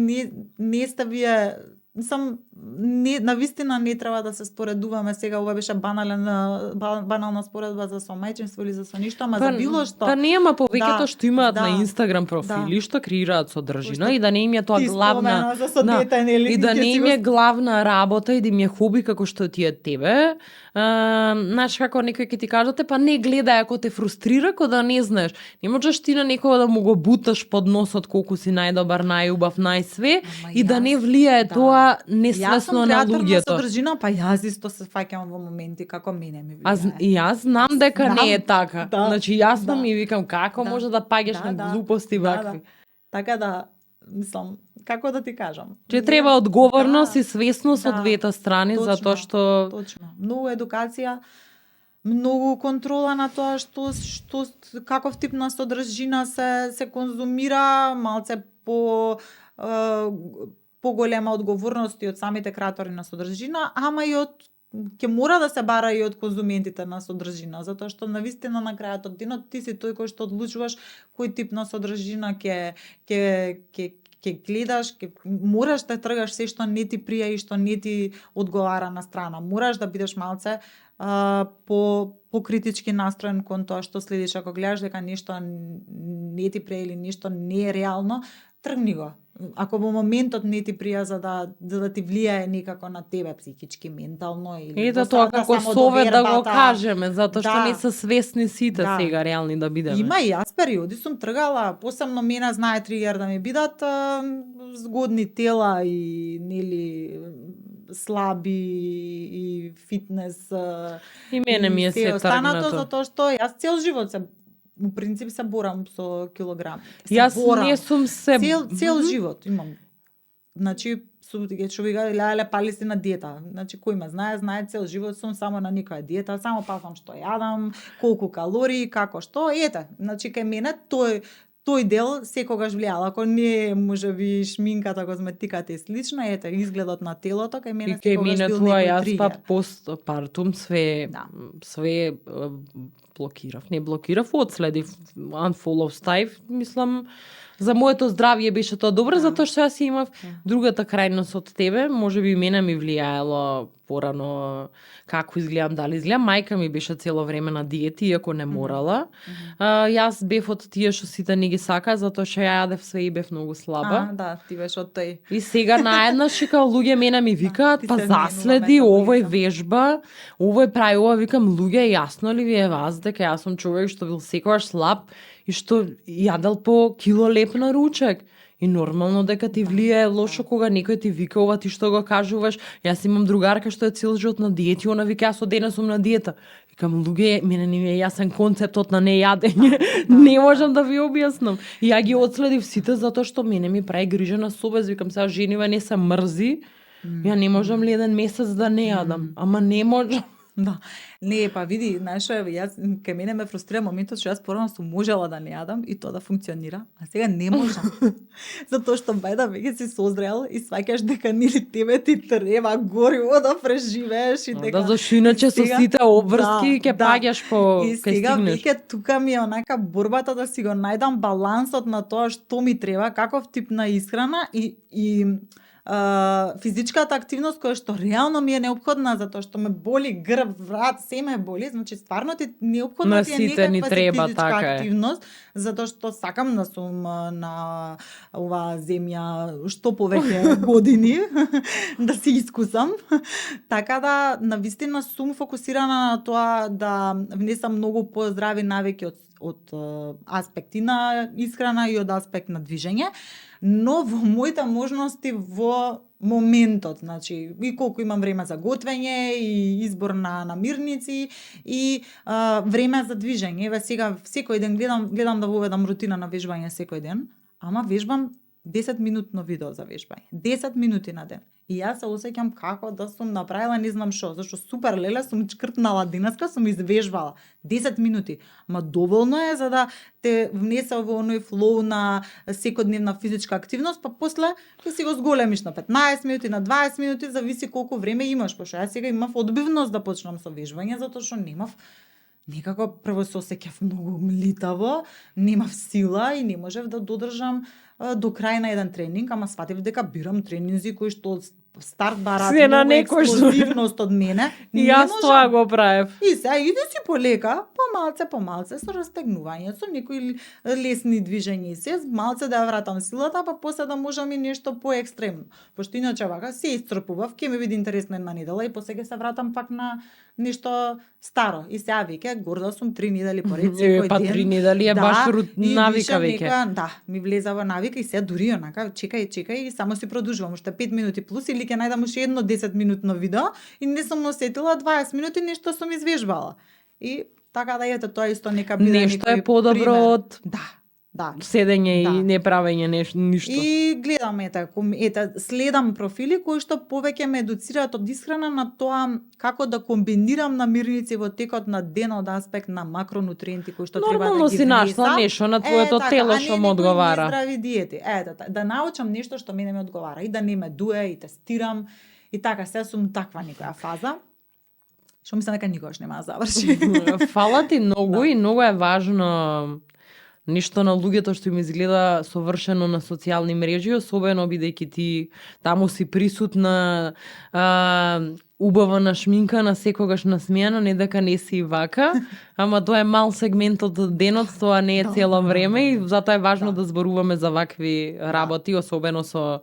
не сте вие навистина не треба да се споредуваме сега, ова беше банална споредба за мајчинство или за ништо, ама за било што. Па нема повеќето што имаат на Инстаграм профили што креираат содржина и да не им е тоа главна и да не им е главна работа и да им е хоби како што ти е тебе. Знаеш како некој ќе ти кажете, па не гледај ако те фрустрира, кога да не знаеш. Не можеш ти на некој да му го буташ под носот колку си најдобар, најубав, најсве и да не влијае тоа несвесно на луѓето. Јас сум креатор на содржина, па јас исто се фаќам во моменти како мене ми влијае. Јас знам дека не е така. Значи јас ми викам како може да паѓаш на глупости вакви. Така да, мислам, како да ти кажам. Че треба одговорност и свесност од двете страни, затоа што точно. Многу едукација, многу контрола на тоа што каков тип на содржина се конзумира, малце поголема одговорност и од самите креатори на содржина, ама и ќе мора да се бара и од конзументите на содржина, затоа што навистина на крајот од денот ти си тој кој што одлучуваш кој тип на содржина ќе гледаш, мораш да тргаш се што не ти прија и што не ти одговара на страна. Мораш да бидеш малце по критички настроен кон тоа што следиш. Ако гледаш дека нешто не ти прија или нешто не е реално, тргни го. ако во моментот не ти прија за да ти влијае некако на тебе психички, ментално или Ето тоа како совет да го кажеме, затоа што не се свесни сите сега реални да бидеме. Има и јас периоди сум тргала, посебно мене знае тригер да ми бидат згодни тела и нели слаби и фитнес и мене ми е се тргнато затоа што јас цел живот се у принцип се борам со килограми. Јас не сум се цел живот имам. Значи човека леле пали си на диета. Значи кој ме знае цел живот сум само на некоја диета, само пазам што јадам, колку калории, како што, ете. Значи кај мене тој дел секогаш влијал. Ако не можеби шминката, козметиката и слично, ете изгледот на телото кај мене секогаш бил некој тригер. Јас постпартум све блокирав. Не блокирав, одследив, unfollow ставив, мислам, за моето здравје беше тоа добро, затоа што јас имав другата крајност од тебе, можеби мене ми влијаело порано како изгледам, дали изгледам. Мајка ми беше цело време на диети, иако не морала. Јас бев од тие што сите не ги сака, затоа што ја јадев све и бев многу слаба. Ти беше од тој. И сега наеднаш као луѓе мене ми викаат, па заследи, овој вежба, овој прави ова, викам, луѓе, јасно ли ви е вас дека јас сум човек што бил секогаш слаб и што јадел по кило леп на ручек. И нормално дека ти влијае лошо кога некој ти вика ова, ти што го кажуваш. Јас имам другарка што е цел живот на диети, она вика јас од денес сум на диета. Викам, луѓе, мене не ми е јасен концептот на нејадење. Не можам да ви објаснам. И ја ги одследив сите затоа што мене ми прави грижа на совест. Викам, сега женива не се мрзи. Ја не можам ли еден месец да не јадам? Ама не можам. Да. Не, па види, знаеш, јас кај мене ме фрустрира моментот што јас порано сум можела да не јадам и тоа да функционира, а сега не можам. Затоа што бајда веќе си созрел и сваќаш дека нели тебе ти треба гориво да преживееш и дека зашто иначе со сите обврски ќе паѓаш по кај стигнеш. И сега веќе тука ми е онака борбата да си го најдам балансот на тоа што ми треба, каков тип на исхрана и физичката активност која што реално ми е неопходна затоа што ме боли грб, врат, се ме боли, значи стварно ти неопходна ти е некаква физичка активност, затоа што сакам да сум на оваа земја што повеќе години да се искусам. Така да навистина сум фокусирана на тоа да внесам многу поздрави навики од аспекти на исхрана и од аспект на движење, но во моите можности во моментот, значи и колку имам време за готвење и избор на намирници и време за движење. Еве сега секој ден гледам да воведам рутина на вежбање секој ден, ама вежбам 10 минутно видео за вежбање. 10 минути на ден. И јас се осеќам како да сум направила не знам што, зашто супер леле сум чкртнала денеска, сум извежбала 10 минути. Ма доволно е за да те внесе во оној флоу на секојдневна физичка активност, па после ќе си го зголемиш на 15 минути, на 20 минути, зависи колку време имаш, пошто јас сега имав одбивност да почнам со вежбање затоа што немав некако прво се осеќав многу млитаво, немав сила и не можев да додржам до крај на еден тренинг, ама сватив дека бирам тренинзи кои што старт барат многу експлозивност од мене. И јас тоа го правев. И сега иде си полека, помалце со растегнување, со некои лесни движења и се, малце да ја вратам силата, па после да можам и нешто поекстремно. Пошто иначе вака се исцрпував, ќе ми биде интересно една недела и после ќе се вратам пак на нешто старо. И сега веќе горда сум 3 недели поред секој ден. Па 3 недели е баш навика веќе. Да, ми влеза во навика и сега дури онака чекај и само си продолжувам уште 5 минути плюс или ќе најдам уште едно 10 минутно видео и не сум осетила 20 минути нешто сум извежбала. И така да ете тоа исто нека биде нешто е подобро од да. Седење и не правење ништо. И гледам следам профили кои што повеќе ме едуцираат од исхрана на тоа како да комбинирам намирници во текот на денот аспект на макронутриенти кои што треба да ги внесам. Нормално си нашла нешто на твоето тело што му одговара. Здрави диети. Да научам нешто што мене ме одговара и да не ме дуе и тестирам и така се сум таква некоја фаза. Што мислам дека никогаш нема да заврши. Фала ти многу и многу е важно нешто на луѓето што им изгледа совршено на социјални мрежи, особено бидејќи ти таму си присутна, убава нашминкана, секогаш насмејана, не дека не си и вака, ама тоа е мал сегмент од денот, тоа не е цело време и затоа е важно да зборуваме за вакви работи, особено со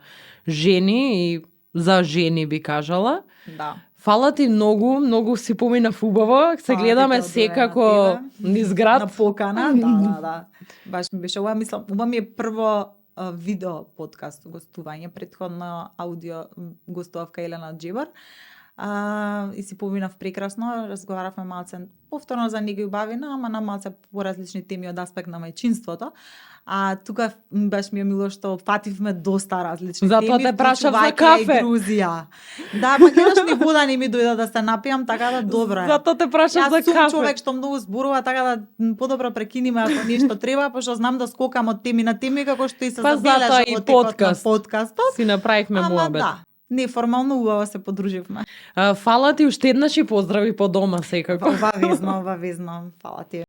жени и за жени би кажала. Да. Фала ти многу, многу си поминав убаво, се гледаме секако низ град. На покана, да. Баш ми беше, ова ми е прво видео подкаст гостување, претходно аудио гостувавка Елена Джибар. И си поминав прекрасно, разговаравме малце повторно за неги убавина, ама на малце поразлични теми од аспект на мајчинството. А тука баш ми е мило што фативме доста различни теми. Затоа те прашав за кафе. Грузија. Да, ма гледаш ни вода не ми дојде да се напијам, така да добро е. Затоа те прашав за кафе. Јас сум човек што многу зборува, така да подобро прекиниме ако нешто треба, пошто знам да скокам од теми на теми како што и се забележа во текот на подкастот. Си направивме муабет. Да. Неформално убаво се подруживме. Фала ти уште еднаш и поздрави по дома секако. Обавезно. Фала ти.